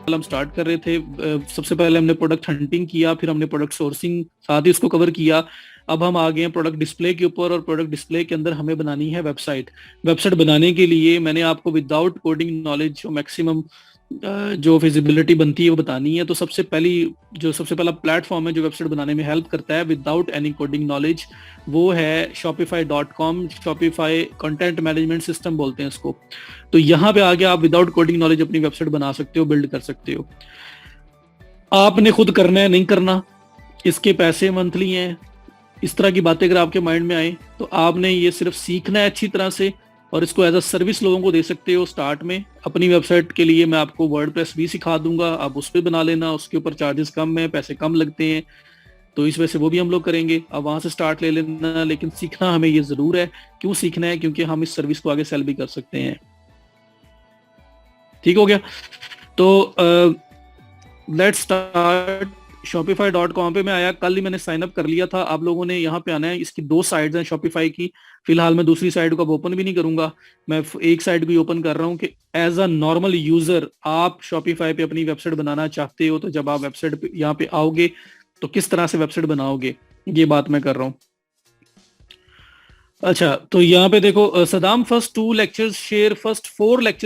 हम स्टार्ट कर रहे थे, सबसे पहले हमने प्रोडक्ट हंटिंग किया, फिर हमने प्रोडक्ट सोर्सिंग साथ ही उसको कवर किया। अब हम आ गए हैं प्रोडक्ट डिस्प्ले के ऊपर, और प्रोडक्ट डिस्प्ले के अंदर हमें बनानी है वेबसाइट। वेबसाइट बनाने के लिए मैंने आपको विदाउट कोडिंग नॉलेज जो मैक्सिमम जो फिजिबिलिटी बनती है वो बतानी है। तो सबसे पहला प्लेटफॉर्म है जो वेबसाइट बनाने में हेल्प करता है विदाउट एनी कोडिंग नॉलेज, वो है shopify.com। Shopify content management system बोलते हैं इसको। तो यहाँ पे आके आप विदाउट कोडिंग नॉलेज अपनी वेबसाइट बना सकते हो, बिल्ड कर सकते हो। आपने खुद करना है, नहीं करना, इसके पैसे मंथली हैं, इस तरह की बातें अगर आपके माइंड में आए तो आपने ये सिर्फ सीखना है अच्छी तरह से, और इसको एज अ सर्विस लोगों को दे सकते हो। स्टार्ट में अपनी वेबसाइट के लिए मैं आपको वर्डप्रेस भी सिखा दूंगा, आप उस पर बना लेना, उसके ऊपर चार्जेस कम है, पैसे कम लगते हैं, तो इस वजह से वो भी हम लोग करेंगे। अब वहां से स्टार्ट ले लेना, लेकिन सीखना हमें ये जरूर है। क्यों सीखना है? क्योंकि हम इस सर्विस को आगे सेल भी कर सकते हैं। ठीक हो गया? तो लेट्स स्टार्ट। shopify.com पे मैं आया, कल ही मैंने साइन अप कर लिया था। आप लोगों ने यहाँ पे आना है। इसकी दो साइड्स हैं शॉपिफाई की। फिलहाल मैं दूसरी साइड को अब ओपन भी नहीं करूंगा, मैं एक साइड को ही ओपन कर रहा हूँ कि एज अ नॉर्मल यूजर आप शॉपिफाई पे अपनी वेबसाइट बनाना चाहते हो, तो जब आप वेबसाइट पे यहाँ पे आओगे तो किस तरह से वेबसाइट बनाओगे, ये बात मैं कर रहा हूँ। अच्छा, तो यहाँ पे देखो, सदाम फर्स्ट 4 लेक्चर्स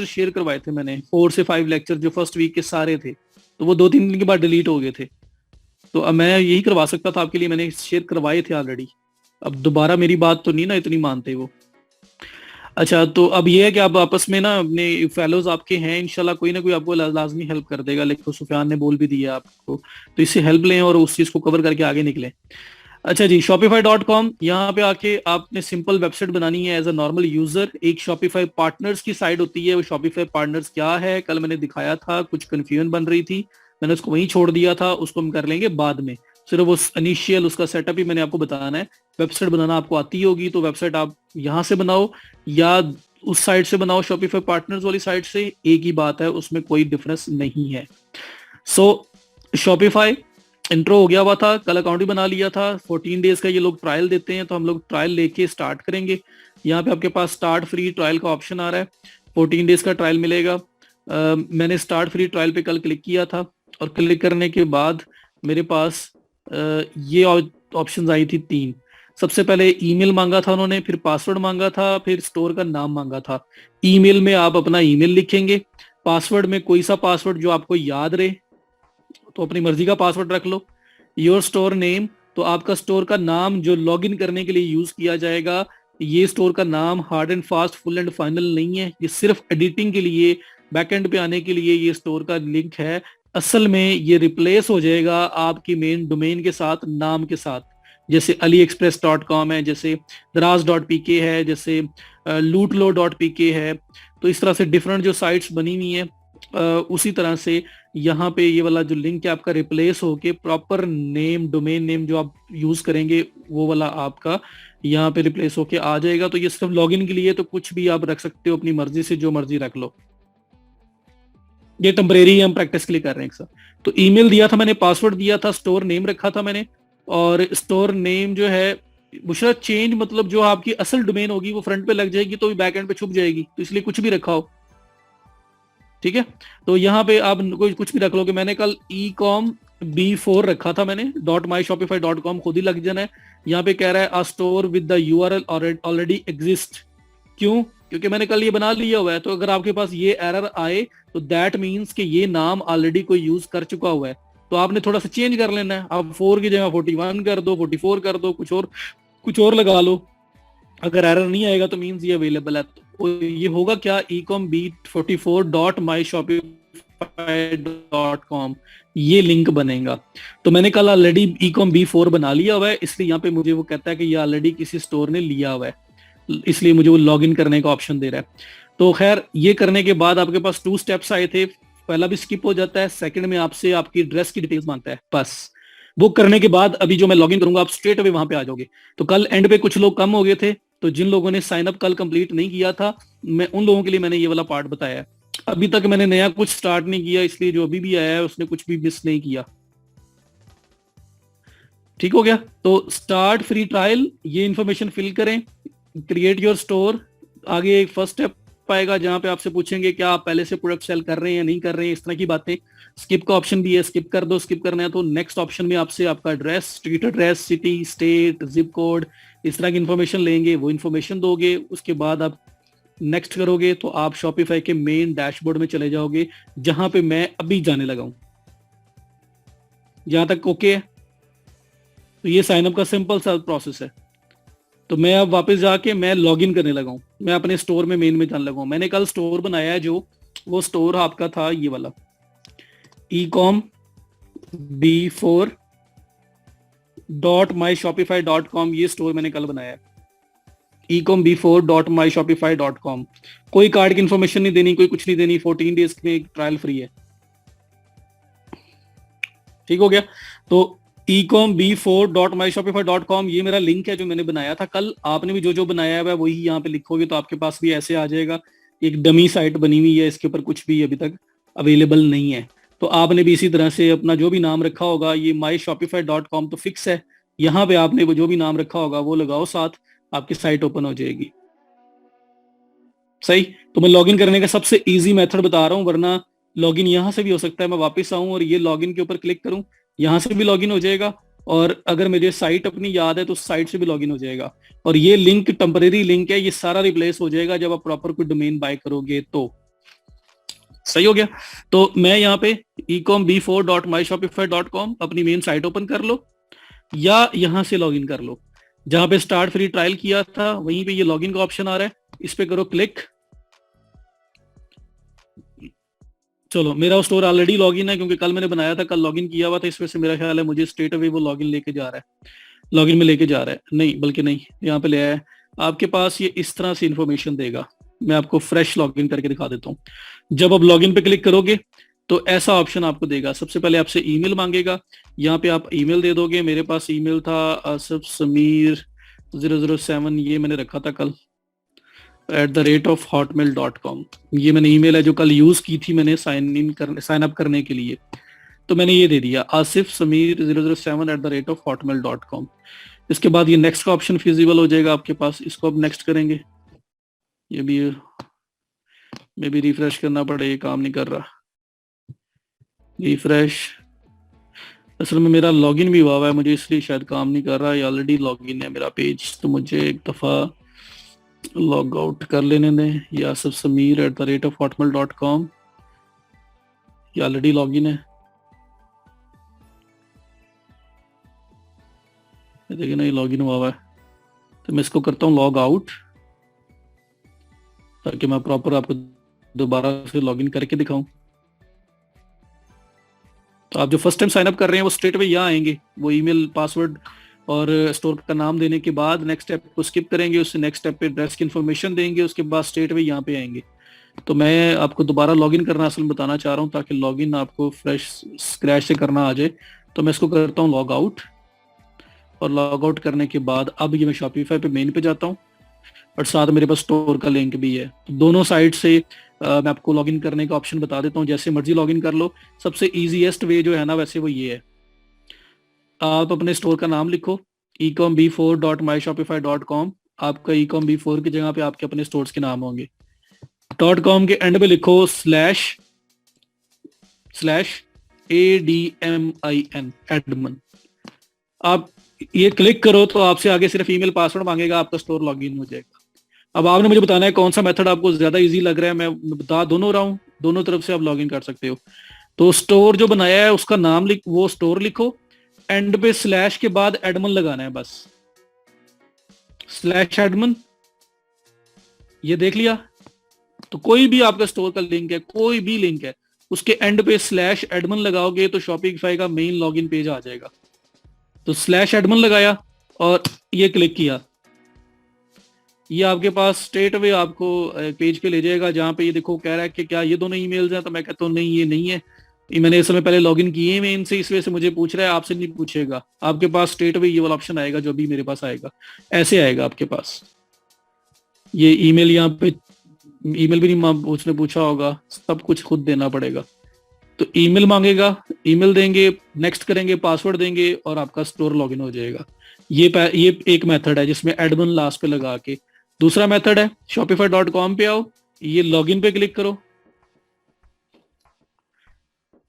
शेयर करवाए थे मैंने, 4 से 5 लेक्चर जो फर्स्ट वीक के सारे थे, तो वो 2-3 दिन के बाद डिलीट हो गए थे। तो अब मैं यही करवा सकता था आपके लिए, मैंने शेयर करवाए थे ऑलरेडी। अब दोबारा मेरी बात तो नहीं ना इतनी मानते वो। अच्छा, तो अब ये है कि आप आपस में ना अपने फेलोज आपके हैं, इंशाल्लाह कोई ना कोई आपको लाजमी हेल्प कर देगा। लेकिन सुफियान ने बोल भी दिया आपको, तो इससे हेल्प लें और उस चीज को कवर करके आगे निकलें। अच्छा जी, shopify.com, यहाँ पे आके आपने सिंपल वेबसाइट बनानी है एज अ नॉर्मल यूजर। एक शॉपिफाई पार्टनर्स की साइड होती है, वो शॉपिफाई पार्टनर्स क्या है कल मैंने दिखाया था, कुछ कंफ्यूजन बन रही थी, मैंने उसको वहीं छोड़ दिया था, उसको हम कर लेंगे बाद में। सिर्फ वो इनिशियल उसका सेटअप ही मैंने आपको बताना है। वेबसाइट बनाना आपको आती होगी तो वेबसाइट आप यहाँ से बनाओ या उस साइड से बनाओ, शॉपिफाई पार्टनर्स वाली साइड से, एक ही बात है, उसमें कोई डिफरेंस नहीं है। सो शॉपिफाई इंट्रो हो गया हुआ था, कल अकाउंट भी बना लिया था। 14 डेज का ये लोग ट्रायल देते हैं, तो हम लोग ट्रायल लेके स्टार्ट करेंगे। यहाँ पे आपके पास स्टार्ट फ्री ट्रायल का ऑप्शन आ रहा है, 14 डेज का ट्रायल मिलेगा। मैंने स्टार्ट फ्री ट्रायल पे कल क्लिक किया था, और क्लिक करने के बाद मेरे पास ये ऑप्शन आई थी 3। सबसे पहले ईमेल मांगा था उन्होंने, फिर पासवर्ड मांगा था, फिर स्टोर का नाम मांगा था। ईमेल में आप अपना ईमेल लिखेंगे, पासवर्ड में कोई सा पासवर्ड जो आपको याद रहे, तो अपनी मर्जी का पासवर्ड रख लो। योर स्टोर नेम, तो आपका स्टोर का नाम जो लॉगिन करने के लिए यूज किया जाएगा। ये स्टोर का नाम hard and fast, full and final नहीं है, ये सिर्फ एडिटिंग के लिए, बैकएंड पे आने के लिए ये स्टोर का लिंक है। असल में ये रिप्लेस हो जाएगा आपकी मेन डोमेन के साथ, नाम के साथ। जैसे AliExpress.com है, जैसे दराज.pk है, जैसे lootlo.pk है। तो इस तरह से डिफरेंट जो साइट्स बनी हुई हैं, उसी तरह से यहाँ पे ये वाला जो लिंक है आपका रिप्लेस होके प्रॉपर नेम, डोमेन नेम जो आप यूज करेंगे वो वाला आपका यहाँ पे रिप्लेस होके आ जाएगा। तो ये सिर्फ लॉगिन के लिए, तो कुछ भी आप रख सकते हो अपनी मर्जी से, जो मर्जी रख लो। ये टेम्परेरी हम प्रैक्टिस के लिए कर रहे हैं सर। तो ईमेल दिया था मैंने, पासवर्ड दिया था, स्टोर नेम रखा था मैंने। और स्टोर नेम जो है बुशरा चेंज, मतलब जो आपकी असल डोमेन होगी वो फ्रंट पे लग जाएगी तो भी बैक एंड पे छुप जाएगी, तो इसलिए कुछ भी रखा हो। ठीक है, तो यहाँ पे आप कोई कुछ भी रख लो। कि मैंने कल ecom B4 रखा था मैंने, .myshopify.com खुद ही लग जाना है। यहाँ पे कह रहा है a store with the URL already exist. क्यों? क्योंकि मैंने कल ये बना लिया हुआ है। तो अगर आपके पास ये एरर आए तो दैट मीन्स कि ये नाम ऑलरेडी कोई यूज कर चुका हुआ है, तो आपने थोड़ा सा चेंज कर लेना है। आप 4 की जगह 41 कर दो, 44 कर दो, कुछ और लगा लो। अगर एरर नहीं आएगा तो मीन्स ये अवेलेबल है। तो ये होगा क्या, ecom B44.myshopify.com, ये लिंक बनेगा। तो मैंने कल ऑलरेडी ecom B4 बना लिया हुआ है, इसलिए यहाँ पे मुझे वो कहता है कि ये ऑलरेडी किसी स्टोर ने लिया हुआ है, इसलिए मुझे वो लॉग इन करने का ऑप्शन दे रहा है। तो खैर, ये करने के बाद आपके पास 2 स्टेप्स आए थे। पहला भी स्किप हो जाता है, सेकंड में आपसे आपकी ड्रेस की डिटेल्स मांगता है बस। बुक करने के बाद अभी जो मैं लॉगिन करूंगा आप स्ट्रेट अवे वहां पे आ जाओगे। तो कल एंड पे कुछ लोग कम हो गए थे, तो जिन लोगों ने साइन अप कल कंप्लीट नहीं किया था, मैं उन लोगों के लिए मैंने ये वाला पार्ट बताया है। अभी तक मैंने नया कुछ स्टार्ट नहीं किया, इसलिए जो अभी भी आया है उसने कुछ भी मिस नहीं किया। ठीक हो गया? तो स्टार्ट फ्री ट्रायल, ये इंफॉर्मेशन फिल करें, क्रिएट योर स्टोर। आगे एक फर्स्ट स्टेप, आएगा जहां पे आपसे पूछेंगे क्या आप पहले से प्रोडक्ट सेल कर रहे हैं या नहीं कर रहे हैं, इस तरह की बातें। स्किप का ऑप्शन भी है, स्किप कर दो, स्किप करना है तो नेक्स्ट ऑप्शन में आपसे आपका address, street address, city, state, zip code, इस तरह की इन्फॉर्मेशन लेंगे, वो इन्फॉर्मेशन दोगे, उसके बाद आप नेक्स्ट करोगे तो आप शॉपिफाई के मेन डैशबोर्ड में चले जाओगे जहां पे मैं अभी जाने लगा हूं। जहां तक ओके है? तो ये साइन अप का सिंपल सा प्रोसेस है। तो मैं अब वापस जाके मैं लॉग इन करने लगा हूँ, मैं अपने स्टोर में मेन में जाने लगा हूँ। मैंने कल स्टोर बनाया है जो, वो स्टोर आपका था ये वाला ecom b4.myshopify.com, ये स्टोर मैंने कल बनाया है, ecom b4.myshopify.com। कोई कार्ड की इन्फॉर्मेशन नहीं देनी, कोई कुछ नहीं देनी, 14 डेज में ट्रायल फ्री है। ठीक हो गया? तो ecom b4.myshopify.com ये मेरा लिंक है जो मैंने बनाया था कल। आपने भी जो जो बनाया है वही यहाँ पे लिखोगे तो आपके पास भी ऐसे आ जाएगा। एक डमी साइट बनी हुई है, इसके ऊपर कुछ भी अभी तक अवेलेबल नहीं है। तो आपने भी इसी तरह से अपना जो भी नाम रखा होगा, ये myshopify.com तो फिक्स है, यहाँ पे आपने वो जो भी नाम रखा होगा वो लगाओ साथ, आपकी साइट ओपन हो जाएगी। सही? तो मैं लॉगिन करने का सबसे इजी मेथड बता रहा हूँ, वरना लॉगिन यहाँ से भी हो सकता है। मैं वापस आऊं और ये लॉगिन के ऊपर क्लिक करूं, यहाँ से भी लॉगिन हो जाएगा, और अगर मुझे साइट अपनी याद है तो साइट से भी लॉगिन हो जाएगा। और ये लिंक टेम्परेरी लिंक है, ये सारा रिप्लेस हो जाएगा जब आप प्रॉपर कोई डोमेन बाय करोगे तो। सही हो गया? तो मैं यहाँ पे ecom b4.myshopify.com अपनी मेन साइट ओपन कर लो, या यहाँ से लॉगिन कर लो। जहां पे स्टार्ट फ्री ट्रायल किया था वहीं पे ये लॉगिन का ऑप्शन आ रहा है, इस पे करो क्लिक। चलो, मेरा स्टोर ऑलरेडी लॉगिन है क्योंकि कल मैंने बनाया था, कल लॉगिन किया हुआ था, इस वजह से मेरा ख्याल है मुझे स्ट्रेट अवे वो लॉगिन लेके जा रहा है, लॉगिन में लेके जा रहा है। नहीं, बल्कि नहीं, यहाँ पे ले आया है। आपके पास ये इस तरह से इंफॉर्मेशन देगा। मैं आपको फ्रेश लॉगिन करके दिखा देता हूँ। जब आप लॉगिन पे क्लिक करोगे तो ऐसा ऑप्शन आपको देगा। सबसे पहले आपसे ईमेल मांगेगा, यहाँ पे आप ईमेल दे दोगे। मेरे पास ईमेल था आसिफ समीर 007, ये मैंने रखा था कल @hotmail.com। ये मैंने ईमेल है जो कल यूज की थी मैंने साइन अप करने के लिए। तो मैंने ये दे दिया आसिफ समीर 007 @hotmail.com। इसके बाद ये नेक्स्ट का ऑप्शन फिजिबल हो जाएगा आपके पास, इसको अब नेक्स्ट करेंगे। ये भी मे भी रिफ्रेश करना पड़े, ये काम नहीं कर रहा। रिफ्रेश, असल में मेरा लॉगिन भी हुआ है, मुझे इसलिए शायद काम नहीं कर रहा। ये ऑलरेडी लॉगिन है मेरा पेज, तो मुझे एक दफा लॉग आउट कर लेने दें। ये आसिफ समीर @hotmail.com, ये ऑलरेडी लॉगिन है। देखिए ना, ये लॉगिन हुआ है। तो मैं इसको करता हूँ लॉग आउट, ताकि मैं प्रॉपर आपको दोबारा से लॉगिन करके दिखाऊं। तो आप जो फर्स्ट टाइम साइन अप कर रहे हैं वो स्ट्रेट अवे यहाँ आएंगे, वो ईमेल, पासवर्ड और स्टोर का नाम देने के बाद नेक्स्ट स्टेप को स्किप करेंगे, उससे नेक्स्ट स्टेप पे एड्रेस की इन्फॉर्मेशन देंगे, उसके बाद स्ट्रेट अवे यहाँ पे आएंगे। तो मैं आपको दोबारा लॉगिन करना असल में बताना चाह रहा हूँ, ताकि लॉगिन आपको फ्रेश स्क्रैच से करना आ जाए। तो मैं इसको करता हूँ लॉग आउट, और लॉग आउट करने के बाद अब ये मैं शॉपिफाई पे मेन पे जाता हूँ, और साथ मेरे पास स्टोर का लिंक भी है। तो दोनों साइड से मैं आपको लॉगिन करने का ऑप्शन बता देता हूँ, जैसे मर्जी लॉगिन कर लो। सबसे इजीएस्ट वे जो है ना, वैसे वो ये है, आप अपने स्टोर का नाम लिखो ecom b4.myshopify.com। आपका ecom b4 की जगह पे आपके अपने स्टोर्स के नाम होंगे। .com के एंड पे लिखो /admin एडमन। आप ये क्लिक करो तो आपसे आगे सिर्फ ईमेल पासवर्ड मांगेगा, आपका स्टोर लॉगिन हो जाएगा। अब आपने मुझे बताना है कौन सा मेथड आपको ज्यादा इजी लग रहा है। मैं बता दोनों रहा हूँ, दोनों तरफ से आप लॉगिन कर सकते हो। तो स्टोर जो बनाया है उसका नाम वो स्टोर लिखो, एंड पे स्लैश के बाद एडमन लगाना है, बस /admin। ये देख लिया? तो कोई भी आपका स्टोर का लिंक है, कोई भी लिंक है, उसके एंड पे /admin लगाओगे तो शॉपिफाई का मेन लॉगिन पेज आ जाएगा। तो /admin लगाया और ये क्लिक किया, ये आपके पास स्ट्रेट अवे आपको पेज पे ले जाएगा, जहां पे ये देखो कह रहा है कि क्या ये दोनों ईमेल्स हैं। तो मैं कहता हूँ नहीं, ये नहीं है, ये मैंने इस समय पहले लॉगिन किए हैं इनसे, इस वजह से मुझे पूछ रहा है। आपसे नहीं पूछेगा, आपके पास स्ट्रेट अवे ये वाला ऑप्शन आएगा जो भी मेरे पास आएगा, ऐसे आएगा आपके पास। ये ईमेल यहाँ पे, ईमेल भी नहीं उसने पूछा होगा, सब कुछ खुद देना पड़ेगा। तो ईमेल मांगेगा, ईमेल देंगे, नेक्स्ट करेंगे, पासवर्ड देंगे, और आपका स्टोर लॉगिन हो जाएगा। ये एक मेथड है जिसमें एडमिन लास्ट पे लगा के। दूसरा मेथड है shopify.com पे आओ, ये लॉगिन पे क्लिक करो।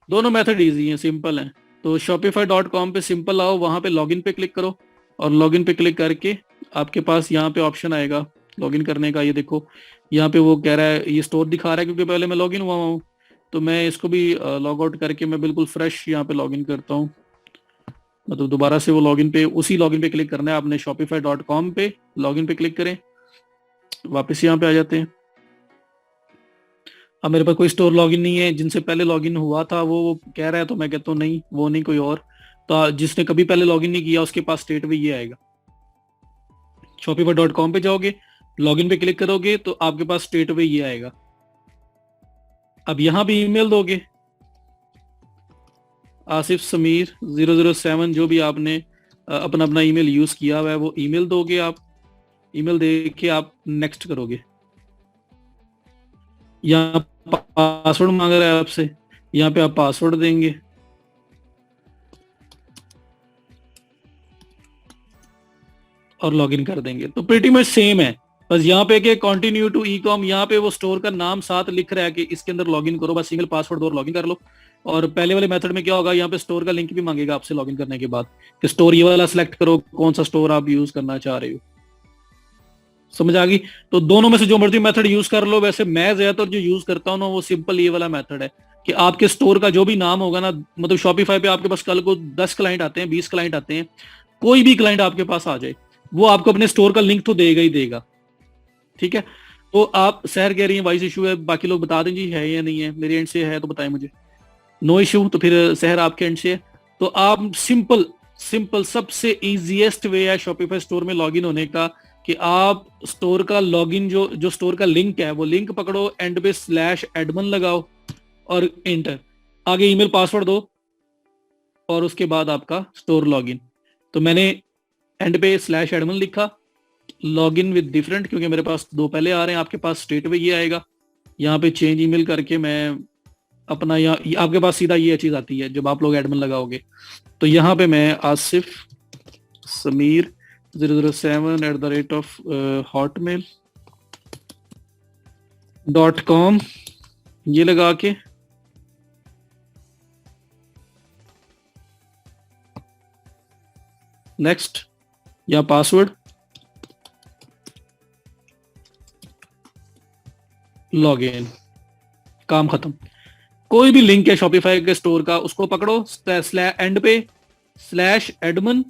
दोनों मेथड इजी हैं, सिंपल हैं। तो shopify.com पे सिंपल आओ, वहां पे लॉगिन पे क्लिक करो और लॉगिन पे क्लिक करके आपके पास यहाँ पे ऑप्शन आएगा लॉगिन करने का। ये देखो यहाँ पे वो कह रहा है, ये स्टोर दिखा रहा है क्योंकि पहले मैं लॉगिन हुआ हूँ। तो मैं इसको भी लॉग आउट करके मैं बिल्कुल फ्रेश यहाँ पे लॉगिन करता हूँ। मतलब दोबारा से वो लॉगिन पे, उसी लॉगिन पे क्लिक करना है आपने। shopify.com पे लॉगिन पे क्लिक करें, वापस यहाँ पे आ जाते हैं। अब मेरे पास कोई स्टोर लॉगिन नहीं है, जिनसे पहले लॉगिन हुआ था वो कह रहा है, तो मैं कहता हूँ नहीं वो नहीं, कोई और। तो जिसने कभी पहले लॉगिन नहीं किया उसके पास स्टेट में ये आएगा। shopify.com पे जाओगे, लॉगिन पे क्लिक करोगे तो आपके पास स्टेट में ये आएगा। अब यहां भी ईमेल दोगे, आसिफ समीर 007, जो भी आपने अपना अपना ईमेल यूज किया हुआ है वो ईमेल दोगे आप। ईमेल दे के आप नेक्स्ट करोगे। यहाँ पासवर्ड मांग रहा है आपसे, यहाँ पे आप पासवर्ड देंगे और लॉगिन कर देंगे। तो प्रीटी मच सेम है, बस यहाँ पे कि कंटिन्यू टू ई कॉम, यहाँ पे वो स्टोर का नाम साथ लिख रहा है कि इसके अंदर लॉगिन करो, बस सिंगल पासवर्ड दो और लॉगिन कर लो। और पहले वाले मेथड में क्या होगा, यहाँ पे स्टोर का लिंक भी मांगेगा आपसे लॉगिन करने के बाद कि स्टोर ये वाला सिलेक्ट करो, कौन सा स्टोर आप यूज करना चाह रहे हो। समझ आ गई? तो दोनों में से जो मर्जी मेथड यूज कर लो। वैसे मैं ज्यादातर जो यूज करता हूँ ना वो सिंपल ये वाला मेथड है कि आपके स्टोर का जो भी नाम होगा ना, मतलब शॉपिफाई पे आपके पास कल को 10 क्लाइंट आते हैं, 20 क्लाइंट आते हैं, कोई भी क्लाइंट आपके पास आ जाए, वो आपको अपने स्टोर का लिंक तो देगा ही देगा। ठीक है? तो आप सहर कह रही हैं वॉइस इशू है, बाकी लोग बता दें जी है या नहीं है। मेरे एंड से है तो बताएं मुझे। नो इशू, तो फिर सहर आपके एंड से है। तो आप सिंपल सिंपल सबसे इजीएस्ट वे है शॉपिफाई स्टोर में लॉगिन होने का कि आप स्टोर का लॉगिन, जो स्टोर का लिंक है वो लिंक पकड़ो, एंड पे /admin लगाओ और एंटर, आगे ईमेल पासवर्ड दो और उसके बाद आपका स्टोर लॉगिन। तो मैंने एंड पे /admin लिखा, लॉगिन विद डिफरेंट, क्योंकि मेरे पास दो पहले आ रहे हैं, आपके पास स्टेट में ये आएगा। यहाँ पे चेंज ईमेल करके मैं अपना, यहाँ आपके पास सीधा ये चीज आती है जब आप लोग एडमिन लगाओगे। तो यहाँ पे मैं आसिफ समीर 007@hotmail.com ये लगा के नेक्स्ट, या पासवर्ड, लॉगिन, काम खत्म। कोई भी लिंक है शॉपिफाई के स्टोर का उसको पकड़ो, एंड पे /admin,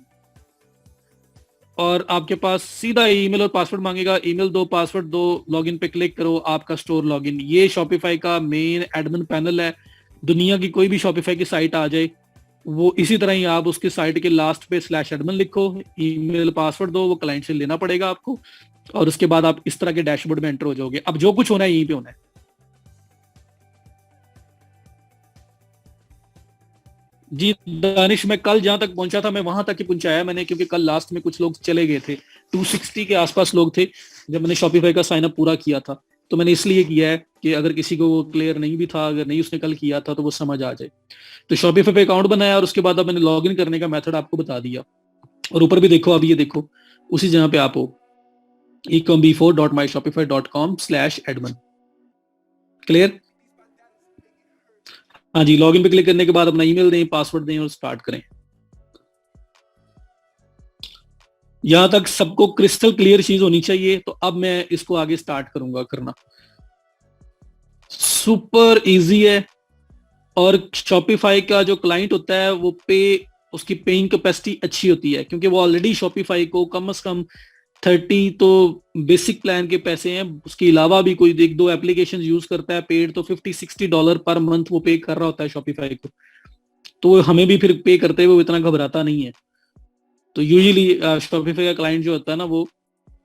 और आपके पास सीधा ईमेल और पासवर्ड मांगेगा, ईमेल दो, पासवर्ड दो, लॉगिन पे क्लिक करो, आपका स्टोर लॉगिन। ये शॉपिफाई का मेन एडमिन पैनल है। दुनिया की कोई भी शॉपिफाई की साइट आ जाए वो इसी तरह ही, आप उसके साइट के लास्ट पे /admin लिखो, ईमेल पासवर्ड दो, वो क्लाइंट से लेना पड़ेगा आपको, और उसके बाद आप इस तरह के डैशबोर्ड में एंटर हो जाओगे। अब जो कुछ होना है यहीं पे होना है। जी दानिश, मैं कल जहां तक पहुंचा था मैं वहां तक ही पहुंचाया मैंने, क्योंकि कल लास्ट में कुछ लोग चले गए थे, 260 के आसपास लोग थे जब मैंने शॉपिफाई का साइन अप पूरा किया था। तो मैंने इसलिए किया है कि अगर किसी को वो क्लियर नहीं भी था, अगर नहीं उसने कल किया था, तो वो समझ आ जाए। तो शॉपिफाई पे अकाउंट बनाया और उसके बाद अब मैंने लॉग इन करने का मेथड आपको बता दिया। और ऊपर भी देखो, अब ये देखो उसी जगह पे आप हो, ecom b4.myshopify.com/admin। क्लियर? हाँ जी, लॉगिन पे क्लिक करने के बाद अपना ईमेल दें, पासवर्ड दें और स्टार्ट करें। यहां तक सबको क्रिस्टल क्लियर चीज होनी चाहिए। तो अब मैं इसको आगे स्टार्ट करूंगा करना। सुपर इजी है, और शॉपिफाई का जो क्लाइंट होता है वो उसकी पेइंग कैपेसिटी अच्छी होती है, क्योंकि वो ऑलरेडी शॉपिफाई को कम से कम 30 तो बेसिक प्लान के पैसे हैं, उसके अलावा भी कोई एक दो एप्लीकेशन यूज करता है पेड, तो $50-60 पर मंथ वो पे कर रहा होता है शॉपिफाई को। तो हमें भी फिर पे करते हुए वो इतना घबराता नहीं है। तो यूजुअली शॉपिफाई का क्लाइंट जो होता है ना वो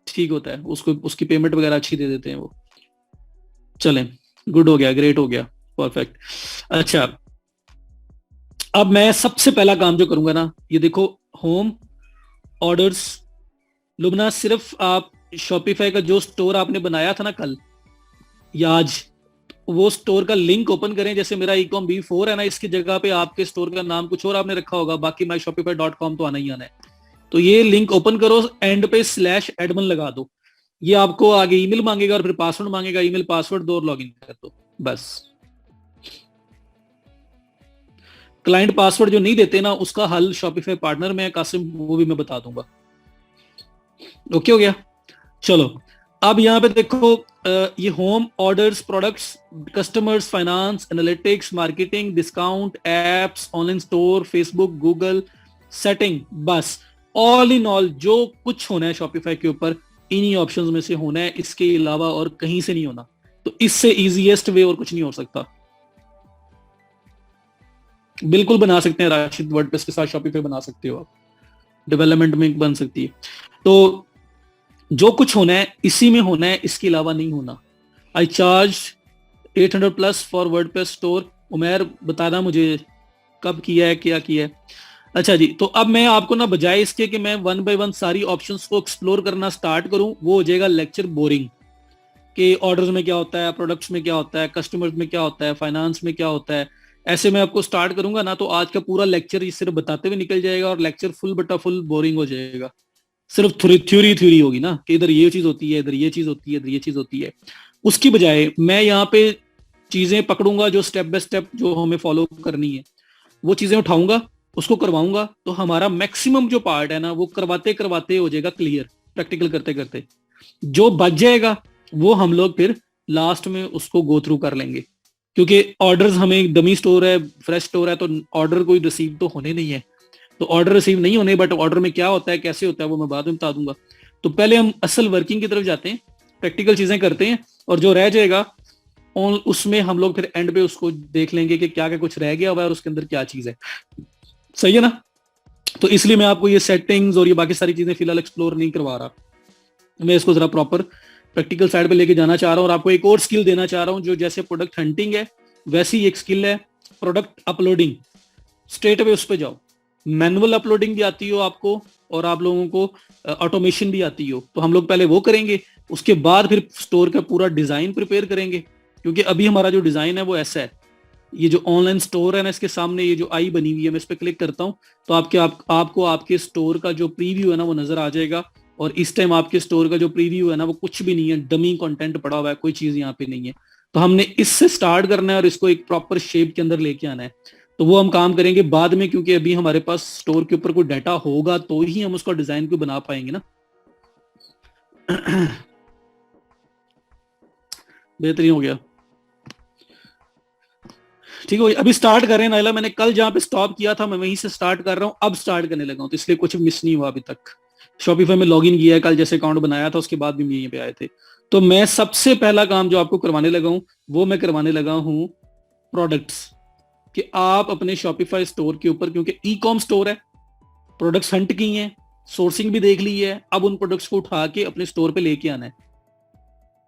ठीक होता है, उसको उसकी पेमेंट वगैरह अच्छी दे देते हैं वो। चलें, गुड हो गया, ग्रेट हो गया, परफेक्ट। अच्छा, अब मैं सबसे पहला काम जो करूंगा ना, ये देखो, होम, ऑर्डर्स, लुबना, सिर्फ आप शॉपिफाई का जो स्टोर आपने बनाया था ना कल या आज, वो स्टोर का लिंक ओपन करें। जैसे मेरा ecom b4 है ना, इसकी जगह पे आपके स्टोर का नाम कुछ और आपने रखा होगा, बाकी myshopify.com तो आना ही आना है। तो ये लिंक ओपन करो, एंड पे /admin लगा दो। ये आपको आगे ईमेल मांगेगा और फिर पासवर्ड मांगेगा, ईमेल पासवर्ड दो और लॉगिन कर दो, बस। क्लाइंट पासवर्ड जो नहीं देते ना, उसका हल शॉपिफाई पार्टनर में है कासिम, वो भी मैं बता दूंगा। ओके हो गया। चलो अब यहाँ पे देखो, ये home, orders, products, customers, finance, analytics, marketing, discount, apps, online store, Facebook, Google, setting, बस ऑल इन ऑल जो कुछ होना है शॉपिफाई के ऊपर इन्हीं ऑप्शंस में से होना है, इसके अलावा और कहीं से नहीं होना। तो इससे इजीएस्ट वे और कुछ नहीं हो सकता। बिल्कुल बना सकते हैं राशिद, वर्डप्रेस के साथ शॉपिफाई बना सकते हो आप, डेवलपमेंट में बन सकती है। तो जो कुछ होना है इसी में होना है, इसके अलावा नहीं होना। I charge 800 plus for WordPress store. Umer बताना मुझे कब किया है, क्या किया है। अच्छा जी, तो अब मैं आपको ना बजाय इसके कि मैं वन बाय वन सारी ऑप्शंस को एक्सप्लोर करना स्टार्ट करूं, वो हो जाएगा लेक्चर बोरिंग, कि ऑर्डर्स में क्या होता है, प्रोडक्ट्स में क्या होता है, कस्टमर्स में क्या होता है, फाइनेंस में क्या होता है। ऐसे मैं आपको स्टार्ट करूंगा ना, तो आज का पूरा लेक्चर सिर्फ बताते हुए निकल जाएगा और लेक्चर फुल बटा फुल बोरिंग हो जाएगा। सिर्फ थ्योरी थ्योरी होगी ना, कि इधर ये चीज होती है, इधर ये चीज होती है, इधर ये चीज होती है। उसकी बजाय मैं यहाँ पे चीजें पकड़ूंगा जो स्टेप बाय स्टेप जो हमें फॉलो करनी है, वो चीजें उठाऊंगा, उसको करवाऊंगा। तो हमारा मैक्सिमम जो पार्ट है ना, वो करवाते करवाते हो जाएगा क्लियर, प्रैक्टिकल करते करते। जो बच जाएगा वो हम लोग फिर लास्ट में उसको गो थ्रू कर लेंगे, क्योंकि ऑर्डर्स हमें डमी स्टोर है, फ्रेश स्टोर है, तो ऑर्डर कोई रिसीव तो होने नहीं है। तो ऑर्डर रिसीव नहीं होने, बट ऑर्डर में क्या होता है, कैसे होता है, वो मैं बाद में बता दूंगा। तो पहले हम असल वर्किंग की तरफ जाते हैं, प्रैक्टिकल चीजें करते हैं, और जो रह जाएगा उसमें हम लोग फिर एंड पे उसको देख लेंगे कि क्या क्या कुछ रह गया हुआ है और उसके अंदर क्या चीज है। सही है ना? तो इसलिए मैं आपको ये सेटिंग्स और ये बाकी सारी चीजें फिलहाल एक्सप्लोर नहीं करवा रहा, मैं इसको जरा प्रॉपर प्रैक्टिकल साइड पे लेके जाना चाह रहा हूँ। और आपको एक और स्किल देना चाह रहा हूँ, जो जैसे प्रोडक्ट हंटिंग है वैसी एक स्किल है प्रोडक्ट अपलोडिंग। स्ट्रेट अवे उस पर जाओ। मैनुअल अपलोडिंग भी आती हो आपको, और आप लोगों को ऑटोमेशन भी आती हो, तो हम लोग पहले वो करेंगे, उसके बाद फिर स्टोर का पूरा डिजाइन प्रिपेयर करेंगे। क्योंकि अभी हमारा जो डिजाइन है वो ऐसा है, ये जो ऑनलाइन स्टोर है ना, इसके सामने ये जो आई बनी हुई है, मैं इस पर क्लिक करता हूँ तो आपको आपके स्टोर का जो प्रीव्यू है ना वो नजर आ जाएगा। और इस टाइम आपके स्टोर का जो प्रीव्यू है ना, वो कुछ भी नहीं है, डमी कंटेंट पड़ा हुआ है, कोई चीज यहाँ पे नहीं है। तो हमने इससे स्टार्ट करना है और इसको एक प्रॉपर शेप के अंदर लेके आना है। तो वो हम काम करेंगे बाद में, क्योंकि अभी हमारे पास स्टोर के ऊपर कोई डाटा होगा तो ही हम उसका डिजाइन को बना पाएंगे ना। बेहतरीन हो गया, ठीक है। अभी स्टार्ट करें नाइला, मैंने कल जहां पे स्टॉप किया था मैं वहीं से स्टार्ट कर रहा हूँ, अब स्टार्ट करने लगा हूँ, तो इसलिए कुछ मिस नहीं हुआ अभी तक। शॉपिफाई में लॉगिन किया है, कल जैसे अकाउंट बनाया था उसके बाद भी यहीं पे आए थे। तो मैं सबसे पहला काम जो आपको करवाने लगा हूँ, वो मैं करवाने लगा हूँ प्रोडक्ट्स। कि आप अपने शॉपिफाई स्टोर के ऊपर, क्योंकि ई कॉम स्टोर है, प्रोडक्ट्स हंट की हैं, सोर्सिंग भी देख ली है, अब उन प्रोडक्ट्स को उठा के अपने स्टोर पे लेके आना है,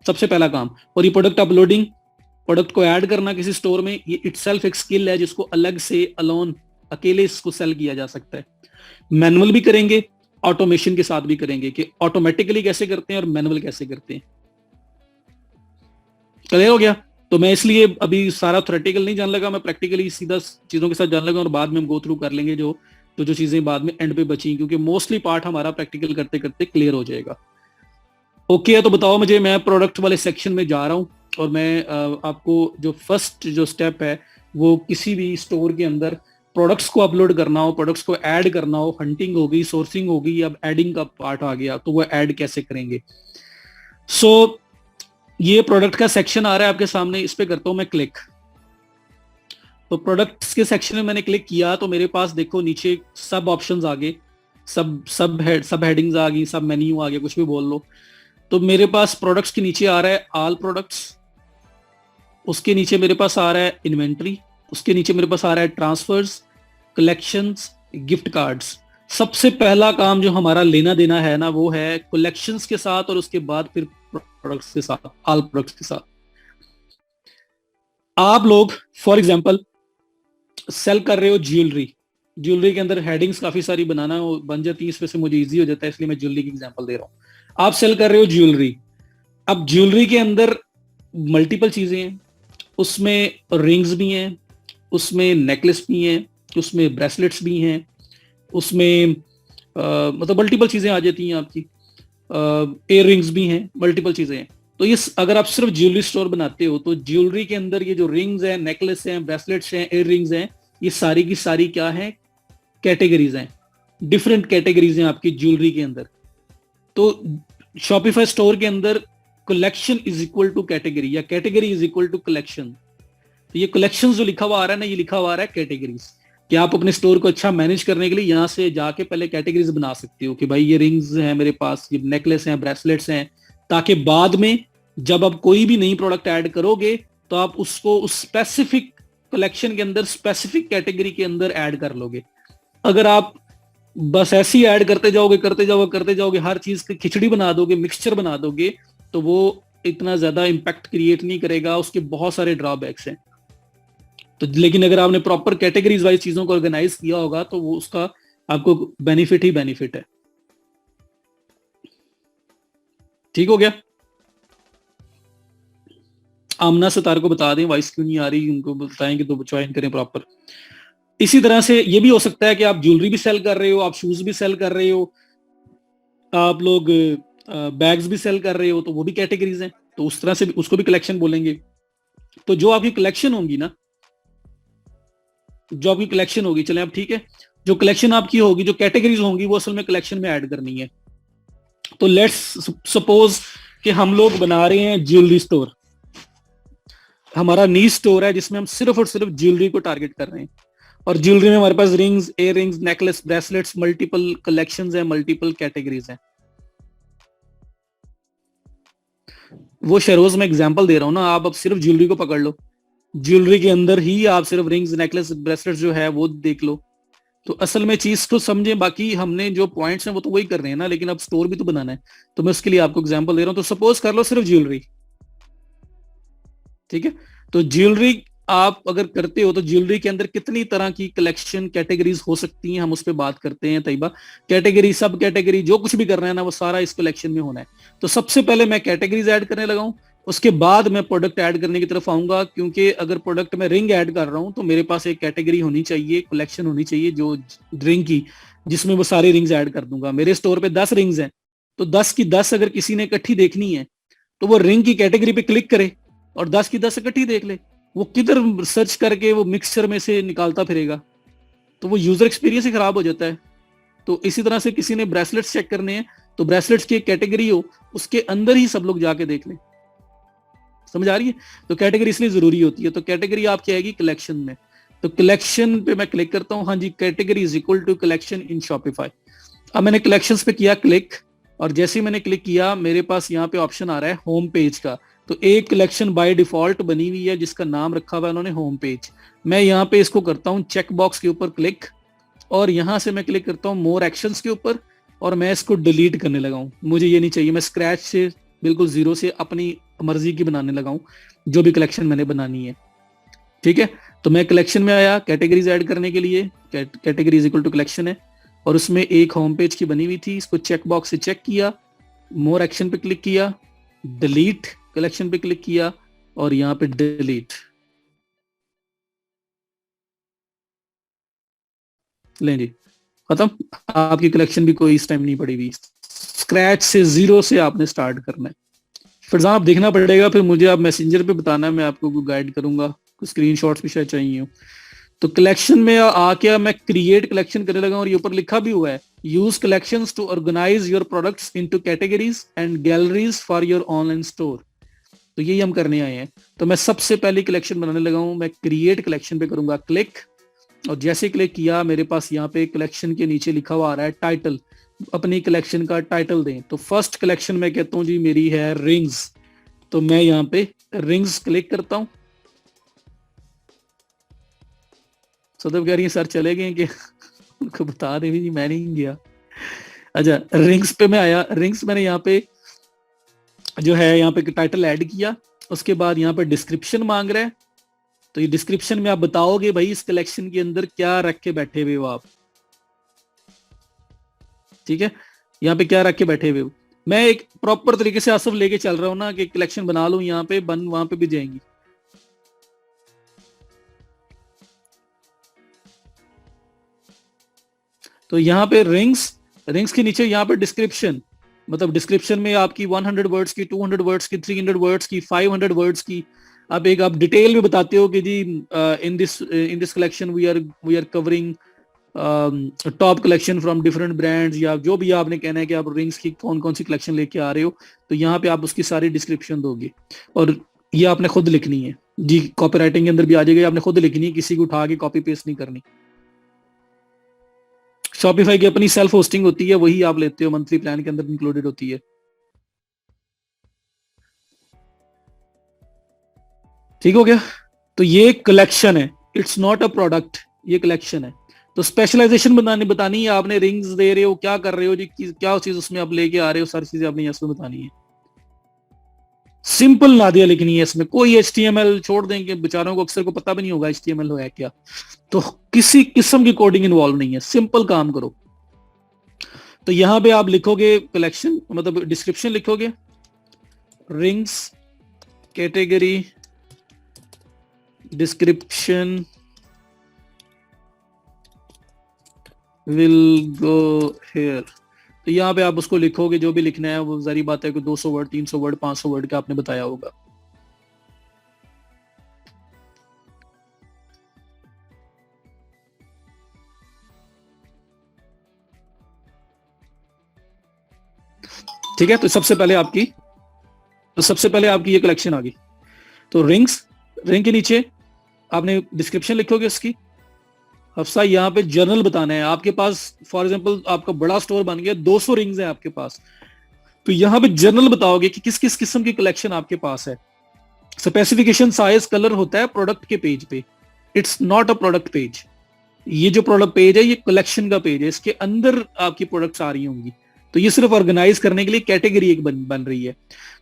सबसे पहला काम। और ये प्रोडक्ट अपलोडिंग, प्रोडक्ट को ऐड करना किसी स्टोर में, ये इटसेल्फ एक स्किल है जिसको अलग से अलोन अकेले इसको सेल किया जा सकता है। मैनुअल भी करेंगे, ऑटोमेशन के साथ भी करेंगे, कि ऑटोमेटिकली कैसे करते हैं और मैनुअल कैसे करते हैं। क्लियर हो गया? तो मैं इसलिए अभी सारा थ्योरेटिकल नहीं जान लगा, मैं प्रैक्टिकली सीधा चीजों के साथ जान लगा, और बाद में हम गो थ्रू कर लेंगे जो चीजें बाद में एंड पे बची, क्योंकि मोस्टली पार्ट हमारा प्रैक्टिकल करते करते क्लियर हो जाएगा। ओके है, तो बताओ मुझे, मैं प्रोडक्ट वाले सेक्शन में जा रहा हूँ, और मैं आपको जो फर्स्ट जो स्टेप है, वो किसी भी स्टोर के अंदर प्रोडक्ट्स को अपलोड करना हो, प्रोडक्ट्स को ऐड करना हो, हंटिंग हो गई, सोर्सिंग हो गई, अब एडिंग का पार्ट आ गया, तो वो ऐड कैसे करेंगे। सो ये प्रोडक्ट का सेक्शन आ रहा है आपके सामने, इस पे करता हूं मैं क्लिक। तो प्रोडक्ट्स के सेक्शन में मैंने क्लिक किया, तो मेरे पास देखो नीचे सब ऑप्शंस आ गए, सब हेडिंग्स आ गई, सब मेन्यू आ गया, कुछ भी बोल लो। तो मेरे पास प्रोडक्ट्स के नीचे आ रहा है ऑल प्रोडक्ट्स, उसके नीचे मेरे पास आ रहा है इन्वेंट्री, उसके नीचे मेरे पास आ रहा है ट्रांसफर्स, कलेक्शंस, गिफ्ट कार्ड्स। सबसे पहला काम जो हमारा लेना देना है ना, वो है कलेक्शंस के साथ, और उसके बाद फिर प्रोडक्ट्स के साथ, ऑल प्रोडक्ट्स के साथ। आप लोग फॉर एग्जांपल सेल कर रहे हो ज्वेलरी, ज्वेलरी के अंदर हेडिंग्स काफी सारी बनाना बन जाती है, इसमें से मुझे इजी हो जाता है, इसलिए मैं ज्वेलरी की एग्जांपल दे रहा हूँ। आप सेल कर रहे हो ज्वेलरी, अब ज्वेलरी के अंदर मल्टीपल चीजें हैं, उसमें रिंग्स भी हैं, उसमें नेकलेस भी हैं, उसमें ब्रेसलेट्स भी हैं, उसमें मतलब मल्टीपल चीजें आ जाती हैं आपकी। एयर रिंग्स भी हैं, मल्टीपल चीजें हैं। तो ये अगर आप सिर्फ ज्वेलरी स्टोर बनाते हो तो ज्वेलरी के अंदर ये जो रिंग्स हैं, नेकलेस हैं, ब्रेसलेट्स हैं, एयर रिंग्स हैं, ये सारी की सारी क्या है, कैटेगरीज हैं, डिफरेंट कैटेगरीज हैं आपकी ज्वेलरी के अंदर। तो शॉपिफाई स्टोर के अंदर collection is equal to category, या category is equal to collection. तो ये कलेक्शन जो लिखा हुआ आ रहा है ना, ये लिखा हुआ आ रहा है कैटेगरीज। कि आप अपने स्टोर को अच्छा मैनेज करने के लिए यहाँ से जाके पहले कैटेगरीज बना सकते हो कि भाई ये रिंग्स हैं मेरे पास, ये नेकलेस हैं, ब्रेसलेट्स हैं, ताकि बाद में जब आप कोई भी नई प्रोडक्ट ऐड करोगे तो आप उसको उस स्पेसिफिक कलेक्शन के अंदर, स्पेसिफिक कैटेगरी के अंदर ऐड कर लोगे। अगर आप बस ऐसे ही ऐड करते जाओगे, करते जाओगे, करते जाओगे, हर चीज की खिचड़ी बना दोगे, मिक्सचर बना दोगे, तो वो इतना ज्यादा इम्पैक्ट क्रिएट नहीं करेगा, उसके बहुत सारे ड्रॉबैक्स हैं। तो लेकिन अगर आपने प्रॉपर कैटेगरीज वाइज चीजों को ऑर्गेनाइज किया होगा तो वो उसका आपको बेनिफिट ही बेनिफिट है। ठीक हो गया। आमना सितार को बता दें वॉइस क्यों नहीं आ रही, उनको बताएं कि तो ज्वाइन करें प्रॉपर। इसी तरह से ये भी हो सकता है कि आप ज्वेलरी भी सेल कर रहे हो, आप शूज भी सेल कर रहे हो, आप लोग बैग्स भी सेल कर रहे हो, तो वो भी कैटेगरीज हैं, तो उस तरह से भी, उसको भी कलेक्शन बोलेंगे। तो जो आपकी कलेक्शन होगी ना, जो आपकी कलेक्शन होगी, चले अब ठीक है, जो कलेक्शन आपकी होगी, जो कैटेगरीज होंगी, वो असल में कलेक्शन में ऐड करनी है। तो लेट्स सपोज कि हम लोग बना रहे हैं ज्वेलरी स्टोर, हमारा नी स्टोर है जिसमें हम सिर्फ और सिर्फ ज्वेलरी को टारगेट कर रहे हैं, और ज्वेलरी में हमारे पास rings, earrings, necklace, bracelets, multiple collections हैं, मल्टीपल कैटेगरीज हैं। वो शेरोज में एग्जांपल दे रहा हूं ना, आप अब सिर्फ ज्वेलरी को पकड़ लो, ज्वेलरी के अंदर ही आप सिर्फ रिंग्स, नेकलेस, ब्रेसलेट जो है वो देख लो। तो असल में चीज को समझे, बाकी हमने जो पॉइंट्स हैं वो तो वही कर रहे हैं ना, लेकिन अब स्टोर भी तो बनाना है। तो मैं उसके लिए आपको एग्जांपल दे रहा हूं। तो सपोज कर लो सिर्फ ज्वेलरी, ठीक है। तो ज्वेलरी आप अगर करते हो तो ज्वेलरी के अंदर कितनी तरह की कलेक्शन, कैटेगरीज हो सकती हैं, हम उस पर बात करते हैं तैयबा। कैटेगरी, सब कैटेगरी, जो कुछ भी कर रहे हैं ना, वो सारा इस कलेक्शन में होना है। तो सबसे पहले मैं कैटेगरीज ऐड करने लगा हूं, उसके बाद मैं प्रोडक्ट ऐड करने की तरफ आऊंगा, क्योंकि अगर प्रोडक्ट में रिंग ऐड कर रहा हूं तो मेरे पास एक कैटेगरी होनी चाहिए, कलेक्शन होनी चाहिए जो रिंग की, जिसमें वो सारी रिंग्स ऐड कर दूंगा। मेरे स्टोर पे 10 रिंग्स हैं, तो 10 की 10 अगर किसी ने इकट्ठी देखनी है तो वो रिंग की कैटेगरी पे क्लिक करे और 10 की 10 इकट्ठी देख ले। वो किधर सर्च करके वो मिक्सचर में से निकालता फिरेगा, तो वो यूजर एक्सपीरियंस ही खराब हो जाता है। तो इसी तरह से किसी ने ब्रेसलेट्स चेक करने हैं तो ब्रेसलेट्स की एक कैटेगरी हो, उसके अंदर ही सब लोग जाके देख लें। समझ आ रही है? तो कैटेगरी इसलिए जरूरी होती है। तो कैटेगरी आपकी आएगी कलेक्शन में। तो कलेक्शन पे मैं क्लिक करता हूं, हाँ जी, category is equal to collection in Shopify. अब मैंने कलेक्शंस पे किया क्लिक, और जैसे ही मैंने क्लिक किया मेरे पास यहाँ पे ऑप्शन आ रहा है होम पेज का। तो एक कलेक्शन बाय डिफॉल्ट बनी हुई है जिसका नाम रखा हुआ है उन्होंने होम पेज। मैं यहाँ पे इसको करता हूँ चेक बॉक्स के ऊपर क्लिक, और यहाँ से मैं क्लिक करता हूँ मोर एक्शंस के ऊपर, और मैं इसको डिलीट करने लगा हूँ। मुझे ये नहीं चाहिए, मैं स्क्रैच से बिल्कुल जीरो से अपनी मर्जी की बनाने लगा हूँ जो भी कलेक्शन मैंने बनानी है। ठीक है, तो मैं कलेक्शन में आया कैटेगरीज ऐड करने के लिए, category is equal to collection है, और उसमें एक होम पेज की बनी हुई थी, इसको चेक बॉक्स से चेक किया, मोर एक्शन पे क्लिक किया, डिलीट कलेक्शन पे क्लिक किया, और यहाँ पे डिलीट। लें जी, खत्म। आपकी कलेक्शन भी कोई इस टाइम नहीं पड़ी हुई, स्क्रैच से जीरो से आपने स्टार्ट करना है। फिर आप देखना पड़ेगा, फिर मुझे आप मैसेंजर पे बताना, मैं आपको गाइड करूंगा, कुछ स्क्रीनशॉट्स भी शायद चाहिए हो। तो कलेक्शन में आके मैं क्रिएट कलेक्शन करने लगा, और ये ऊपर लिखा भी हुआ है, use collections to organize your products into categories and galleries for your online store. तो यही हम करने आए हैं। तो मैं सबसे पहली कलेक्शन बनाने लगा हूं, मैं क्रिएट कलेक्शन पे करूंगा क्लिक, और जैसे क्लिक किया मेरे पास यहाँ पे कलेक्शन के नीचे लिखा हुआ आ रहा है टाइटल, अपनी कलेक्शन का टाइटल दें। तो फर्स्ट कलेक्शन मैं कहता हूँ जी मेरी है रिंग्स, तो मैं यहाँ पे रिंग्स क्लिक करता हूँ। सदैव कह रही है सर चले गए कि उनको बता दे जी मैं नहीं गया। अच्छा, रिंग्स पे मैं आया, रिंग्स मैंने यहाँ पे जो है यहाँ पे टाइटल ऐड किया, उसके बाद यहाँ पे डिस्क्रिप्शन मांग रहा है। तो ये डिस्क्रिप्शन में आप बताओगे भाई इस कलेक्शन के अंदर क्या रख के बैठे हुए हो आप। ठीक है, यहाँ पे क्या रख के बैठे हुए हो। मैं एक प्रॉपर तरीके से आसफ लेके चल रहा हूँ ना कि कलेक्शन बना लूं, यहाँ पे बन वहां पे भी जाएंगी। तो यहाँ पे रिंग्स, रिंग्स के नीचे यहाँ पे डिस्क्रिप्शन, मतलब डिस्क्रिप्शन में आपकी 100 वर्ड्स की, 200 वर्ड्स की, 300 वर्ड्स की, 500 वर्ड्स की आप डिटेल में बताते हो कि जी in this collection we are covering top collection from different brands, या जो भी आपने कहना है कि आप रिंग्स की कौन कौन सी कलेक्शन लेके आ रहे हो, तो यहाँ पे आप उसकी सारी डिस्क्रिप्शन दोगे। और ये आपने खुद लिखनी है जी, कॉपीराइटिंग के अंदर भी आ जाएगा, आपने खुद लिखनी है, किसी को उठा के कॉपी पेस्ट नहीं करनी। शॉपिफाई की अपनी सेल्फ होस्टिंग होती है, वही आप लेते हो, मंथली प्लान के अंदर इंक्लूडेड होती है। ठीक हो गया? तो ये कलेक्शन है, इट्स नॉट अ प्रोडक्ट, ये कलेक्शन है। तो स्पेशलाइजेशन बतानी है आपने, रिंग्स दे रहे हो, क्या कर रहे हो जी, क्या चीज उसमें आप लेके आ रहे हो, सारी चीजें आपने इसमें बतानी है। सिंपल नादिया लिखनी है, इसमें कोई HTML छोड़ देंगे, बेचारों को अक्सर को पता भी नहीं होगा HTML है क्या, तो किसी किस्म की कोडिंग इन्वॉल्व नहीं है, सिंपल काम करो। तो यहां पे आप लिखोगे कलेक्शन, मतलब डिस्क्रिप्शन लिखोगे, rings category description will go here. तो यहाँ पे आप उसको लिखोगे, जो भी लिखना है, वो जारी बात है कि 200 वर्ड, 300 वर्ड, 500 वर्ड का आपने बताया होगा। ठीक है, तो सबसे पहले आपकी ये कलेक्शन आ गई। तो रिंग के नीचे आपने डिस्क्रिप्शन लिखोगे उसकी। हफ्सा यहाँ पे जर्नल बताना है आपके पास, फॉर एग्जांपल आपका बड़ा स्टोर बन गया, 200 रिंग्स है आपके पास, तो यहाँ पे जर्नल बताओगे कि किस किस किस्म की कलेक्शन आपके पास है। स्पेसिफिकेशन, साइज, कलर होता है प्रोडक्ट के पेज पे, it's not a product page. ये जो प्रोडक्ट पेज है ये कलेक्शन का पेज है, इसके अंदर आपकी प्रोडक्ट्स आ रही होंगी, तो ये सिर्फ ऑर्गेनाइज करने के लिए कैटेगरी एक बन रही है।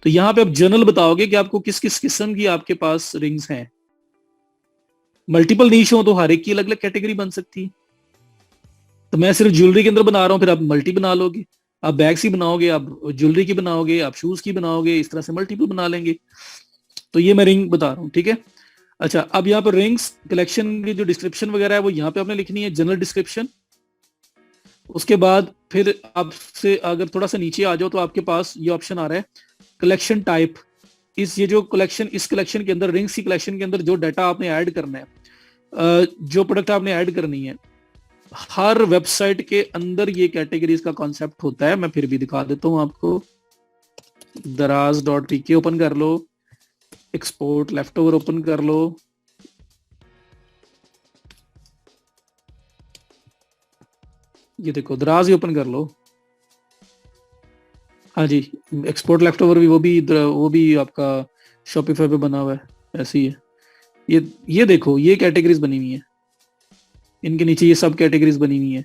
तो यहाँ पे आप जर्नल बताओगे कि आपको किस किस किस्म की आपके पास रिंग्स हैं। मल्टीपल नीश हो तो हर एक की अलग अलग कैटेगरी बन सकती है। तो मैं सिर्फ ज्वेलरी के अंदर बना रहा हूँ, फिर आप मल्टी बना लोगे, आप बैग्स की बनाओगे, आप ज्वेलरी की बनाओगे, आप शूज की बनाओगे, इस तरह से मल्टीपल बना लेंगे। तो ये मैं रिंग बता रहा हूँ, ठीक है। अच्छा, अब यहाँ पर रिंग्स कलेक्शन की जो डिस्क्रिप्शन वगैरह है वो यहाँ पे आपने लिखनी है, जनरल डिस्क्रिप्शन। उसके बाद फिर आपसे अगर थोड़ा सा नीचे आ जाओ तो आपके पास ये ऑप्शन आ रहा है कलेक्शन टाइप। इस कलेक्शन के अंदर, रिंग्स की कलेक्शन के अंदर जो डाटा आपने ऐड करना है, जो प्रोडक्ट आपने ऐड करनी है, हर वेबसाइट के अंदर ये कैटेगरीज का कॉन्सेप्ट होता है। मैं फिर भी दिखा देता हूं आपको। दराज.pk ओपन कर लो, एक्सपोर्ट लेफ्ट ओवर ओपन कर लो, ये देखो दराज ही ओपन कर लो। हाँ जी, एक्सपोर्ट लेफ्ट ओवर भी, वो भी आपका शॉपिफाई पे बना हुआ है, ऐसे ही है। ये देखो, ये कैटेगरीज बनी हुई है, इनके नीचे ये सब कैटेगरीज बनी हुई है।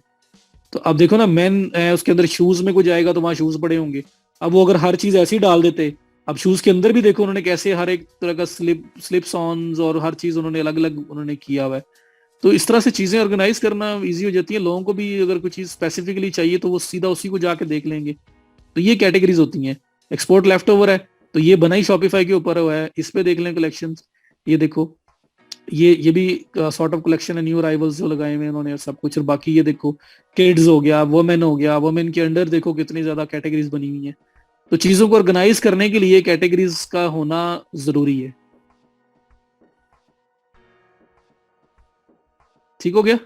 तो अब देखो ना, मेन उसके अंदर शूज में कुछ जाएगा तो वहां शूज पड़े होंगे। अब वो अगर हर चीज ऐसे ही डाल देते, अब शूज के अंदर भी देखो उन्होंने कैसे हर एक तरह का स्लिप्स ऑन और हर चीज उन्होंने अलग अलग उन्होंने किया हुआ है। तो इस तरह से चीजें ऑर्गेनाइज करना इजी हो जाती है, लोगों को भी अगर कोई चीज स्पेसिफिकली चाहिए तो वो सीधा उसी को जाके देख लेंगे। तो ये कैटेगरीज होती हैं। एक्सपोर्ट लेफ्ट ओवर है, तो ये बना ही शॉपिफाई के ऊपर हुआ है, इस पे देख लें कलेक्शन। ये देखो, ये भी सॉर्ट ऑफ कलेक्शन है, न्यू अराइवल्स जो लगाए हुए हैं उन्होंने सब कुछ। और बाकी ये देखो, किड्स हो गया, वुमेन हो गया, वुमेन के अंडर देखो कितनी ज्यादा कैटेगरीज बनी हुई हैं। तो चीजों को ऑर्गेनाइज करने के लिए कैटेगरीज का होना जरूरी है। ठीक हो गया?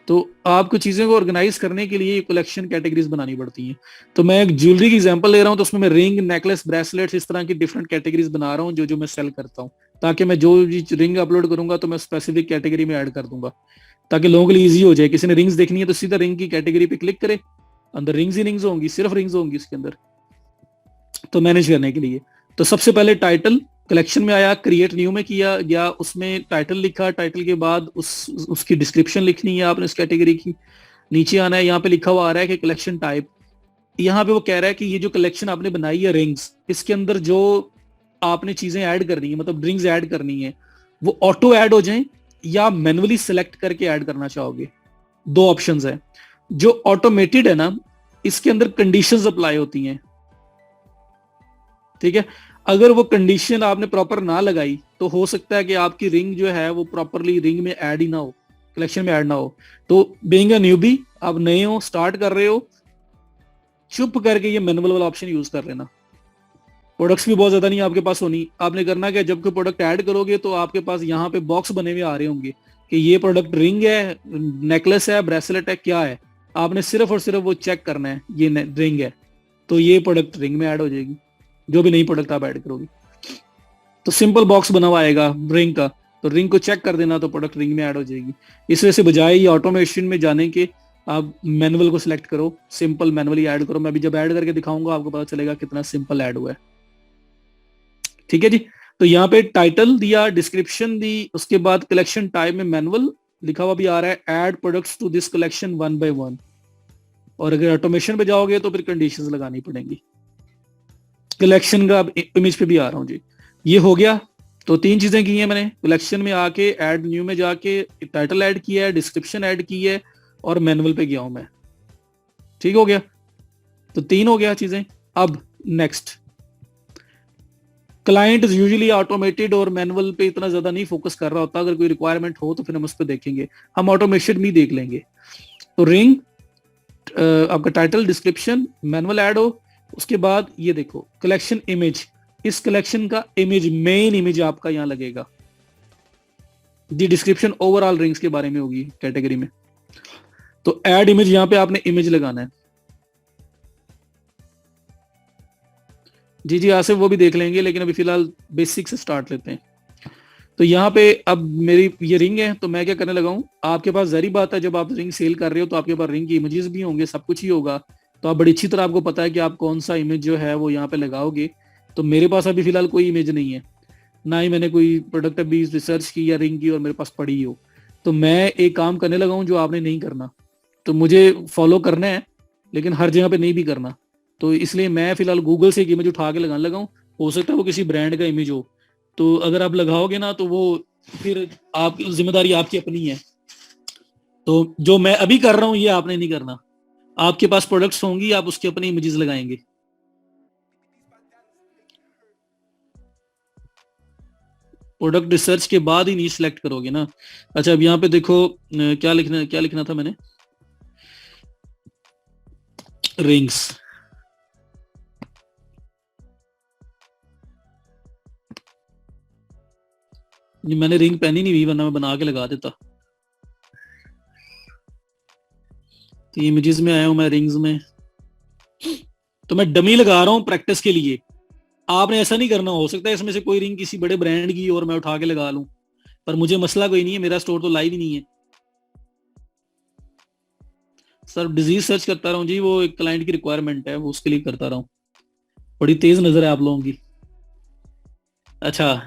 तो आपको चीजों को ऑर्गेनाइज करने के लिए कलेक्शन कैटेगरीज बनानी पड़ती हैं। तो मैं एक ज्वेलरी की एग्जांपल ले रहा हूं, तो उसमें मैं रिंग, नेकलेस, ब्रेसलेट्स, इस तरह की डिफरेंट कैटेगरीज बना रहा हूं जो जो मैं सेल करता हूं, ताकि मैं जो भी रिंग अपलोड करूंगा तो मैं स्पेसिफिक कैटेगरी में ऐड कर दूंगा, ताकि लोगों के लिए इजी हो जाए। किसी ने रिंग्स देखनी है तो सीधा रिंग की कैटेगरी पे क्लिक करे, अंदर रिंग्स ही रिंग्स होंगी, सिर्फ रिंग्स होंगी इसके अंदर। तो मैनेज करने के लिए, तो सबसे पहले टाइटल कलेक्शन में आया, क्रिएट न्यू में किया गया, उसमें टाइटल लिखा, टाइटल के बाद उसकी डिस्क्रिप्शन लिखनी है आपने उस कैटेगरी की। नीचे आना है, यहाँ पे लिखा हुआ आ रहा है कि कलेक्शन टाइप। यहाँ पे वो कह रहा है कि ये जो कलेक्शन आपने बनाई है रिंग्स, इसके अंदर जो आपने चीजें ऐड करनी है, मतलब रिंग्स ऐड करनी है, वो ऑटो ऐड हो जाएं या मैनुअली सिलेक्ट करके ऐड करना चाहोगे। दो ऑप्शंस है। जो ऑटोमेटेड है ना, इसके अंदर कंडीशंस अप्लाई होती हैं, ठीक है। अगर वो कंडीशन आपने प्रॉपर ना लगाई तो हो सकता है कि आपकी रिंग जो है वो प्रॉपरली रिंग में ऐड ही ना हो, कलेक्शन में ऐड ना हो। तो बीइंग अ न्यूबी, आप नए हो, स्टार्ट कर रहे हो, चुप करके ये मैनुअल वाला ऑप्शन यूज कर लेना। प्रोडक्ट्स भी बहुत ज्यादा नहीं आपके पास होनी। आपने करना क्या, जब कोई प्रोडक्ट ऐड करोगे तो आपके पास यहाँ पे बॉक्स बने हुए आ रहे होंगे कि ये प्रोडक्ट रिंग है, नेकलेस है, ब्रेसलेट है, क्या है। आपने सिर्फ और सिर्फ वो चेक करना है, ये रिंग है तो ये प्रोडक्ट रिंग में ऐड हो जाएगी, जो भी नई प्रोडक्ट आप ऐड करोगे। तो सिंपल बॉक्स बना हुआ आएगा रिंग का, तो रिंग को चेक कर देना तो प्रोडक्ट रिंग में ऐड हो जाएगी। इस वजह से बजाय ये ऑटोमेशन में जाने के आप मैनुअल को सिलेक्ट करो, सिंपल मैनुअली ऐड करो। मैं अभी जब ऐड करके दिखाऊंगा आपको पता चलेगा कितना सिंपल ऐड हुआ है। ठीक है जी। तो यहाँ पे टाइटल दिया, डिस्क्रिप्शन दी, उसके बाद कलेक्शन टाइप में मैनुअल लिखा हुआ भी आ रहा है, add products to this collection 1 by 1। और अगर ऑटोमेशन पे जाओगे तो फिर कंडीशंस लगानी पड़ेंगी। कलेक्शन का इमेज पे भी आ रहा हूँ जी। ये हो गया। तो 3 चीजें की हैं मैंने, कलेक्शन में आके ऐड न्यू में जाके टाइटल ऐड किया है, डिस्क्रिप्शन ऐड की है और मैनुअल पे गया हूं मैं। ठीक हो गया। तो 3 हो गया चीजें। अब नेक्स्ट, क्लाइंट यूजुअली ऑटोमेटेड और मैनुअल पे इतना ज्यादा नहीं फोकस कर रहा होता। अगर कोई रिक्वायरमेंट हो तो फिर हम उस पर देखेंगे, हम ऑटोमेशन भी देख लेंगे। तो रिंग, आपका टाइटल, डिस्क्रिप्शन, मैनुअल ऐड हो, उसके बाद ये देखो कलेक्शन इमेज। इस कलेक्शन का इमेज, मेन इमेज आपका यहां लगेगा। दी डिस्क्रिप्शन ओवरऑल रिंग्स के बारे में होगी कैटेगरी में। तो ऐड इमेज, यहां पे आपने इमेज लगाना है। जी जी आसिफ, वो भी देख लेंगे, लेकिन अभी फिलहाल बेसिक से स्टार्ट लेते हैं। तो यहाँ पे अब मेरी ये रिंग है, तो मैं क्या करने लगा हूँ, आपके पास जहरी बात है जब आप रिंग सेल कर रहे हो तो आपके पास रिंग की इमेजेस भी होंगे, सब कुछ ही होगा। तो आप बड़ी अच्छी तरह आपको पता है कि आप कौन सा इमेज जो है वो यहाँ पे लगाओगे। तो मेरे पास अभी फिलहाल कोई इमेज नहीं है, ना ही मैंने कोई प्रोडक्ट अभी रिसर्च की या रिंग की और मेरे पास पड़ी हो। तो मैं एक काम करने लगा हूँ जो आपने नहीं करना, तो मुझे फॉलो करना है लेकिन हर जगह पे नहीं भी करना। तो इसलिए मैं फिलहाल गूगल से एक इमेज उठा के लगाने लगा हूँ। हो सकता है वो किसी ब्रांड का इमेज हो, तो अगर आप लगाओगे ना तो वो फिर आप जिम्मेदारी आपकी अपनी है। तो जो मैं अभी कर रहा हूँ ये आपने नहीं करना। आपके पास प्रोडक्ट्स होंगी, आप उसके अपने इमेजेस लगाएंगे। प्रोडक्ट रिसर्च के बाद ही नहीं सिलेक्ट करोगे ना। अच्छा अब यहाँ पे देखो क्या लिखना था मैंने, रिंग्स। मैंने रिंग पहनी नहीं हुई वरना मैं बना के लगा देता। तो इमेजेस में आया हूं मैं, रिंग्स में। तो मैं डमी लगा रहा हूँ प्रैक्टिस के लिए। आपने ऐसा नहीं करना, हो सकता है इसमें से कोई रिंग किसी बड़े ब्रांड की और मैं उठा के लगा लूं, पर मुझे मसला कोई नहीं है, मेरा स्टोर तो लाइव ही नहीं है। सर डिजीज सर्च करता रहा हूँ जी, वो एक क्लाइंट की रिक्वायरमेंट है, वो उसके लिए करता रहा हूँ। बड़ी तेज नजर है आप लोगों की। अच्छा,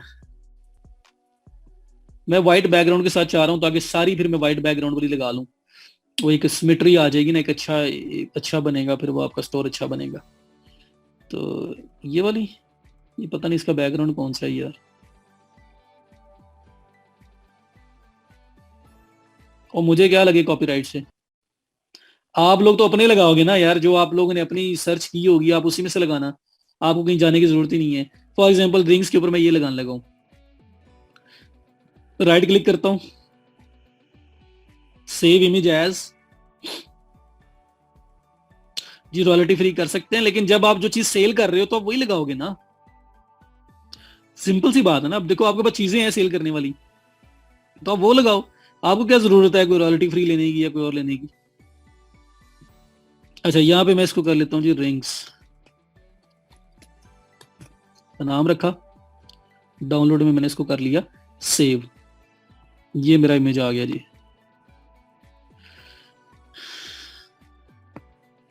मैं व्हाइट बैकग्राउंड के साथ चाह रहा हूँ ताकि सारी फिर मैं व्हाइट बैकग्राउंड वाली लगा लूँ, वो एक सिमेट्री आ जाएगी ना, एक अच्छा बनेगा, फिर वो आपका स्टोर अच्छा बनेगा। तो ये वाली, ये पता नहीं इसका बैकग्राउंड कौन सा है यार। और मुझे क्या लगे कॉपीराइट से, आप लोग तो अपने लगाओगे ना यार, जो आप लोगों ने अपनी सर्च की होगी आप उसी में से लगाना, आपको कहीं जाने की जरूरत ही नहीं है। फॉर एग्जाम्पल रिंग्स के ऊपर मैं ये लगाने लगा हूँ, तो राइट क्लिक करता हूँ, सेव इमेज एज। जी रॉयल्टी फ्री कर सकते हैं, लेकिन जब आप जो चीज सेल कर रहे हो तो आप वही लगाओगे ना। सिंपल सी बात है ना। अब देखो आपके पास चीजें हैं सेल करने वाली, तो आप वो लगाओ। आपको क्या जरूरत है कोई रॉयल्टी फ्री लेने की या कोई और लेने की। अच्छा यहाँ पे मैं इसको कर लेता हूँ जी, रिंग्स का नाम रखा, डाउनलोड में मैंने इसको कर लिया सेव। ये मेरा इमेज आ गया जी,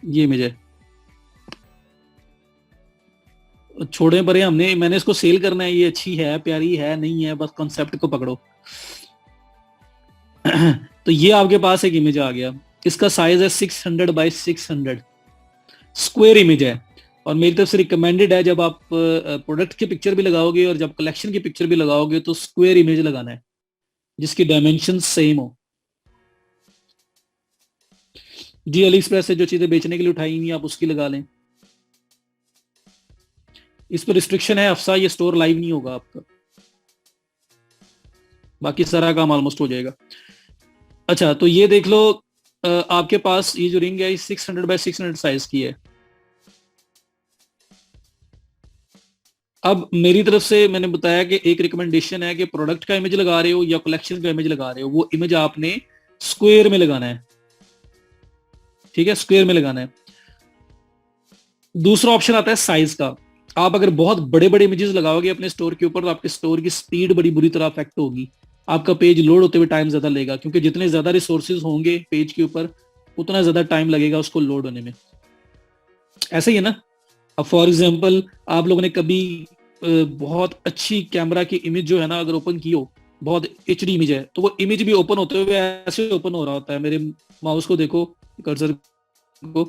ये इमेज है। छोड़े परे, मैंने इसको सेल करना है, ये अच्छी है, प्यारी है, नहीं है, बस कॉन्सेप्ट को पकड़ो। तो ये आपके पास एक इमेज आ गया, इसका साइज है 600 बाई 600, स्क्वायर इमेज है। और मेरी तरफ से रिकमेंडेड है, जब आप प्रोडक्ट की पिक्चर भी लगाओगे और जब कलेक्शन की पिक्चर भी लगाओगे तो स्क्वायर इमेज लगाना है जिसकी डायमेंशन सेम हो। जी अली एक्सप्रेस से जो चीजें बेचने के लिए उठाई हुई आप उसकी लगा लें। इस पर रिस्ट्रिक्शन है अफसा, ये स्टोर लाइव नहीं होगा आपका, बाकी सारा काम ऑलमोस्ट हो जाएगा। अच्छा तो ये देख लो, आपके पास ये जो रिंग है 600 बाय 600 साइज की है। अब मेरी तरफ से मैंने बताया कि एक रिकमेंडेशन है कि प्रोडक्ट का इमेज लगा रहे हो या कलेक्शन का इमेज लगा रहे हो, वो इमेज आपने स्क्वायर में लगाना है, ठीक है, स्क्वायर में लगाना है। दूसरा ऑप्शन आता है साइज का। आप अगर बहुत बड़े बड़े इमेजेस लगाओगे अपने स्टोर के ऊपर तो आपके स्टोर की स्पीड बड़ी बुरी तरह अफेक्ट होगी, आपका पेज लोड होते हुए टाइम ज्यादा लेगा, क्योंकि जितने ज्यादा रिसोर्सेज होंगे पेज के ऊपर उतना ज्यादा टाइम लगेगा उसको लोड होने में। ऐसा ही है ना। अब फॉर एग्जाम्पल आप लोगों ने कभी बहुत अच्छी कैमरा की इमेज जो है ना अगर ओपन की हो, बहुत एचडी इमेज है, तो वो इमेज भी ओपन होते हुए ऐसे ओपन हो रहा होता है, मेरे माउस को देखो, कर्सर को,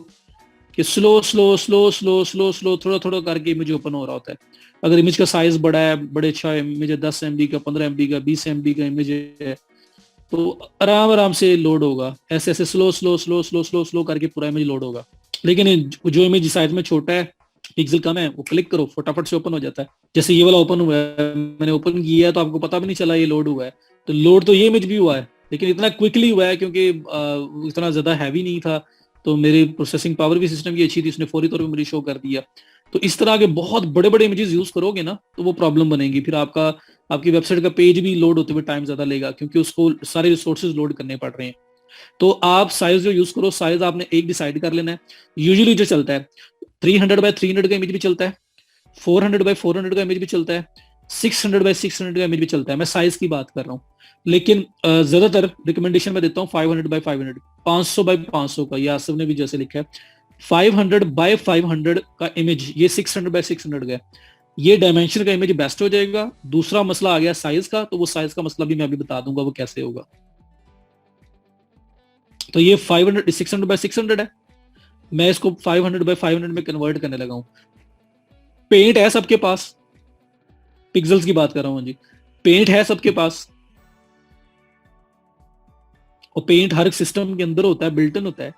कि slow slow slow slow slow slow थोड़ा थोड़ा करके इमेज ओपन हो रहा होता है। अगर इमेज का साइज बड़ा है, बड़े अच्छा इमेज है, 10 MB का, 15 MB का, 20 MB का इमेज है, तो आराम आराम से लोड होगा, ऐसे ऐसे slow slow slow slow slow slow करके पूरा इमेज लोड होगा। लेकिन जो इमेज साइज में छोटा है, पिक्सल कम है, वो क्लिक करो फटाफट से ओपन हो जाता है। जैसे ये वाला ओपन हुआ है, मैंने ओपन किया है तो आपको पता भी नहीं चला ये लोड हुआ है। तो लोड तो ये इमेज भी हुआ है, लेकिन इतना क्विकली हुआ है क्योंकि इतना ज्यादा हैवी नहीं था, तो मेरी प्रोसेसिंग पावर भी सिस्टम की अच्छी थी, उसने फौरी तौर पर मुझे शो कर दिया। तो इस तरह के बहुत बड़े बड़े इमेजेस यूज करोगे ना तो वो प्रॉब्लम बनेगी, फिर आपका आपकी वेबसाइट का पेज भी लोड होते हुए टाइम ज्यादा लेगा, क्योंकि उसको सारे रिसोर्सेज लोड करने पड़ रहे हैं। तो आप साइज जो यूज करो, साइज आपने एक डिसाइड कर लेना है। यूजुअली जो चलता है 300x300 का इमेज भी चलता है, 400x400 का इमेज भी चलता है, 600x600 का इमेज भी चलता है, मैं साइज की बात कर रहा हूँ। लेकिन ज्यादातर रिकमेंडेशन मैं देता हूँ 500x500, 500x500 का, ये आसिफ ने भी जैसे लिखा है 500x500 का इमेज, ये 600x600 का है, ये डायमेंशन का इमेज बेस्ट हो जाएगा। दूसरा मसला आ गया साइज का, तो वो साइज का मसला भी मैं अभी बता दूंगा वो कैसे होगा। तो ये 500 600x600 है, मैं इसको 500x500 में कन्वर्ट करने लगा हूं। पेंट है सबके पास, पिक्सल्स की बात कर रहा हूं जी, पेंट है सबके पास, और पेंट हर सिस्टम के अंदर होता है, बिल्ट इन होता है।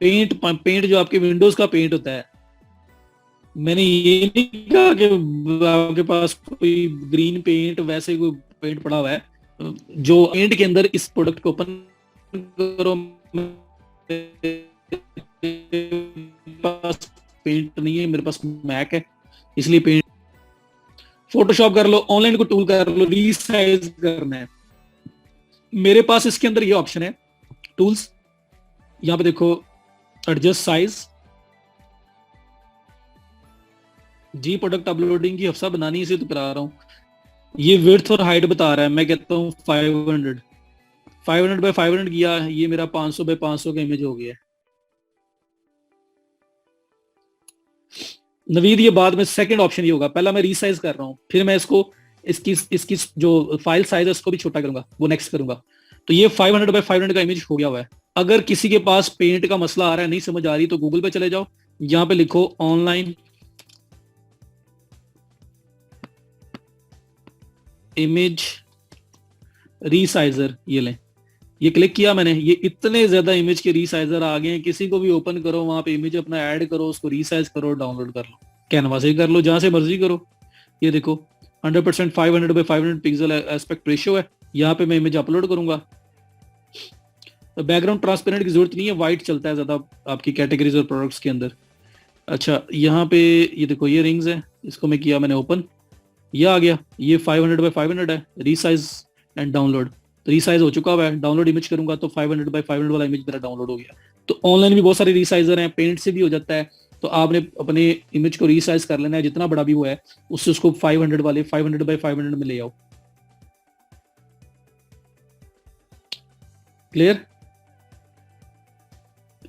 पेंट जो आपके विंडोज का पेंट होता है, मैंने ये नहीं कहा कि आपके पास कोई ग्रीन पेंट वैसे कोई पेंट पड़ा हुआ है। जो पेंट के अंदर इस प्रोडक्ट को ओपन करो, पास पेंट नहीं है, मेरे पास मैक है, इसलिए पेंट। फोटोशॉप कर लो, ऑनलाइन को टूल कर लो, रीसाइज करना है, मेरे पास इसके अंदर ये ऑप्शन है टूल्स, यहां पे देखो एडजस्ट साइज जी, प्रोडक्ट अपलोडिंग की हफ्सा बनानी इसे तो करा रहा हूँ। ये विड्थ और हाइट बता रहा है, मैं कहता हूँ 500x500 किया, ये मेरा 500x500 का इमेज हो गया। नवीद ये बाद में सेकंड ऑप्शन ये होगा, पहला मैं रीसाइज कर रहा हूँ, फिर मैं इसको इसकी इसकी जो फाइल साइज है उसको भी छोटा करूंगा, वो नेक्स्ट करूंगा। तो ये 500x500 का इमेज हो गया हुआ है। अगर किसी के पास पेंट का मसला आ रहा है, नहीं समझ आ रही, तो गूगल पे चले जाओ, यहाँ पे लिखो ऑनलाइन इमेज रीसाइजर, ये लें, ये क्लिक किया मैंने, ये इतने ज्यादा इमेज के रीसाइजर आ गए हैं, किसी को भी ओपन करो, वहां पे इमेज अपना ऐड करो, उसको रीसाइज करो, डाउनलोड कर लो, कैनवा से कर लो, जहां से मर्जी करो। ये देखो 100% 500x500 पिक्सल एस्पेक्ट रेशियो है, यहाँ पे मैं इमेज अपलोड करूंगा। बैकग्राउंड ट्रांसपेरेंट की जरूरत नहीं है, व्हाइट चलता है ज्यादा आपकी कैटेगरीज और प्रोडक्ट्स के अंदर। अच्छा, यहाँ पे ये देखो ये रिंग्स है, इसको मैं किया मैंने ओपन, ये आ गया, ये 500x500 है, रीसाइज एंड डाउनलोड, तो रीसाइज हो चुका हुआ है। डाउनलोड इमेज करूंगा तो 500x500 वाला इमेज मेरा डाउनलोड हो गया। तो ऑनलाइन भी बहुत सारे रीसाइजर हैं, पेंट से भी हो जाता है, तो आपने अपने इमेज को रीसाइज कर लेना है, जितना बड़ा भी वो है उससे उसको 500 वाले 500x500 में ले आओ। क्लियर।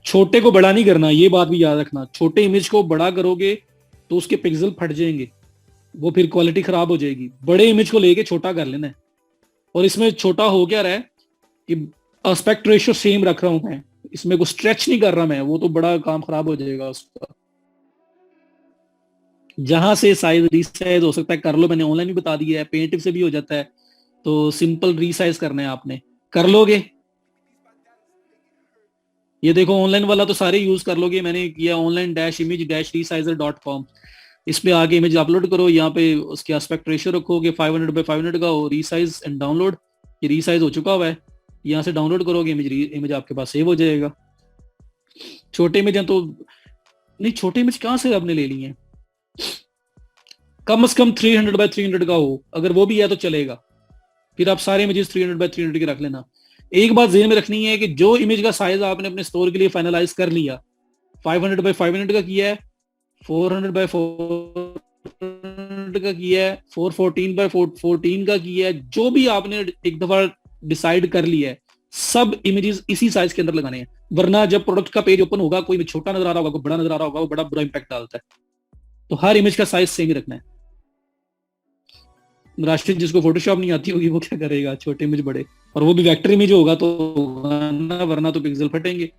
छोटे को बड़ा नहीं करना, ये बात भी याद रखना, छोटे इमेज को बड़ा करोगे तो उसके पिक्सल फट जाएंगे, वो फिर क्वालिटी खराब हो जाएगी। बड़े इमेज को लेके छोटा कर लेना है। और इसमें छोटा हो क्या रहा है कि एस्पेक्ट रेशियो सेम रख रहा हूं मैं, इसमें कुछ स्ट्रेच नहीं कर रहा मैं, वो तो बड़ा काम खराब हो जाएगा उसका। जहां से साइज रीसाइज हो सकता है कर लो, मैंने ऑनलाइन भी बता दिया है, पेंटिव से भी हो जाता है, तो सिंपल रीसाइज करना है आपने, कर लोगे। ये देखो ऑनलाइन वाला तो सारे यूज कर लोगे, मैंने किया ऑनलाइन डैश इमेज डैश रीसाइजर.com, इस पे आगे इमेज अपलोड करो, यहाँ पे उसके एस्पेक्ट रेशियो रखोगे 500x500 का, और रीसाइज एंड डाउनलोड, ये रीसाइज हो चुका हुआ है, यहाँ से डाउनलोड करोगे इमेज, इमेज आपके पास सेव हो जाएगा। छोटे इमेज हैं तो नहीं, छोटे इमेज कहाँ से आपने ले लिए हैं? कम से कम 300 बाय 300 का हो, अगर वो भी है तो चलेगा। फिर आप सारे इमेजेस 300 बाय 300 के रख लेना। एक बात ज़हन में रखनी है कि जो इमेज का साइज आपने अपने स्टोर के लिए फाइनलाइज कर लिया, 500 बाय 500 का किया है, 400 बाय 400 का किया है, 414 बाय 414 का किया है, जो भी आपने एक दफा डिसाइड कर लिया है, सब इमेजेस इसी साइज के अंदर लगाने हैं। वरना जब प्रोडक्ट का पेज ओपन होगा, कोई छोटा नजर आ रहा होगा, कोई बड़ा नजर आ रहा होगा, वो बड़ा बुरा इंपैक्ट डालता है। तो हर इमेज का साइज सेम ही रखना है। राष्ट्रीय जिसको फोटोशॉप नहीं आती होगी वो क्या करेगा, छोटे इमेज बड़े, और वो भी वेक्टर इमेज होगा तो होगा ना, वरना तो पिक्सल फटेंगे।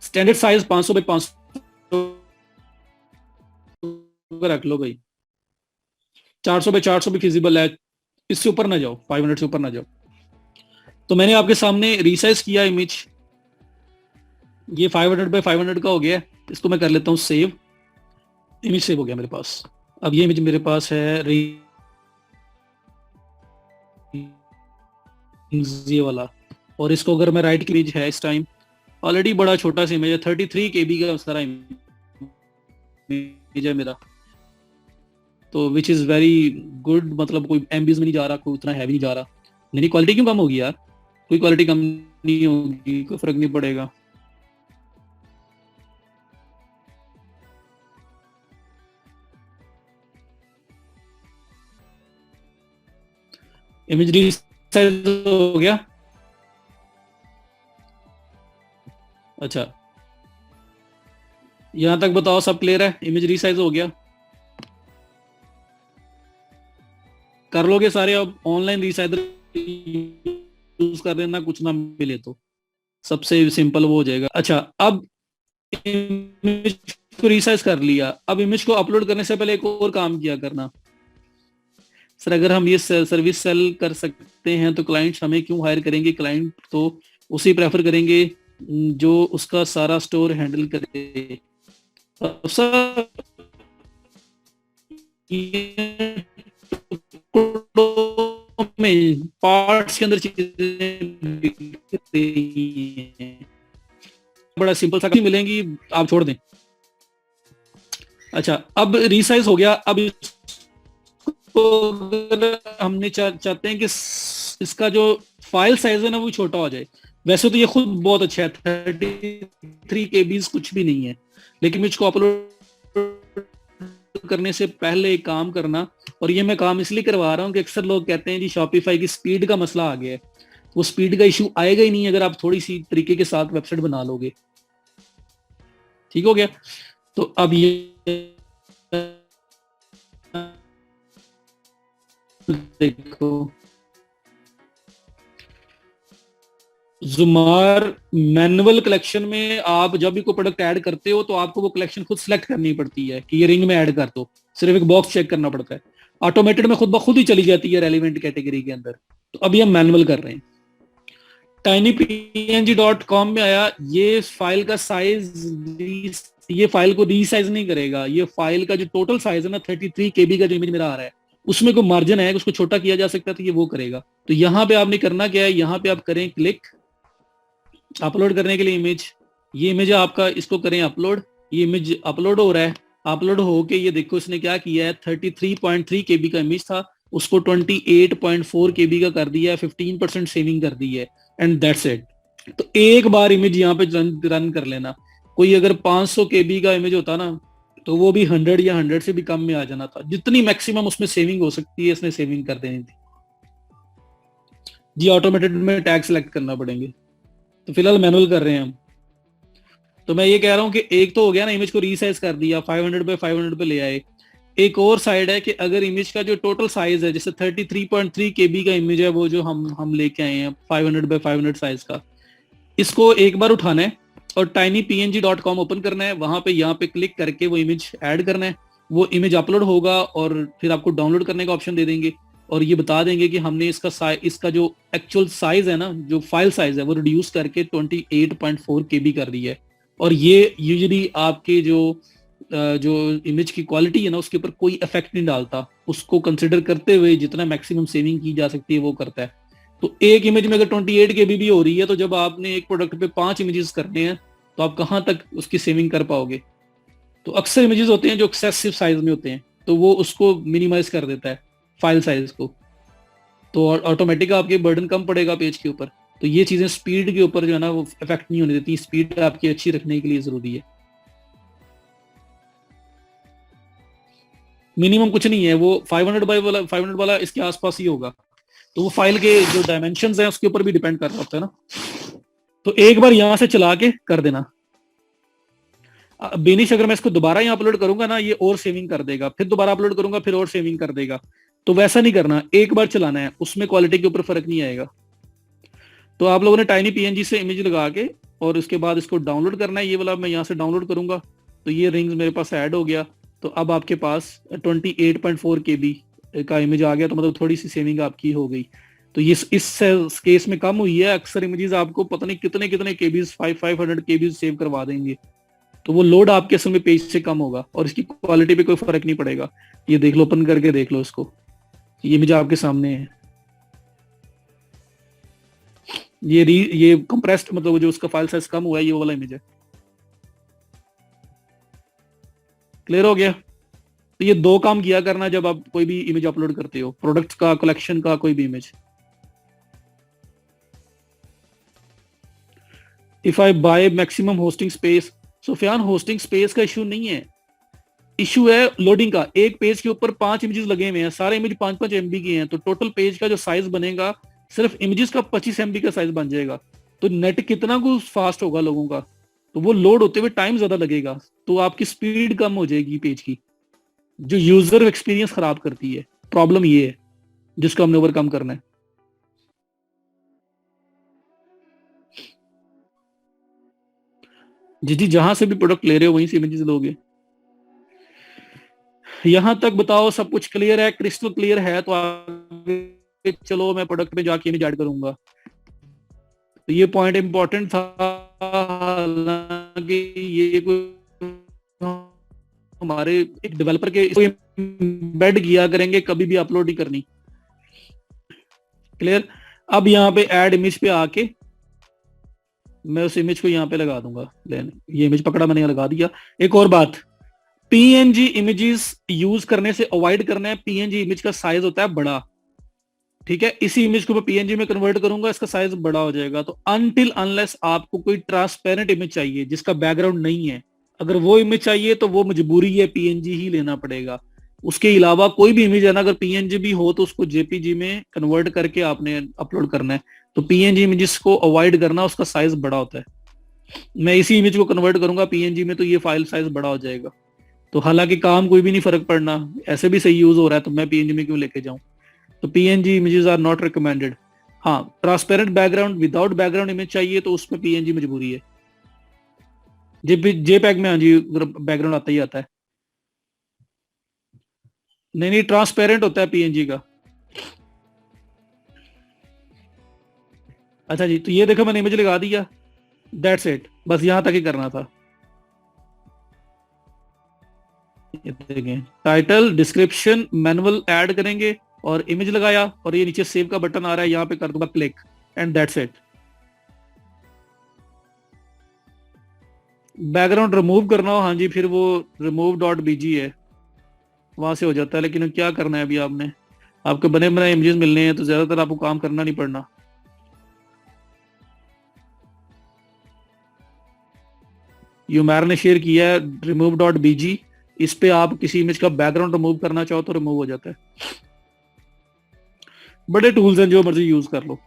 स्टैंडर्ड साइज 500 बाय 500 रख लो भाई। 400 बाय 400 भी फिजिबल है, इससे ऊपर ना जाओ, 500 से ऊपर ना जाओ। तो मैंने आपके सामने रिसाइज किया इमेज, ये 500 बाय 500 का हो गया। इसको मैं कर लेता हूँ सेव। इमेज सेव हो गया मेरे पास। अब ये इमेज मेरे पास है, ये वाला, और इसको अगर मैं राइट क्लिक है इस टाइम, ऑलरेडी बड़ा छोटा सा इमेज है, 33 KB का सारा इमेज है मेरा, तो विच इज वेरी गुड, मतलब कोई एमबीज में नहीं जा रहा, कोई उतना हैवी नहीं जा रहा। मेरी क्वालिटी क्यों कम होगी यार? कोई क्वालिटी कम नहीं होगी, कोई फर्क नहीं पड़ेगा। इमेज रीसाइज हो गया। अच्छा, यहां तक बताओ सब क्लियर है? इमेज रीसाइज हो गया, कर लोगे सारे? अब ऑनलाइन रीसाइजर यूज कर लेना, कुछ ना मिले तो सबसे सिंपल वो हो जाएगा। अच्छा, अब इमेज को रीसाइज कर लिया, अब इमेज को अपलोड करने से पहले एक और काम किया करना। सर अगर हम ये सर्विस सेल कर सकते हैं तो क्लाइंट्स हमें क्यों हायर करेंगे? क्लाइंट तो उसी प्रेफर करेंगे जो उसका सारा स्टोर हैंडल करे। सर में पार्ट्स के अंदर चीजें बिक रही हैं, बड़ा सिंपल सा मिलेंगी, आप छोड़ दें। अच्छा, अब रीसाइज हो गया। अब इसको अगर हमने चाहते हैं कि इसका जो फाइल साइज है ना वो छोटा हो जाए, वैसे तो ये खुद बहुत अच्छा है, 33 KB कुछ भी नहीं है, लेकिन इसको अपलोड करने से पहले एक काम करना, और ये मैं काम इसलिए करवा रहा हूँ कि अक्सर लोग कहते हैं जी शॉपिफाई की स्पीड का मसला आ गया है। वो स्पीड का इशू आएगा ही नहीं अगर आप थोड़ी सी तरीके के साथ वेबसाइट बना लोगे। ठीक हो गया? तो अब ये देखो, जुमार मैनुअल कलेक्शन में आप जब भी कोई प्रोडक्ट ऐड करते हो तो आपको वो कलेक्शन खुद सिलेक्ट करनी पड़ती है कि ये रिंग में ऐड कर दो, सिर्फ एक बॉक्स चेक करना पड़ता है, ऑटोमेटेड में खुद ब खुद ही चली जाती है रेलिवेंट कैटेगरी के अंदर। तो अभी हम मैनुअल कर रहे हैं। tinypng.com में आया, ये फाइल का साइज, ये फाइल को रीसाइज नहीं करेगा, ये फाइल का जो टोटल साइज है ना 33 KB का जो इमेज मेरा आ रहा है, उसमें कोई मार्जिन है उसको छोटा किया जा सकता है, तो ये वो करेगा। तो यहाँ पे आपने करना क्या है, यहाँ पे आप करें क्लिक अपलोड करने के लिए इमेज, ये इमेज है आपका, इसको करें अपलोड। ये इमेज अपलोड हो रहा है, अपलोड हो के ये देखो इसने क्या किया है, 33.3 KB का इमेज था, उसको 28.4 KB का कर दिया है, 15% सेविंग कर दी है, एंड दैट्स इट। तो एक बार इमेज यहाँ पे रन कर लेना। कोई अगर 500 KB का इमेज होता ना तो वो भी 100 या 100 से भी कम में आ जाना था, जितनी मैक्सिमम उसमें सेविंग हो सकती है इसने सेविंग कर देनी थी जी। ऑटोमेटेड में टैग सेलेक्ट करना पड़ेंगे, तो फिलहाल मैनुअल कर रहे हैं हम। तो मैं ये कह रहा हूँ कि एक तो हो गया ना, इमेज को रीसाइज कर दिया, 500 बाय 500 पे ले आए। एक और साइड है कि अगर इमेज का जो टोटल साइज है, जैसे 33.3 KB का इमेज है, वो जो हम लेके आए हैं 500 बाय 500 साइज का, इसको एक बार उठाना है और tinypng.com ओपन करना है, वहां पे यहाँ पे क्लिक करके वो इमेज ऐड करना है, वो इमेज अपलोड होगा और फिर आपको डाउनलोड करने का ऑप्शन दे देंगे, और ये बता देंगे कि हमने इसका जो एक्चुअल साइज है ना, जो फाइल साइज है वो रिड्यूस करके 28.4 KB कर दी है। और ये यूजुअली आपके जो इमेज की क्वालिटी है ना उसके ऊपर कोई इफेक्ट नहीं डालता, उसको कंसिडर करते हुए जितना मैक्सिमम सेविंग की जा सकती है वो करता है। तो एक इमेज में अगर 28 केबी भी हो रही है, तो जब आपने एक प्रोडक्ट पे 5 इमेजेस करने हैं तो आप कहाँ तक उसकी सेविंग कर पाओगे। तो अक्सर इमेजेस होते हैं जो एक्सेसिव साइज में होते हैं, तो वो उसको मिनिमाइज कर देता है फाइल साइज को, तो ऑटोमेटिक आपके बर्डन कम पड़ेगा पेज के ऊपर। तो ये चीजें स्पीड के ऊपर जो है ना वो इफेक्ट नहीं होने देती, स्पीड आपकी अच्छी रखने के लिए जरूरी है। मिनिमम कुछ नहीं है, वो 500 वाला इसके आसपास ही होगा। तो वो फाइल के जो डायमेंशन है उसके ऊपर भी डिपेंड कर रहा होता है ना। तो एक बार यहां से चला के कर देना। बेनिश अगर मैं इसको दोबारा यहाँ अपलोड करूंगा ना, ये और सेविंग कर देगा, फिर दोबारा अपलोड करूंगा फिर और सेविंग कर देगा। तो वैसा नहीं करना, एक बार चलाना है, उसमें क्वालिटी के ऊपर फर्क नहीं आएगा। तो आप लोगों ने टाइनी पीएनजी से इमेज लगा के और उसके बाद इसको डाउनलोड करना है। ये वाला मैं यहाँ से डाउनलोड करूंगा, तो ये रिंग्स मेरे पास ऐड हो गया। तो अब आपके पास 28.4 KB का इमेज आ गया, तो मतलब थोड़ी सी सेविंग आपकी हो गई। तो ये इस केस में कम हुई है। अक्सर इमेजेस आपको पता नहीं कितने कितने केबीज 500 केबीज सेव करवा देंगे, तो वो लोड आपके असल में पेज से कम होगा और इसकी क्वालिटी पे कोई फर्क नहीं पड़ेगा। ये देख लो, ओपन करके देख लो इसको, ये इमेज आपके सामने है। ये कंप्रेस्ड मतलब जो उसका फाइल साइज कम हुआ है, ये वाला इमेज है। क्लियर हो गया। तो ये दो काम किया करना जब आप कोई भी इमेज अपलोड करते हो, प्रोडक्ट का, कलेक्शन का, कोई भी image. If I buy maximum hosting space, Sufiyan hosting space का इशू नहीं है, इशू है लोडिंग का। एक पेज के ऊपर 5 इमेजेस लगे हुए हैं, सारे इमेज 5-5 MB के हैं, तो टोटल पेज का जो साइज बनेगा सिर्फ इमेजेस का 25 MB का साइज बन जाएगा। तो नेट कितना कुछ फास्ट होगा लोगों का, तो वो लोड होते हुए टाइम ज्यादा लगेगा, तो आपकी स्पीड कम हो जाएगी पेज की, जो यूजर एक्सपीरियंस खराब करती है। प्रॉब्लम ये है जिसको हमने ओवरकम करना है। जी जी, जहां से भी प्रोडक्ट ले रहे हो वहीं से इमेजेस लोगे। यहां तक बताओ सब कुछ क्लियर है, क्रिस्टल क्लियर है, तो आगे चलो मैं प्रोडक्ट में जाके इमेज ऐड करूंगा। तो ये पॉइंट इंपॉर्टेंट था, हालांकि ये कोई हमारे एक डेवलपर के बेड किया करेंगे, कभी भी अपलोड नहीं करनी। क्लियर। अब यहाँ पे ऐड इमेज पे आके मैं उस इमेज को यहाँ पे लगा दूंगा। ये इमेज पकड़ा, मैंने यहाँ लगा दिया। एक और बात, पीएनजी इमेजेस यूज करने से अवॉइड करना है। पीएनजी इमेज का साइज होता है बड़ा, ठीक है। इसी इमेज को मैं पीएनजी में कन्वर्ट करूंगा, इसका साइज बड़ा हो जाएगा। तो अनटिल अनलेस आपको कोई ट्रांसपेरेंट इमेज चाहिए जिसका बैकग्राउंड नहीं है, अगर वो इमेज चाहिए तो वो मजबूरी है, पीएनजी ही लेना पड़ेगा। उसके अलावा कोई भी इमेज है ना, अगर पीएनजी भी हो तो उसको जेपीजी में कन्वर्ट करके आपने अपलोड करना है। तो पीएनजी इमेजेस को अवॉइड करना, उसका साइज बड़ा होता है। मैं इसी इमेज को कन्वर्ट करूंगा पीएनजी में, तो ये फाइल साइज बड़ा हो जाएगा। तो हालांकि काम कोई भी नहीं फर्क पड़ना, ऐसे भी सही यूज हो रहा है, तो मैं पीएनजी में क्यों लेके जाऊं। तो PNG images are not recommended. हाँ, transparent background, without background image चाहिए तो उसमें पीएनजी मजबूरी है। जेपैग में हाँ जी बैकग्राउंड आता ही आता है। नहीं नहीं, ट्रांसपेरेंट होता है पीएनजी का। अच्छा जी, तो ये देखो मैंने इमेज लगा दिया, दैट्स इट, बस यहां तक ही करना था। ये देखें, टाइटल, डिस्क्रिप्शन, मैनुअल ऐड करेंगे और इमेज लगाया, और ये नीचे सेव का बटन आ रहा है, यहाँ पे कर दूंगा click, and that's it. Background remove करना हो, हाँ जी, फिर वो remove.bg है, वहां से हो जाता है। लेकिन क्या करना है अभी आपने, आपके बने बनाए इमेजेस मिलने हैं, तो ज्यादातर आपको काम करना नहीं पड़ना। यूमैर ने शेयर किया है remove.bg, इस पे आप किसी इमेज का बैकग्राउंड रिमूव करना चाहो तो रिमूव हो जाता है। बड़े टूल्स हैं, जो मर्जी यूज कर लो।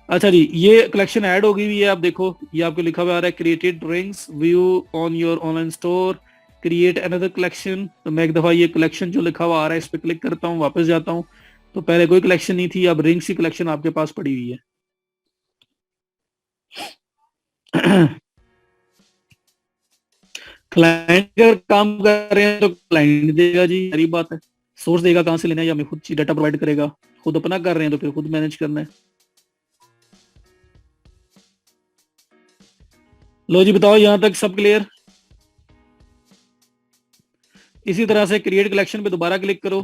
अच्छा जी, ये कलेक्शन ऐड हो गई हुई है, आप देखो ये आपको लिखा हुआ आ रहा है created drawings, view on your online store, create another collection. तो मैं एक दफा ये कलेक्शन जो लिखा हुआ आ रहा है इस पे क्लिक करता हूँ, वापस जाता हूँ। तो पहले कोई कलेक्शन नहीं थी, अब रिंग्स की कलेक्शन आपके पास पड़ी हुई है। क्लाइंट अगर काम कर रहे हैं तो क्लाइंट देगा जी, सारी बात है। सोर्स देगा कहाँ से लेना है, या मैं खुद डाटा प्रोवाइड करेगा। खुद अपना कर रहे हैं तो फिर खुद मैनेज करना है। लो जी, बताओ यहाँ तक सब क्लियर। इसी तरह से क्रिएट कलेक्शन पे दोबारा क्लिक करो,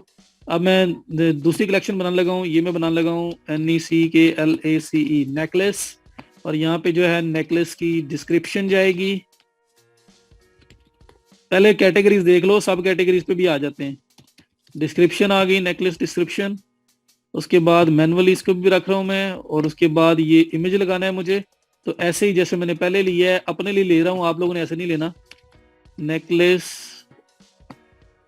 अब मैं दूसरी कलेक्शन बनाने लगा हूँ, ये मैं बनाने लगा हूँ NECKLACE नेकलेस। और यहाँ पे जो है नेकलेस की डिस्क्रिप्शन जाएगी। पहले कैटेगरीज देख लो, सब कैटेगरीज पे भी आ जाते हैं। डिस्क्रिप्शन आ गई, नेकलेस डिस्क्रिप्शन। उसके बाद मैनुअली इसको भी रख रहा हूँ मैं, और उसके बाद ये इमेज लगाना है मुझे। तो ऐसे ही जैसे मैंने पहले लिया है, अपने लिए ले रहा हूँ, आप लोगों ने ऐसे नहीं लेना। नेकलेस,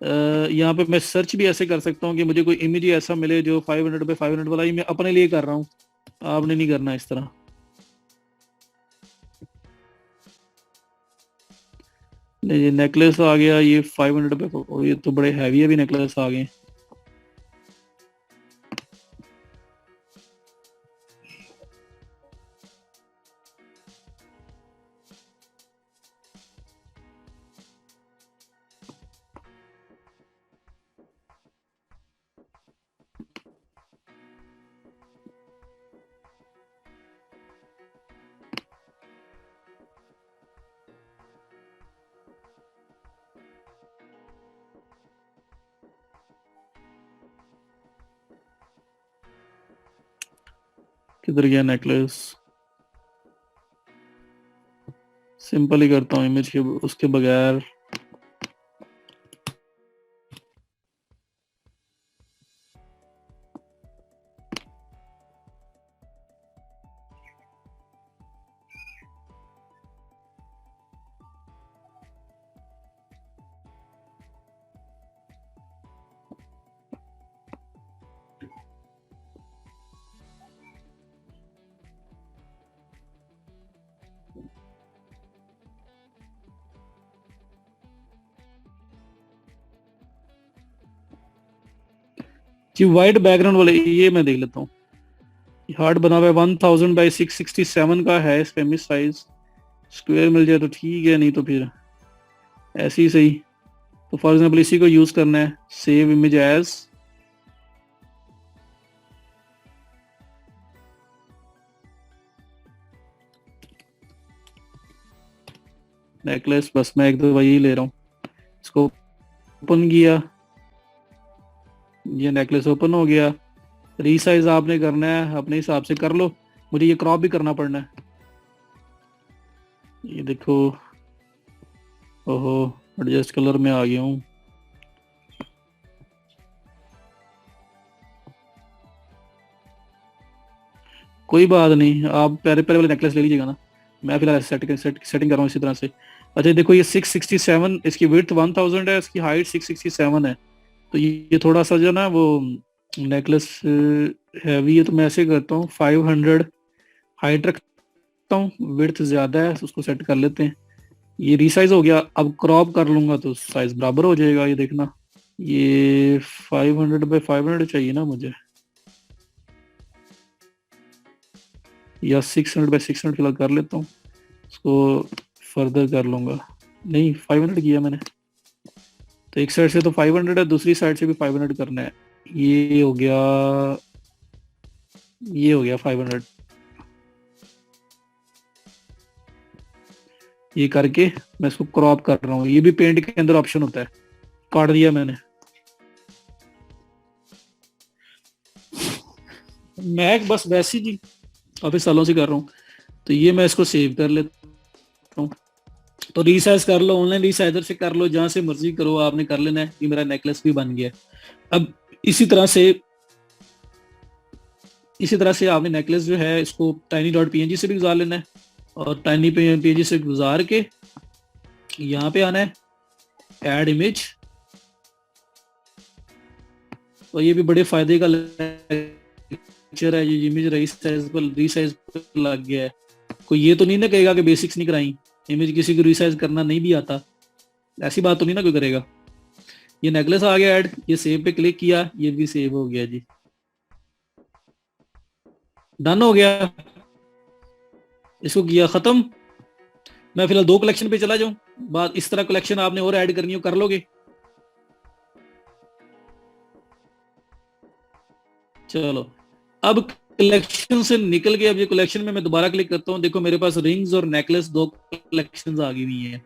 यहाँ पे मैं सर्च भी ऐसे कर सकता हूँ कि मुझे कोई इमेज ही ऐसा मिले जो 500 बाय 500 वाला ही मैं अपने लिए कर रहा हूँ। आपने नहीं करना इस तरह। नहीं, ये नेकलेस आ गया, ये 500 पे, और ये तो बड़े हैवी हैवी नेकलेस आ गए। किधर गया नेकलेस? सिंपल ही करता हूँ इमेज के उसके बगैर। जी वाइट बैकग्राउंड वाले ये मैं देख लेता हूँ। हार्ट बना हुआ है, 1000 बाय 667 का है इस पे इमेज साइज। स्क्वायर मिल जाए तो ठीक है, नहीं तो फिर ऐसे ही सही। तो फॉर एग्जाम्पल इसी को यूज करना है, सेव इमेज एज। नेकलेस बस मैं एक दो वही ले रहा हूँ। इसको ओपन किया, ये नेकलेस ओपन हो गया। रीसाइज आपने करना है अपने हिसाब से कर लो, मुझे ये क्रॉप भी करना पड़ना है। ये देखो, ओहो, एडजस्ट कलर में आ गया हूँ। कोई बात नहीं, आप पहले पहले वाले नेकलेस ले लीजिएगा ना, मैं फिलहाल सेटिंग कर रहा हूँ इसी तरह से। अच्छा देखो, ये 667, इसकी विड्थ 1000 है, इसकी हाइट 667 है। तो ये थोड़ा सा जो ना वो नेकलेस हैवी है, तो मैं ऐसे करता हूँ 500 हाइट रखता हूँ, विड्थ ज्यादा है, उसको सेट कर लेते हैं। ये रीसाइज हो गया, अब क्रॉप कर लूंगा तो साइज बराबर हो जाएगा, ये देखना। ये 500 बाय 500 चाहिए ना मुझे, या 600 बाय 600 फिलहाल कर लेता हूँ, इसको फर्दर कर लूंगा। नहीं, 500 किया मैंने, तो एक साइड से तो 500 है, दूसरी साइड से भी 500 करना है। ये हो गया, ये हो गया 500। ये करके मैं इसको क्रॉप कर रहा हूँ, ये भी पेंट के अंदर ऑप्शन होता है, काट दिया मैंने। मैं बस वैसे जी काफी सालों से कर रहा हूँ, तो ये मैं इसको सेव कर लेता हूँ। तो रीसाइज कर लो, ऑनलाइन रीसाइजर से कर लो, जहां से मर्जी करो, आपने कर लेना है। ये मेरा नेकलेस भी बन गया। अब इसी तरह से आपने नेकलेस जो है इसको tiny.png से भी गुजार लेना है, और tiny.png से गुजार के यहाँ पे आना है, ऐड इमेज। और ये भी बड़े फायदे का लेक्चर है, ये इमेज रीसाइज पर लग गया है। कोई ये तो नहीं ना कहेगा कि बेसिक्स नहीं कराई, इमेज किसी को रीसाइज करना नहीं भी आता, ऐसी बात तो नहीं ना कोई करेगा। ये नेकलेस आ गया ऐड, ये सेव पे क्लिक किया, ये भी सेव हो गया जी, डन हो गया। इसको किया खत्म। मैं फिलहाल 2 कलेक्शन पे चला जाऊं, बात इस तरह कलेक्शन आपने और ऐड करनी हो कर लोगे। चलो, अब कलेक्शन से निकल के अब ये कलेक्शन में मैं दोबारा क्लिक करता हूँ, देखो मेरे पास रिंग्स और नेकलेस 2 कलेक्शन आ गई हुई है।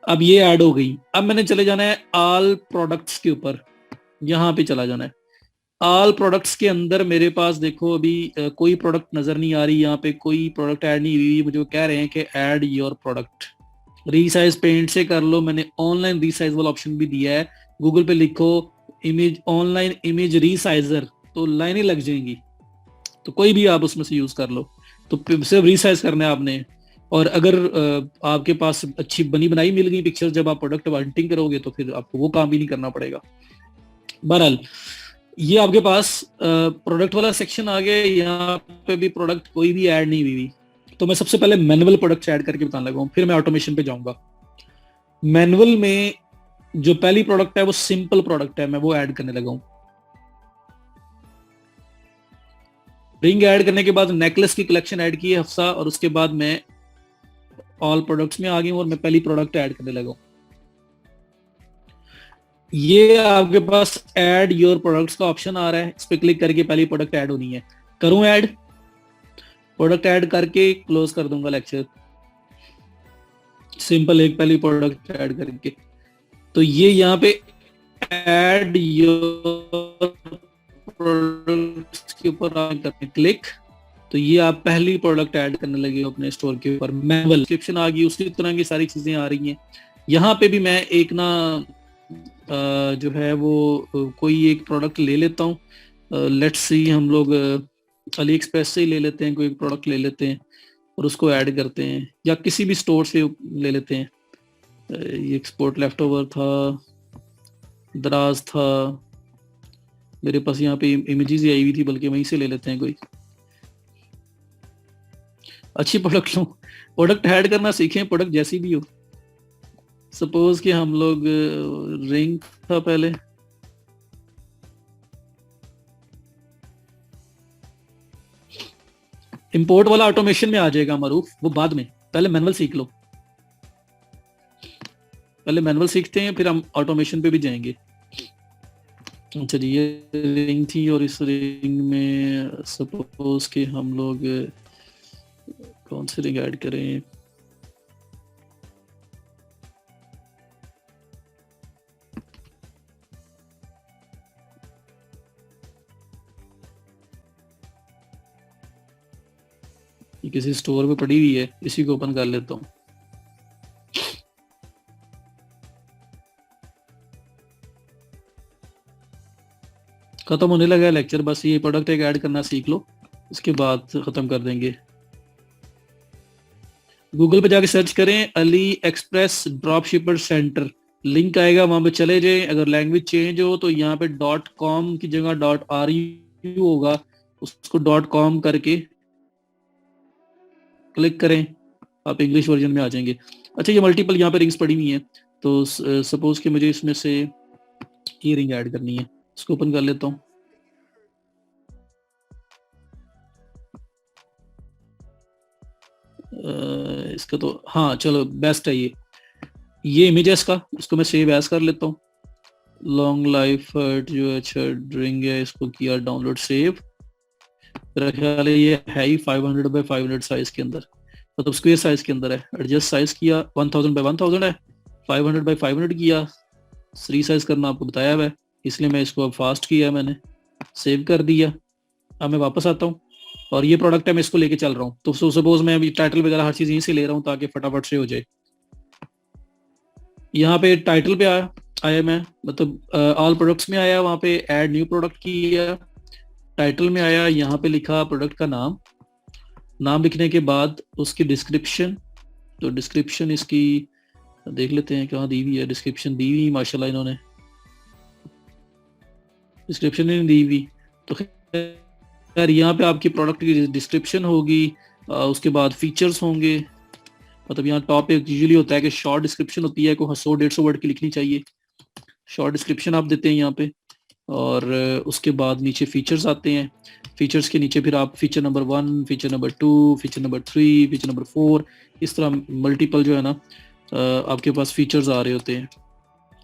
अब ये ऐड हो गई। अब मैंने चले जाना है ऑल प्रोडक्ट्स के ऊपर, यहाँ पे चला जाना है। ऑल प्रोडक्ट्स के अंदर मेरे पास देखो अभी कोई प्रोडक्ट नजर नहीं आ रही, यहाँ पे कोई प्रोडक्ट ऐड नहीं हुई। मुझे वो कह रहे हैं कि add your product, resize paint से कर लो। मैंने ऑनलाइन रीसाइज वाला ऑप्शन भी दिया है। गूगल पे लिखो इमेज, ऑनलाइन इमेज रीसाइजर, तो लाइनें लग जाएंगी। तो कोई भी आप उसमें से यूज कर लो। तो सिर्फ रीसाइज करना है आपने। और अगर आपके पास अच्छी बनी बनाई मिल गई पिक्चर, जब आप प्रोडक्ट हंटिंग करोगे तो फिर आपको वो काम भी नहीं करना पड़ेगा। बहरहाल ये आपके पास प्रोडक्ट वाला सेक्शन आ गया। यहाँ पे भी प्रोडक्ट कोई भी ऐड नहीं हुई। तो मैं सबसे पहले मैनुअल प्रोडक्ट ऐड करके बताने लगा हूँ, फिर मैं ऑटोमेशन पे जाऊंगा। मैनुअल में जो पहली प्रोडक्ट है वो सिंपल प्रोडक्ट है, मैं वो ऐड करने लगा हूँ। रिंग ऐड करने के बाद नेकलेस की कलेक्शन ऐड की है हफ्सा, और उसके बाद मैं ऑल प्रोडक्ट्स में आ गई हूँ और मैं पहली प्रोडक्ट ऐड करने लगा हूँ। ये आपके पास ऐड योर प्रोडक्ट्स का ऑप्शन आ रहा है, इस पे क्लिक करके पहली प्रोडक्ट ऐड होनी है। करूं ऐड, प्रोडक्ट ऐड करके क्लोज कर दूंगा लेक्चर। सिंपल एक पहली प्रोडक्ट ऐड करके। तो ये यहाँ पे ऐड योर प्रोडक्ट्स के ऊपर करते क्लिक, तो ये आप पहली प्रोडक्ट ऐड करने लगे हो अपने स्टोर के ऊपर। मैनुअल डिस्क्रिप्शन आ गई, उसी तरह की सारी चीजें आ रही हैं। यहाँ पे भी मैं एक ना जो है वो कोई एक प्रोडक्ट ले लेता हूँ। लेट्स सी, हम लोग अली एक्सप्रेस से ही ले लेते हैं, कोई एक प्रोडक्ट ले लेते हैं और उसको ऐड करते हैं, या किसी भी स्टोर से ले लेते हैं। ये एक्सपोर्ट लेफ्ट ओवर था, दराज था, मेरे पास यहाँ पे इमेजेस ही आई हुई थी, बल्कि वहीं से ले लेते हैं कोई अच्छी प्रोडक्ट लो। प्रोडक्ट ऐड करना सीखें, प्रोडक्ट जैसी भी हो। सपोज कि हम लोग रिंग था पहले, इंपोर्ट वाला ऑटोमेशन में आ जाएगा मरूफ, वो बाद में। पहले मैनुअल सीख लो, पहले मैनुअल सीखते हैं फिर हम ऑटोमेशन पे भी जाएंगे। अच्छा जी, ये रिंग थी और इस रिंग में सपोज कि हम लोग कौन सी रिंग ऐड करें। ये किसी स्टोर में पड़ी हुई है, इसी को ओपन कर लेता हूँ। खत्म होने लगा है लेक्चर, बस ये प्रोडक्ट एक ऐड करना सीख लो, इसके बाद खत्म कर देंगे। गूगल पे जाके सर्च करें Ali express drop शिपर centre, link आएगा, वहां पे चले जाएं। अगर लैंग्वेज चेंज हो तो यहाँ पे .com की जगह .ru होगा, उसको .com करके क्लिक करें, आप इंग्लिश वर्जन में आ जाएंगे। अच्छा, ये मल्टीपल यहाँ पे रिंग्स पड़ी हुई हैं, तो सपोज कि मुझे इसमें से ये रिंग ऐड करनी है, इसको ओपन कर लेता हूँ। इसका तो हाँ चलो बेस्ट है ये इमेज है इसका, इसको मैं सेव एज कर लेता हूँ। लॉन्ग लाइफ जो अच्छा रिंग है, इसको किया डाउनलोड सेव। मेरा ख्याल है ये है ही 500 बाई 500 साइज के अंदर, मतलब स्क्वायर साइज के अंदर है। एडजस्ट साइज किया 1000 बाई 1000 है, 500 बाई 500 किया। रीसाइज करना आपको बताया हुआ है, इसलिए मैं इसको अब फास्ट किया, मैंने सेव कर दिया। अब मैं वापस आता हूँ और ये प्रोडक्ट है, मैं इसको लेके चल रहा हूँ। तो सपोज मैं अभी टाइटल वगैरह हर चीज यहीं से ले रहा हूँ ताकि फटाफट से हो जाए। यहाँ पे टाइटल पे आया मैं, मतलब ऑल प्रोडक्ट्स में आया, वहाँ पे ऐड न्यू प्रोडक्ट किया, टाइटल में आया, यहाँ पे लिखा प्रोडक्ट का नाम। नाम लिखने के बाद उसकी डिस्क्रिप्शन, तो डिस्क्रिप्शन इसकी देख लेते हैं कहाँ दी हुई है। डिस्क्रिप्शन दी हुई माशाल्लाह, इन्होंने डिस्क्रिप्शन नहीं दी हुई। तो खैर यहाँ पे आपकी प्रोडक्ट की डिस्क्रिप्शन होगी, उसके बाद फीचर्स होंगे। मतलब यहाँ टॉप पे यूजुअली होता है कि शॉर्ट डिस्क्रिप्शन होती है, को 100-150 वर्ड की लिखनी चाहिए। शॉर्ट डिस्क्रिप्शन आप देते हैं यहाँ पे, और उसके बाद नीचे फीचर्स आते हैं। फीचर्स के नीचे फिर आप feature number 1, feature number 2, feature number 3, feature number 4, इस तरह मल्टीपल जो है ना आपके पास फीचर्स आ रहे होते हैं।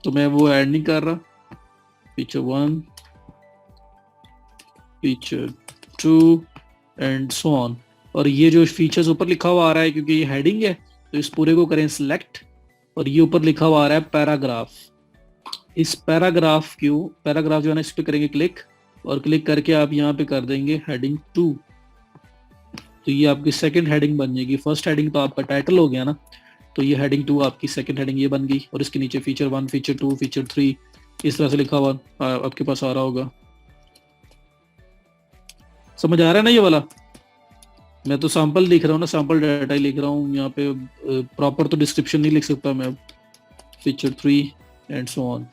तो मैं वो ऐड नहीं कर रहा। Feature 1, feature 2 and so on. और ये जो फीचर्स ऊपर लिखा हुआ आ रहा है, क्योंकि ये हेडिंग है, तो इस पूरे को करें सिलेक्ट, और ये ऊपर लिखा हुआ आ रहा है पैराग्राफ। इस पैराग्राफ जो है ना, इस पे करेंगे क्लिक, और क्लिक करके आप यहाँ पे कर देंगे हेडिंग 2। तो ये आपकी सेकंड हेडिंग बन जाएगी। फर्स्ट हेडिंग तो आपका टाइटल हो गया ना, तो ये हेडिंग 2 आपकी सेकंड हेडिंग ये बन गई, और इसके नीचे फीचर 1, फीचर 2, फीचर 3 इस तरह से लिखा हुआ आपके पास आ रहा होगा। समझ आ रहा है ना ये वाला? मैं तो सैंपल लिख रहा हूँ ना, सैंपल डाटा ही लिख रहा हूँ यहाँ पे, प्रॉपर तो डिस्क्रिप्शन नहीं लिख सकता मैं। Feature 3 and so on.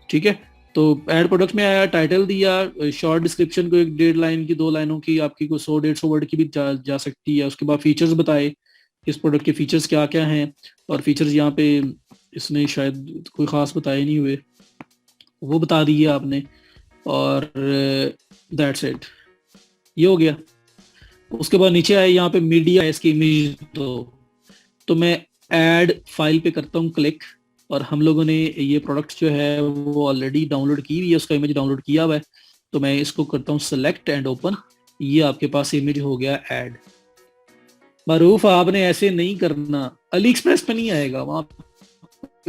ठीक है, तो एड प्रोडक्ट में आया, टाइटल दिया, शॉर्ट डिस्क्रिप्शन को 1.5 लाइन की 2 लाइनों की आपकी को 100-150 वर्ड की भी जा सकती है। उसके बाद फीचर्स बताए, इस प्रोडक्ट के फीचर्स क्या क्या हैं, और फीचर्स यहाँ पे इसने शायद कोई खास बताए नहीं हुए, वो बता दिए आपने, और दैट्स इट, ये हो गया। उसके बाद नीचे आए यहाँ पे मीडिया है, इसकी इमेज तो मैं ऐड फाइल पे करता हूँ क्लिक, और हम लोगों ने ये प्रोडक्ट जो है वो ऑलरेडी डाउनलोड की हुई है, उसका इमेज डाउनलोड किया हुआ है। तो मैं इसको करता हूँ सेलेक्ट एंड ओपन, ये आपके पास इमेज हो गया ऐड। मारूफ, आपने ऐसे नहीं करना, अली एक्सप्रेस पे नहीं आएगा, वहां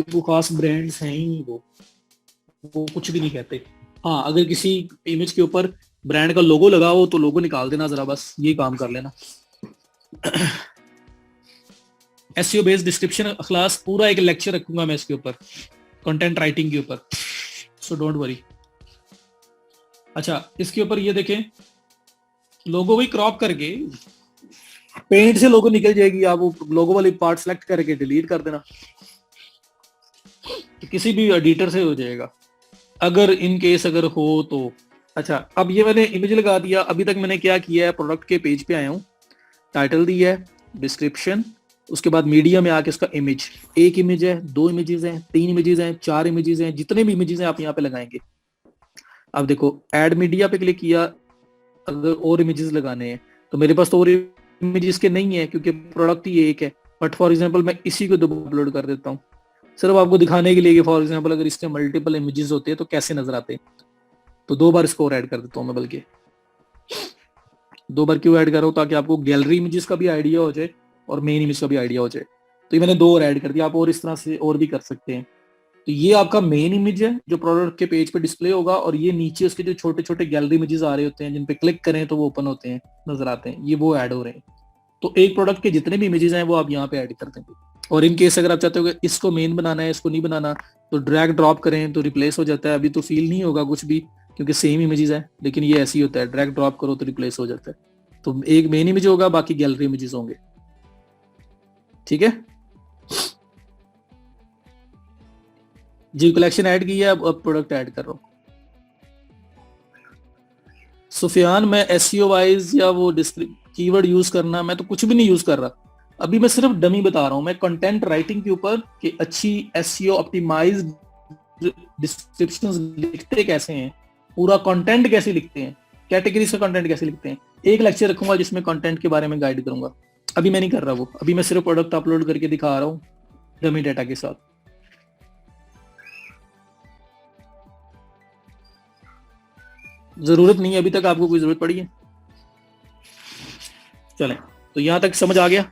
वो खास ब्रांड्स हैं ही वो कुछ भी नहीं कहते। हाँ, अगर किसी इमेज के ऊपर ब्रांड का लोगो लगा हो तो लोगो निकाल देना जरा, बस ये काम कर लेना। एसईओ बेस्ड डिस्क्रिप्शन क्लास पूरा एक लेक्चर रखूंगा मैं इसके ऊपर, कंटेंट राइटिंग के ऊपर, सो डोंट वरी। अच्छा, इसके ऊपर ये देखें, लोगो भी क्रॉप करके पेंट से लोगो निकल जाएगी, आप वो लोगो वाली पार्ट सेलेक्ट करके डिलीट कर देना, तो किसी भी एडिटर से हो जाएगा, अगर इन केस अगर हो तो। अच्छा, अब ये मैंने इमेज लगा दिया। अभी तक मैंने क्या किया है, प्रोडक्ट के पेज पे आया हूँ, टाइटल दिया है, डिस्क्रिप्शन, उसके बाद मीडिया में आके इसका इमेज, एक इमेज है, 2 इमेजेस हैं, 3 इमेजेस हैं, 4 इमेजेस हैं, जितने भी इमेजेस हैं आप यहाँ पे लगाएंगे। अब देखो, ऐड मीडिया पे क्लिक किया, अगर और इमेजेस लगाने हैं तो मेरे पास तो और इमेजेस के नहीं है क्योंकि प्रोडक्ट ही एक है। बट फॉर एग्जांपल मैं इसी को दोबारा अपलोड कर देता हूँ, सिर्फ आपको दिखाने के लिए कि फॉर एग्जांपल अगर इसके मल्टीपल इमेजेस होते हैं तो कैसे नजर आते हैं। तो 2 बार इसको और ऐड कर देता हूँ मैं, बल्कि 2 बार क्यों ऐड कर रहा हूँ, ताकि आपको गैलरी इमेजेस का भी आइडिया हो जाए और मेन इमेज का भी आइडिया हो जाए। तो ये मैंने 2 और ऐड कर दिया, आप और इस तरह से और भी कर सकते हैं। तो ये आपका मेन इमेज है जो प्रोडक्ट के पेज पे डिस्प्ले होगा, और ये नीचे उसके जो छोटे छोटे गैलरी इमेजेस आ रहे होते हैं जिन पे क्लिक करें तो वो ओपन होते हैं, नजर आते हैं, ये वो ऐड हो रहे हैं। तो एक प्रोडक्ट के जितने भी इमेजेस हैं वो आप यहाँ पे ऐड कर देंगे। और इन केस अगर आप चाहते हो कि इसको मेन बनाना है, इसको नहीं बनाना, तो ड्रैग ड्रॉप करें तो रिप्लेस हो जाता है। अभी तो फील नहीं होगा कुछ भी क्योंकि सेम इमेजेस है, लेकिन ये ऐसे ही होता है, ड्रैग ड्रॉप करो तो रिप्लेस हो जाता है। तो एक मेन इमेज होगा, बाकी गैलरी इमेजेस होंगे। ठीक है जी, कलेक्शन ऐड की है, अब प्रोडक्ट ऐड कर रहा हूँ। सुफियान, मैं एसईओ वाइज या वो कीवर्ड यूज करना, मैं तो कुछ भी नहीं यूज कर रहा। अभी मैं सिर्फ डमी बता रहा हूँ, मैं कंटेंट राइटिंग के ऊपर कि अच्छी एसईओ ऑप्टिमाइज्ड डिस्क्रिप्शंस लिखते कैसे हैं, पूरा कंटेंट कैसे लिखते हैं, कैटेगरीज का कंटेंट कैसे लिखते हैं, एक लेक्चर रखूंगा जिसमें कंटेंट के बारे में गाइड करूंगा। अभी मैं नहीं कर रहा वो, अभी मैं सिर्फ प्रोडक्ट अपलोड करके दिखा रहा हूँ डमी डाटा के साथ। जरूरत नहीं है, अभी तक आपको कोई जरूरत पड़ी है? चलें, तो यहां तक समझ आ गया,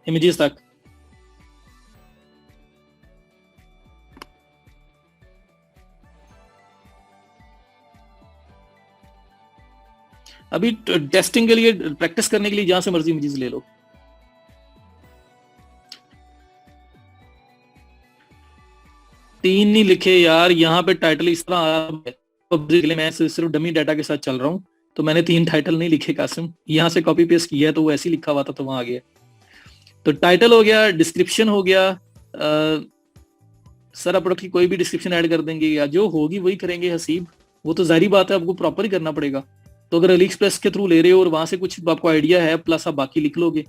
इमेजेस तक। अभी टेस्टिंग के लिए, प्रैक्टिस करने के लिए जहां से मर्जी इमेजेस ले लो। तीन नहीं लिखे यार, यहाँ पे टाइटल इस तरह आया, मैं सिर्फ डमी डाटा के साथ चल रहा हूँ, तो मैंने 3 टाइटल नहीं लिखे कासिम, यहाँ से कॉपी पेस्ट किया तो वो ऐसे ही लिखा हुआ था तो वहां आ गया। तो टाइटल हो गया, डिस्क्रिप्शन हो गया, सर प्रोडक्ट की कोई भी डिस्क्रिप्शन ऐड कर देंगे या जो होगी वही करेंगे हसीब, वो तो जाहिर बात है आपको प्रॉपर ही करना पड़ेगा। तो अगर अली एक्सप्रेस के थ्रू ले रहे हो और वहां से कुछ आपको आइडिया है प्लस आप बाकी लिख लोगे।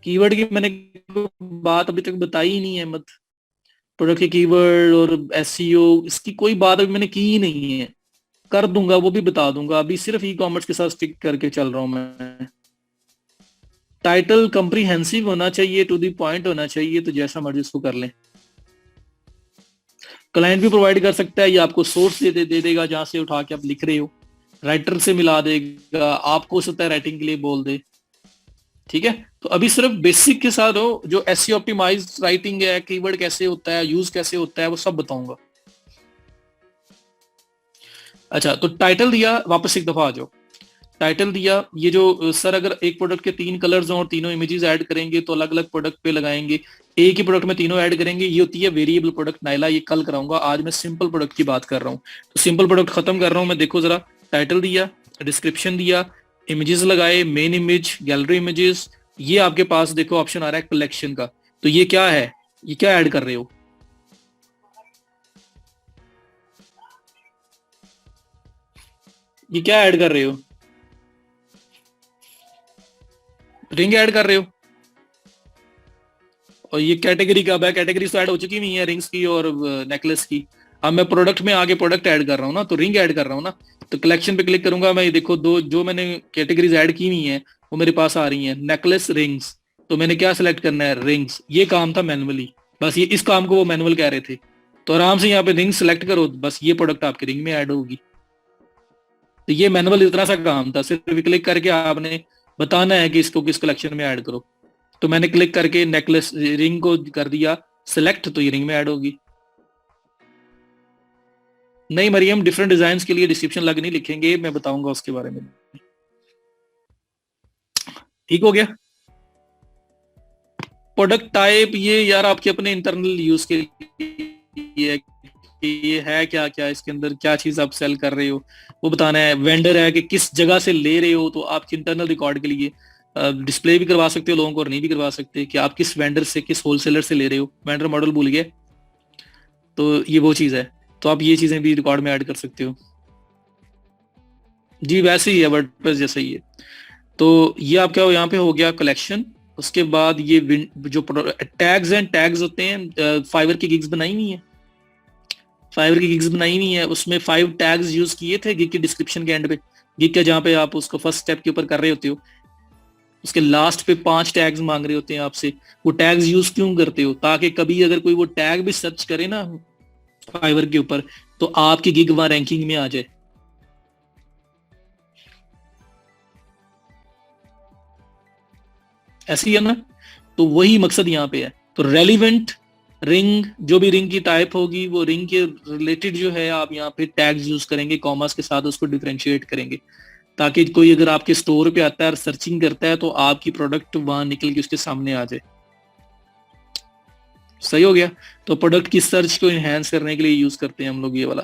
कीवर्ड की मैंने बात अभी तक बताई ही नहीं है, मत प्रोडक्ट के कीवर्ड और एसईओ इसकी कोई बात अभी मैंने की ही नहीं है, कर दूंगा वो भी बता दूंगा। अभी सिर्फ ई कॉमर्स के साथ स्टिक करके चल रहा हूं मैं। टाइटल कंप्रीहेंसिव होना चाहिए, टू द पॉइंट होना चाहिए, तो जैसा मर्जी उसको कर लें। क्लाइंट भी प्रोवाइड कर सकता है, ये आपको सोर्स दे देगा जहां से उठा के आप लिख रहे हो, राइटर से मिला देगा, आपको हो सकता है राइटिंग के लिए बोल दे। ठीक है। तो अभी सिर्फ बेसिक के साथ हो, जो एसईओ ऑप्टिमाइज राइटिंग है, कीवर्ड कैसे होता है, यूज कैसे होता है, वो सब बताऊंगा। अच्छा, तो टाइटल दिया, वापस एक दफा आ जाओ। टाइटल दिया, ये जो सर अगर एक प्रोडक्ट के 3 कलर्स हों और तीनों इमेजेस ऐड करेंगे तो अलग अलग प्रोडक्ट पे लगाएंगे, एक ही प्रोडक्ट में तीनों ऐड करेंगे, ये होती है वेरिएबल प्रोडक्ट नाइला। ये कल कराऊंगा, आज मैं सिंपल प्रोडक्ट की बात कर रहा हूँ। तो सिंपल प्रोडक्ट खत्म कर रहा हूँ मैं। देखो जरा, टाइटल दिया, डिस्क्रिप्शन दिया, इमेजेस लगाए, मेन इमेज, गैलरी इमेजेस, ये आपके पास देखो ऑप्शन आ रहा है कलेक्शन का। तो ये क्या है, ये क्या ऐड कर रहे हो, ये क्या ऐड कर रहे हो, रिंग ऐड कर रहे हो। और ये कैटेगरी कब है, कैटेगरी तो ऐड हो चुकी हुई है रिंग्स की और नेकलेस की। अब मैं प्रोडक्ट में आगे प्रोडक्ट ऐड कर रहा हूँ ना, तो रिंग ऐड कर रहा हूँ ना। तो कलेक्शन पे क्लिक करूंगा मैं, ये देखो दो जो मैंने कैटेगरीज ऐड की हुई हैं वो मेरे पास आ रही हैं, नेकलेस, रिंग्स। तो मैंने क्या सिलेक्ट करना है, रिंग्स। ये काम था मैनुअली, बस ये इस काम को वो मैनुअल कह रहे थे। तो आराम से यहाँ पे रिंग सिलेक्ट करो, बस ये प्रोडक्ट आपके रिंग में ऐड होगी। तो ये मैनुअल इतना सा काम था, सिर्फ क्लिक करके आपने बताना है कि इसको किस कलेक्शन में ऐड करो। तो मैंने क्लिक करके नेकलेस रिंग को कर दिया सिलेक्ट, तो ये रिंग में ऐड होगी। नहीं मरियम, डिफरेंट डिजाइन के लिए डिस्क्रिप्शन अलग नहीं लिखेंगे, मैं बताऊंगा उसके बारे में। ठीक हो गया। प्रोडक्ट टाइप ये यार आपके अपने इंटरनल यूज के लिए है कि ये है क्या क्या, इसके अंदर क्या चीज आप सेल कर रहे हो वो बताना है। वेंडर है कि किस जगह से ले रहे हो, तो आपके इंटरनल रिकॉर्ड के लिए डिस्प्ले भी करवा सकते हो लोगों को और नहीं भी करवा सकते, कि आप किस वेंडर से, किस होलसेलर से ले रहे हो। वेंडर मॉडल भूल गए, तो ये वो चीज है। तो आप ये चीजें भी रिकॉर्ड में ऐड कर सकते हो। जी वैसे ही है, वर्डप्रेस जैसा ही है। तो ये आपका यहाँ पे हो गया कलेक्शन। उसके बाद ये जो टैग्स हैं, टैग्स होते हैं, फाइवर की गिग्स बनाई हुई है, फाइवर की गिग्स बनाई हुई है, उसमें 5 टैग्स यूज किए थे गिग की डिस्क्रिप्शन के एंड पे। गिग के जहाँ पे आप उसको फर्स्ट स्टेप के ऊपर कर रहे होते हो, उसके लास्ट पे 5 टैग्स मांग रहे होते हैं आपसे। वो टैग्स यूज क्यों करते हो, ताकि कभी अगर कोई वो टैग भी सर्च करे ना फाइवर के ऊपर, तो आपकी गिग वहां रैंकिंग में आ जाए। ऐसी है ना। तो वही मकसद यहाँ पे है। तो रेलिवेंट रिंग, जो भी रिंग की टाइप होगी वो रिंग के रिलेटेड जो है आप यहाँ पे टैग्स यूज करेंगे, कॉमर्स के साथ उसको डिफरेंशिएट करेंगे, ताकि कोई अगर आपके स्टोर पे आता है और सर्चिंग करता है तो आपकी प्रोडक्ट वहां निकल के उसके सामने आ जाए। सही हो गया। तो प्रोडक्ट की सर्च को इनहेंस करने के लिए यूज करते हैं हम लोग ये वाला।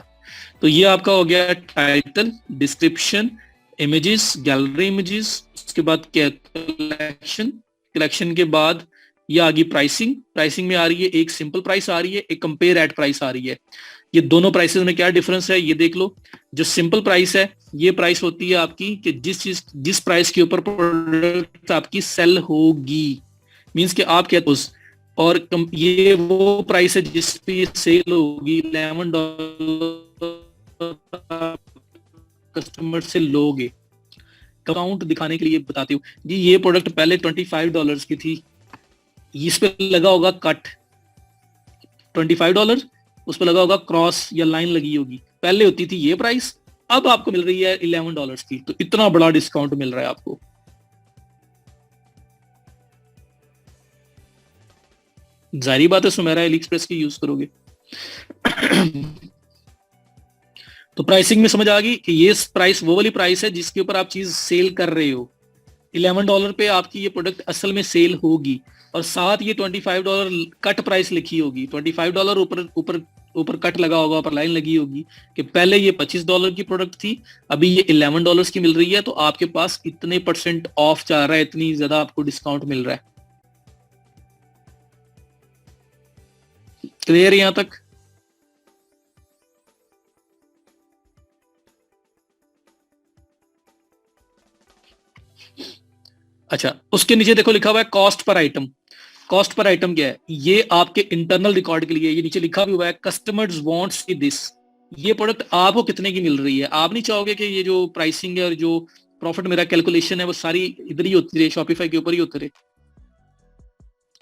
तो ये आपका हो गया title, description, images, gallery images, उसके बाद कलेक्शन, कलेक्शन के बाद ये आ गई प्राइसिंग। प्राइसिंग में आ रही है एक सिंपल प्राइस आ रही है, एक कंपेयर एट प्राइस आ रही है। ये दोनों प्राइसेस में क्या डिफरेंस है ये देख लो। जो सिंपल प्राइस है, ये प्राइस होती है आपकी कि जिस प्राइस के ऊपर प्रोडक्ट आपकी सेल होगी, मींस कि आप क्या उस, और ये वो प्राइस है जिस पे सेल होगी। $11 कस्टमर से लोगे। काउंट दिखाने के लिए बताती हूँ जी, ये प्रोडक्ट पहले $25 की थी, इस पे लगा होगा कट $25, उस पर लगा होगा क्रॉस या लाइन लगी होगी। पहले होती थी ये प्राइस, अब आपको मिल रही है $11 की। तो इतना बड़ा डिस्काउंट मिल रहा है आपको। जाहिर बात है सुमेरा एली एक्सप्रेस की यूज करोगे। तो प्राइसिंग में समझ आ गई कि ये प्राइस वो वाली प्राइस है जिसके ऊपर आप चीज सेल कर रहे हो। $11 पे आपकी ये प्रोडक्ट असल में सेल होगी, और साथ ये $25 कट प्राइस लिखी होगी। $25 ऊपर ऊपर ऊपर कट लगा होगा, ऊपर लाइन लगी होगी कि पहले ये $25 की प्रोडक्ट थी, अभी ये $11 की मिल रही है। तो आपके पास इतने % ऑफ जा रहा है, इतनी ज्यादा आपको डिस्काउंट मिल रहा है। क्लियर यहां तक। अच्छा, उसके नीचे देखो लिखा हुआ है cost per item. Cost per item क्या है, ये आपके इंटरनल रिकॉर्ड के लिए। ये नीचे लिखा भी हुआ है कस्टमर्स वांट्स दिस। ये प्रोडक्ट आपको कितने की मिल रही है। आप नहीं चाहोगे कि ये जो प्राइसिंग है और जो प्रॉफिट मेरा कैलकुलेशन है वो सारी इधर ही होती रहे, शॉपिफाई के ऊपर ही होती रहे।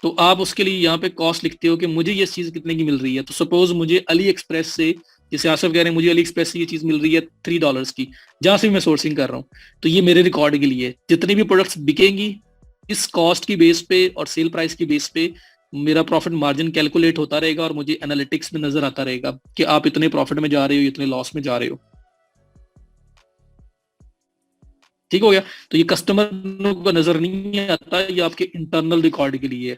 तो आप उसके लिए यहाँ पे कॉस्ट लिखते हो कि मुझे ये चीज कितने की मिल रही है। तो सपोज मुझे अली एक्सप्रेस से, जैसे आसफ कह रहे हैं मुझे अली एक्सप्रेस से ये चीज मिल रही है $3 की, जहां से भी मैं सोर्सिंग कर रहा हूँ। तो ये मेरे रिकॉर्ड के लिए जितनी भी प्रोडक्ट्स बिकेंगी इस कॉस्ट की बेस पे और सेल प्राइस की बेस पे मेरा प्रॉफिट मार्जिन कैलकुलेट होता रहेगा और मुझे एनालिटिक्स में नजर आता रहेगा कि आप इतने प्रॉफिट में जा रहे हो, इतने लॉस में जा रहे हो। ठीक हो गया। तो ये कस्टमर को नजर नहीं आता, ये आपके इंटरनल रिकॉर्ड के लिए।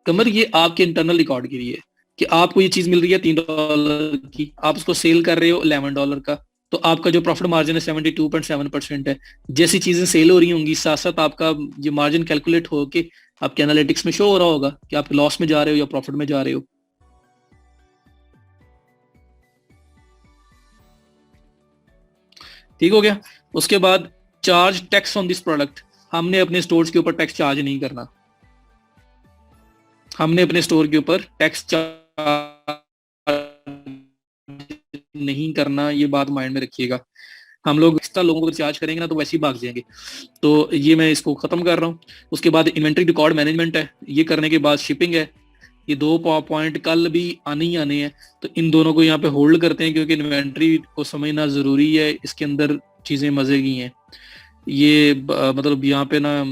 कमर ये आपके इंटरनल रिकॉर्ड के लिए कि आपको ये चीज मिल रही है $3 की, आप उसको सेल कर रहे हो $11 का, तो आपका जो प्रॉफिट मार्जिन है 72.7% है। जैसी चीजें सेल हो रही होंगी साथ साथ आपका ये मार्जिन कैलकुलेट होके आपके एनालिटिक्स में शो हो रहा होगा कि आप लॉस में जा रहे हो या प्रॉफिट में जा रहे हो। ठीक हो गया। उसके बाद charge tax on this product, हमने अपने स्टोर्स के ऊपर टैक्स चार्ज नहीं करना। हमने अपने स्टोर के ऊपर टैक्स चार्ज नहीं करना, ये बात माइंड में रखिएगा। हम लोग एक्स्ट्रा लोगों को चार्ज करेंगे ना तो वैसे ही भाग जाएंगे। तो ये मैं इसको खत्म कर रहा हूँ। उसके बाद इन्वेंट्री रिकॉर्ड मैनेजमेंट है, ये करने के बाद शिपिंग है। ये दो पॉइंट कल भी आने ही आने हैं, तो इन दोनों को यहाँ पे होल्ड करते हैं क्योंकि इन्वेंट्री को समझना जरूरी है, इसके अंदर चीजें मजे की हैं। ये मतलब यहाँ पे ना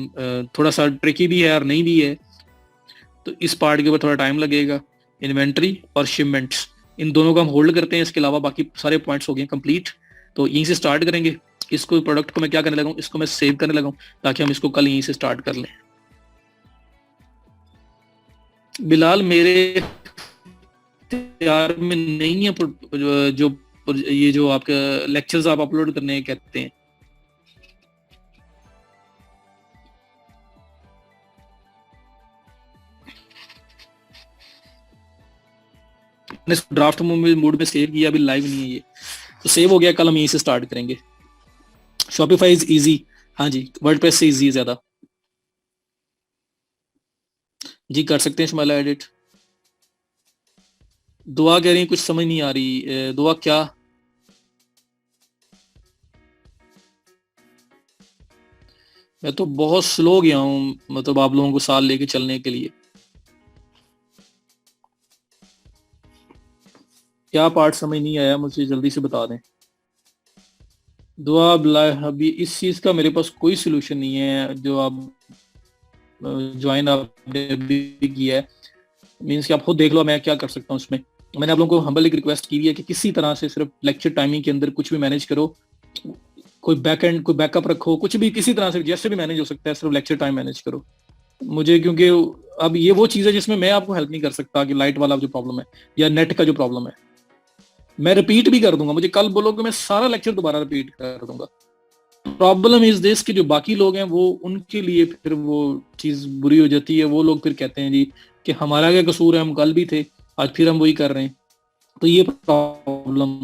थोड़ा सा ट्रिकी भी है और नहीं भी है, तो इस पार्ट के ऊपर थोड़ा टाइम लगेगा। इन्वेंट्री और शिपमेंट्स, इन दोनों को हम होल्ड करते हैं, इसके अलावा बाकी सारे पॉइंट्स हो गए कंप्लीट। तो यहीं से स्टार्ट करेंगे। इसको प्रोडक्ट को मैं क्या करने लगा हूँ, इसको मैं सेव करने लगा हूँ ताकि हम इसको कल यहीं से स्टार्ट कर लें। बिलाल मेरे इख्तियार में नहीं है जो ये जो आपके लेक्चर्स आप अपलोड करने कहते हैं। मैंने ड्राफ्ट मूड में सेव किया, अभी लाइव नहीं है ये, तो सेव हो गया। कल हम यहीं से स्टार्ट करेंगे। Shopify is easy. हाँ जी, वर्डप्रेस से इजी है ज्यादा। जी कर सकते हैं शुमाला एडिट। दुआ कह रही है, कुछ समझ नहीं आ रही। दुआ क्या? मैं तो बहुत स्लो गया हूँ, मतलब आप लोगों को साथ लेके चलने के लिए। क्या पार्ट समझ नहीं आया मुझे, जल्दी से बता दें। दुआ अभी इस चीज का मेरे पास कोई सोल्यूशन नहीं है। जो आप ज्वाइन आपने अभी किया है, मीन्स कि आप खुद देख लो मैं क्या कर सकता हूँ उसमें। मैंने आप लोगों को हम्बल एक रिक्वेस्ट की है कि किसी तरह से सिर्फ लेक्चर टाइमिंग के अंदर कुछ भी मैनेज करो। कोई बैक एंड कोई बैकअप रखो, कुछ भी किसी तरह से जैसे भी मैनेज हो सकता है, सिर्फ लेक्चर टाइम मैनेज करो मुझे। क्योंकि अब ये वो चीज है जिसमें मैं आपको हेल्प नहीं कर सकता कि लाइट वाला जो प्रॉब्लम है या नेट का जो प्रॉब्लम है। मैं रिपीट भी कर दूंगा, मुझे कल बोलोगे मैं सारा लेक्चर दोबारा रिपीट कर दूंगा। प्रॉब्लम इज दिस कि जो बाकी लोग हैं वो उनके लिए फिर वो चीज बुरी हो जाती है। वो लोग फिर कहते हैं जी कि हमारा क्या कसूर है, हम कल भी थे, आज फिर हम वही कर रहे हैं। तो ये प्रॉब्लम।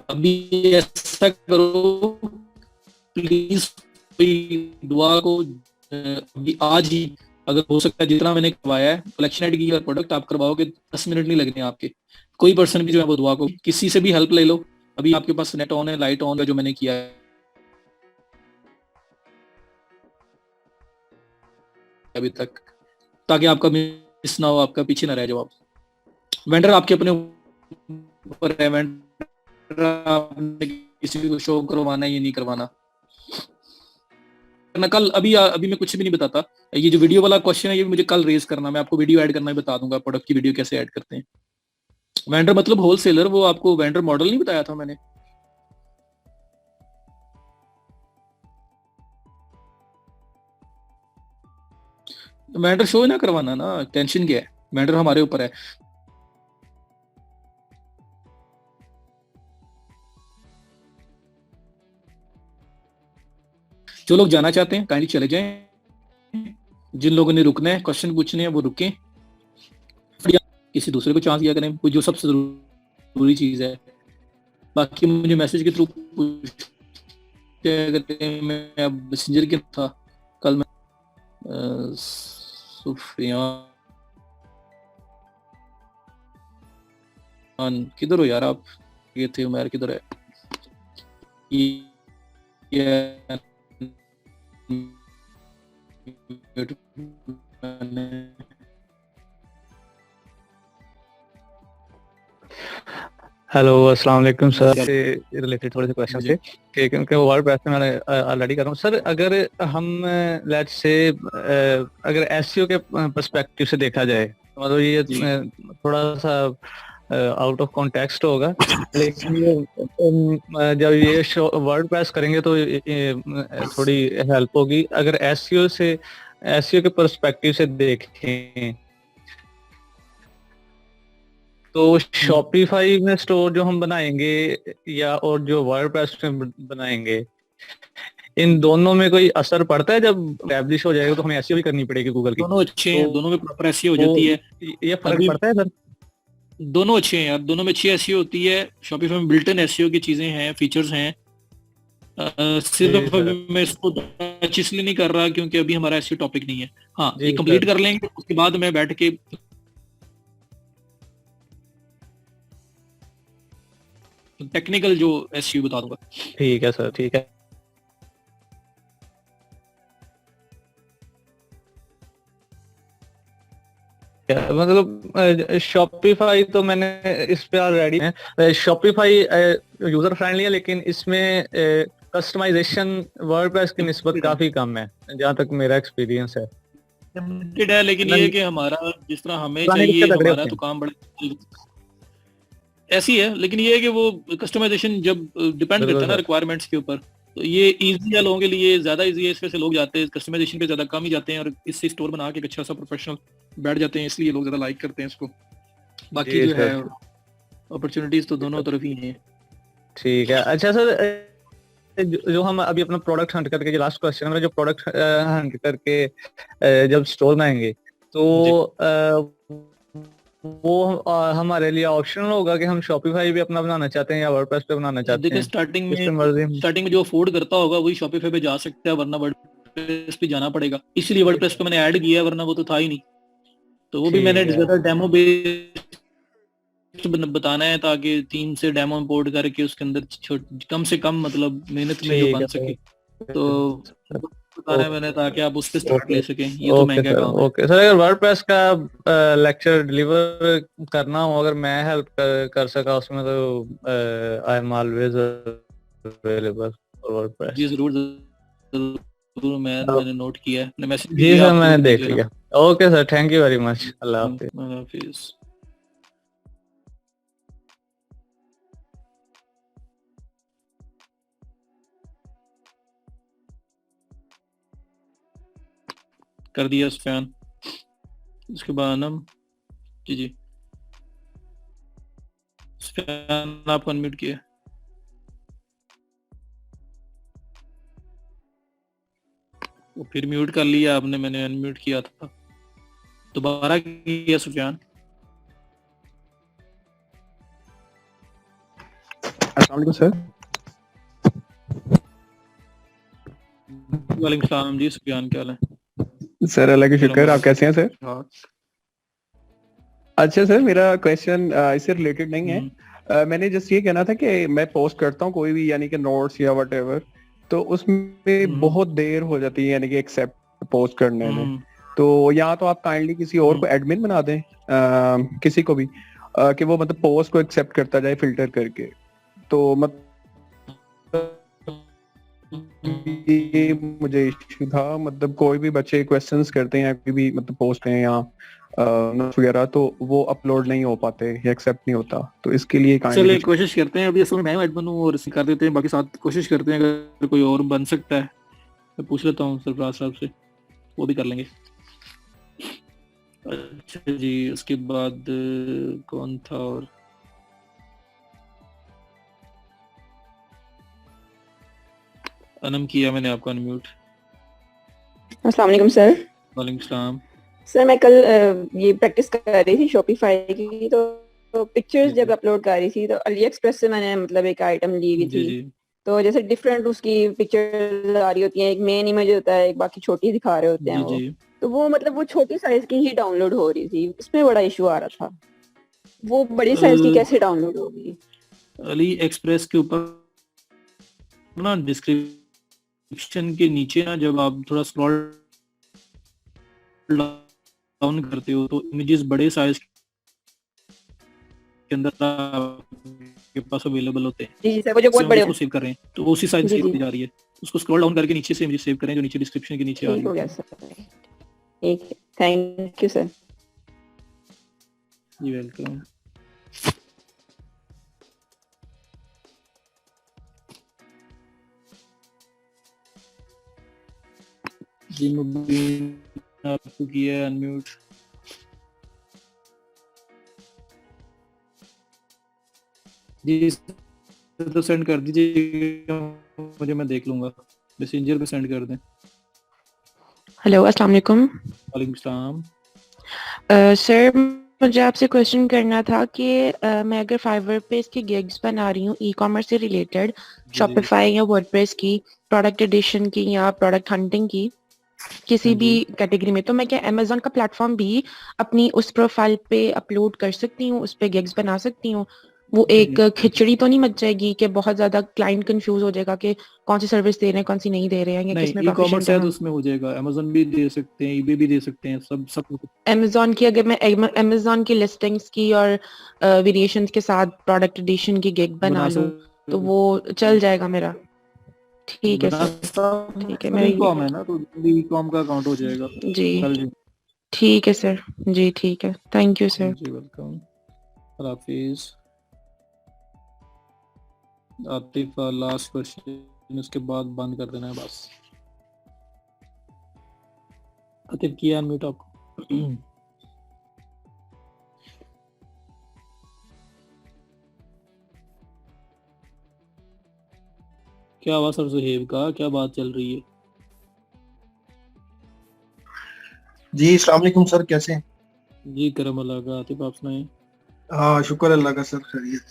अभी ऐसा करो प्लीज, कोई दुआ को अभी आज ही अगर हो सकता है, जितना मैंने करवाया है कलेक्शन आईडी की और प्रोडक्ट आप करवाओगे 10 मिनट नहीं लगने आपके। कोई पर्सन भी जो है वो दुआ को किसी से भी हेल्प ले लो। अभी आपके पास नेट ऑन है, लाइट ऑन है, जो मैंने किया है अभी तक, ताकि आपका मिस ना हो, आपका पीछे ना रह जाओ आप। वेंडर आपके अपने ऊपर है, वेंडर आपने किसी को शो करवाना है ये नहीं करवाना ना। कल अभी अभी मैं कुछ भी नहीं बताता। ये जो वीडियो वाला क्वेश्चन है ये मुझे कल रेज करना, मैं आपको वीडियो ऐड करना ही बता दूंगा, प्रोडक्ट की वीडियो कैसे ऐड करते हैं। वेंडर मतलब होलसेलर, वो आपको वेंडर मॉडल नहीं बताया था मैंने। वेंडर शो ना करवाना ना, टेंशन क्या है, वेंडर हमारे ऊपर है। जो लोग जाना चाहते हैं काइंडली चले जाएं। जिन लोगों ने रुकना है क्वेश्चन पूछने हैं वो रुकें, किसी दूसरे को चांस दिया करें, जो सबसे जरूरी चीज है। बाकी मुझे मैसेज के थ्रू मैं अब मैसेंजर के था कल मैं सुफियान, किधर हो यार आप? ये थे उमर किधर है? ये हेलो, अस्सलाम वालेकुम सर। जी से रिलेटेड थोड़े से क्वेश्चन जी थे कि क्योंकि वर्ड प्रेस में मैं ऑलरेडी कर रहा हूँ सर। अगर हम लेट्स से अगर एसईओ के पर्सपेक्टिव से देखा जाए तो मतलब ये जी थोड़ा सा आउट ऑफ कॉन्टेक्स्ट होगा, लेकिन ये जब ये वर्ड प्रेस करेंगे तो थोड़ी हेल्प होगी। अगर एसईओ से एसईओ के पर्सपेक्टिव से देखें तो हम्म, शॉपिफाई में स्टोर जो हम बनाएंगे या और जो वर्डप्रेस में बनाएंगे, इन दोनों में कोई असर पड़ता है? जब एस्टैब्लिश हो जाएगा तो हमें एसईओ भी करनी पड़ेगी गूगल की, दोनों अच्छे तो हैं, दोनों में प्रॉपर एसईओ हो वो जाती है। ये फर्क अभी पड़ता है सर? दोनों अच्छे हैं यार, दोनों में अच्छी एसईओ होती है। शॉपिफाई में बिल्ट इन एसईओ की चीजें हैं, फीचर्स हैं। जी सिर्फ अभी सर। मैं इसको टच इसलिए नहीं कर रहा क्योंकि अभी हमारा एसईओ टॉपिक नहीं है। हाँ, ये जी कंप्लीट सर। कर लेंगे उसके बाद मैं बैठ के टेक्निकल जो एसईओ बता दूंगा। ठीक है सर, ठीक है। मतलब शॉपिफाई तो मैंने इस पे ऑलरेडी है। शॉपिफाई यूजर फ्रेंडली है, लेकिन इसमें कस्टमाइजेशन वर्डप्रेस की निस्बत लिमिटेड है, काफी कम है, जहाँ तक मेरा एक्सपीरियंस है। लिमिटेड है, लेकिन ये है कि हमारा जिस तरह हमें पुराने कितने चाहिए, तगड़े हमारा होते तो हैं। काम बड़े ऐसी है। लेकिन ये है कि वो कस्टमाइजेशन जब डिपेंड करता बिल्कुल है ना सर। रिक्वायरमेंट्स के ऊपर, तो ये इजी है लोगों के लिए, ज्यादा इजी है। इस वजह से लोग जाते हैं कस्टमाइजेशन पे, ज्यादा कम ही जाते हैं और इससे स्टोर बना के एक अच्छा सा प्रोफेशनल बैठ जाते हैं, इसलिए लोग ज्यादा लाइक करते हैं इसको। बाकी जी जो है सर। अपॉर्चुनिटीज तो दोनों तरफ ही हैं। ठीक है, अच्छा सर। जो हम अभी अपना प्रोडक्ट हंट करके, जो लास्ट क्वेश्चन है, जो प्रोडक्ट हंट करके जब स्टोर बनाएंगे तो जी वो हमारे लिए ऑप्शनल होगा कि हम शॉपिफाई भी अपना बनाना चाहते हैं या वर्डप्रेस पे बनाना चाहते देखिए, हैं? इस पे मर्जी। स्टार्टिंग में जो अफोर्ड करता होगा वही शॉपिफाई पे जा सकता है, वरना वर्डप्रेस पे जाना पड़ेगा। इसलिए वर्डप्रेस पे मैंने ऐड किया है, वरना वो तो था ही नहीं। तो वो भी मैंने ठीक है। ज्यादा डेमो बेस्ड बताना है, ताकि टीम से डेमो इंपोर्ट करके उसके अंदर कम से कम मतलब मेहनत में जो ठीक बन है सके, सर। तो बताना है मैंने, ताकि आप उस पर स्टार्ट ओके ले सकें। ये तो ओके महंगा सर। काम है। ओके सर, अगर वर्डप्रेस का लेक्चर डिलीवर करना हो, अगर मैं हेल्प कर सका उसमें, तो I am always available for जी वर्डप्रेस। जरूर जरूर, मैंने नोट किया है, मैंने मैसेज भी जी किया सर, आपको, मैंने देख देख लेना। लिया। Okay sir, thank you very much. अल्लाह हाफिज। अल्लाह हाफिज। कर दिया सुफियान। उसके बाद हम, जी जी, सुफियान आपको अनम्यूट किया। वो फिर म्यूट कर लिया आपने, मैंने अनम्यूट किया था, दोबारा किया सुफियान। अस्सलाम वालेकुम सर। वालेकुम सलाम जी, सुफियान क्या हाल है? सर अल्लाह का मेरा शुक्र, आप मोबाइल, कैसे हैं सर? हाँ। अच्छा सर, मेरा क्वेश्चन इससे रिलेटेड नहीं है। हम्म मैंने जस्ट ये कहना था कि मैं पोस्ट करता हूँ कोई भी, यानी कि नोट्स या वट एवर, तो उसमें हम्म बहुत देर हो जाती है, यानी कि एक्सेप्ट पोस्ट करने में। हम्म तो या तो आप काइंडली किसी और को हम्म एडमिन बना दें, किसी को भी, कि वो मतलब पोस्ट को एक्सेप्ट करता जाए फिल्टर करके। तो मतलब ये मुझे इश्यू था, मतलब कोई भी बच्चे क्वेश्चंस करते हैं, कोई भी मतलब पोस्ट हैं या नोट्स वगैरह, तो वो अपलोड नहीं हो पाते या एक्सेप्ट नहीं होता। तो इसके लिए काइंडली चलिए कुछ। कोशिश करते हैं। अभी असल में मैं एड बनूं और इसे कर देते हैं, बाकी साथ कोशिश करते हैं। अगर कोई और बन सकता है, मैं पूछ लेता हूँ सरफराज साहब से, वो भी कर लेंगे। अच्छा जी, उसके बाद कौन था और, अनम किया मैंने आपको अनम्यूट। अस्सलाम वालेकुम सर। वालेकुम सलाम। सर मैं कल ये प्रैक्टिस कर रही थी शॉपिफाई की, तो पिक्चर्स जी जब जी अपलोड कर रही थी तो अली एक्सप्रेस से मैंने मतलब एक आइटम ली हुई जी थी। जी तो जैसे डिफरेंट उसकी पिक्चर्स आ रही होती हैं, एक मेन इमेज होता है, एक बाकी छोटी दिखा रहे होते हैं जी वो। जी। तो वो मतलब वो छोटी साइज की ही डाउनलोड हो रही थी, उसमें बड़ा इशू आ रहा था। वो बड़ी साइज की कैसे डाउनलोड होगी? अली एक्सप्रेस के ऊपर ना, डिस्क्रिप्शन के नीचे ना, जब आप थोड़ा स्क्रॉल डाउन करते हो तो इमेजेस बड़े साइज के अंदर आपके पास अवेलेबल होते हैं, जी सर, वो जो बहुत हम बड़े उसको सेव कर रहे हैं, तो उसी साइज जी, की जी। जा रही है। उसको स्क्रॉल डाउन करके नीचे से इमेज सेव करें जो नीचे डिस्क्रिप्शन के नीचे आ रही ठीक हो है। गया सर, ठीक है, थैंक यू सर। जी वेलकम। जी मुबीन आपको किया है अनम्यूट। जी तो सेंड कर दीजिए मुझे, मैं देख लूंगा, मैसेंजर पे सेंड कर दें। हेलो, अस्सलाम वालेकुम। वालेकुम सलाम। सर मुझे आपसे क्वेश्चन करना था कि मैं अगर फाइवर पे इसकी गिग्स बना रही हूँ ई कॉमर्स से रिलेटेड, शॉपिफाई या वर्डप्रेस की, प्रोडक्ट एडिशन की या प्रोडक्ट हंटिंग की, किसी हाँ भी जी। कैटेगरी में, तो मैं क्या अमेजोन का प्लेटफॉर्म भी अपनी उस प्रोफाइल पे अपलोड कर सकती हूँ, उस पे गिग्स बना सकती हूँ? वो एक खिचड़ी तो नहीं मच जाएगी कि बहुत ज्यादा क्लाइंट कंफ्यूज हो जाएगा कि कौन सी सर्विस दे रहे हैं, कौन सी नहीं दे रहे हैं, या नहीं, किस में ई कॉमर्स प्रोफिशिएंट है है तो हम? उसमें हो जाएगा, अमेजोन भी दे सकते हैं, ईबे भी दे सकते हैं, सब सब अमेजोन की, अगर मैं अमेजोन की लिस्टिंग्स की और वेरिएशंस के साथ प्रोडक्ट एडिशन की गिग बना बना लूं तो वो चल जाएगा मेरा? ठीक है बना सर, ठीक है, सब मैं ई कॉम है ना, तो ई कॉम का अकाउंट हो जाएगा। जी चल जी। ठीक है सर, जी ठीक है, थैंक यू सर। जी वेलकम। हाफिज। आतिफ लास्ट क्वेश्चन, उसके बाद बंद कर देना है बस। आतिफ किया अनम्यूट आपको। क्या हुआ सर सुहेब का, क्या बात चल रही है? जी अस्सलाम वालेकुम सर, कैसे हैं? जी करम अल्लाह का। आतिफ आप सुनाए। हाँ शुक्र अल्लाह का सर, खैरियत।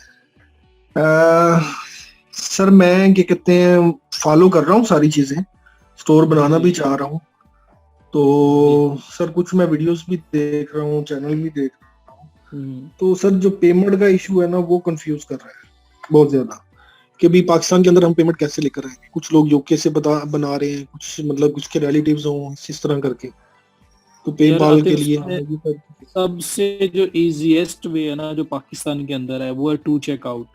सर मैं क्या कहते हैं, फॉलो कर रहा हूँ सारी चीजें, स्टोर बनाना भी चाह रहा हूँ। तो सर कुछ मैं वीडियोस भी देख रहा हूँ, चैनल भी देख रहा हूँ। तो सर जो पेमेंट का इशू है ना, वो कंफ्यूज कर रहा है बहुत ज्यादा, कि भी पाकिस्तान के अंदर हम पेमेंट कैसे लेकर आएंगे। कुछ लोग यूके से बना रहे हैं, कुछ मतलब कुछ के रिलेटिव्स हों, इस तरह करके। तो यार पेपाल के आतिफ लिए सबसे जो इजीएस्ट वे है ना जो पाकिस्तान के अंदर है, वो है टू चेकआउट।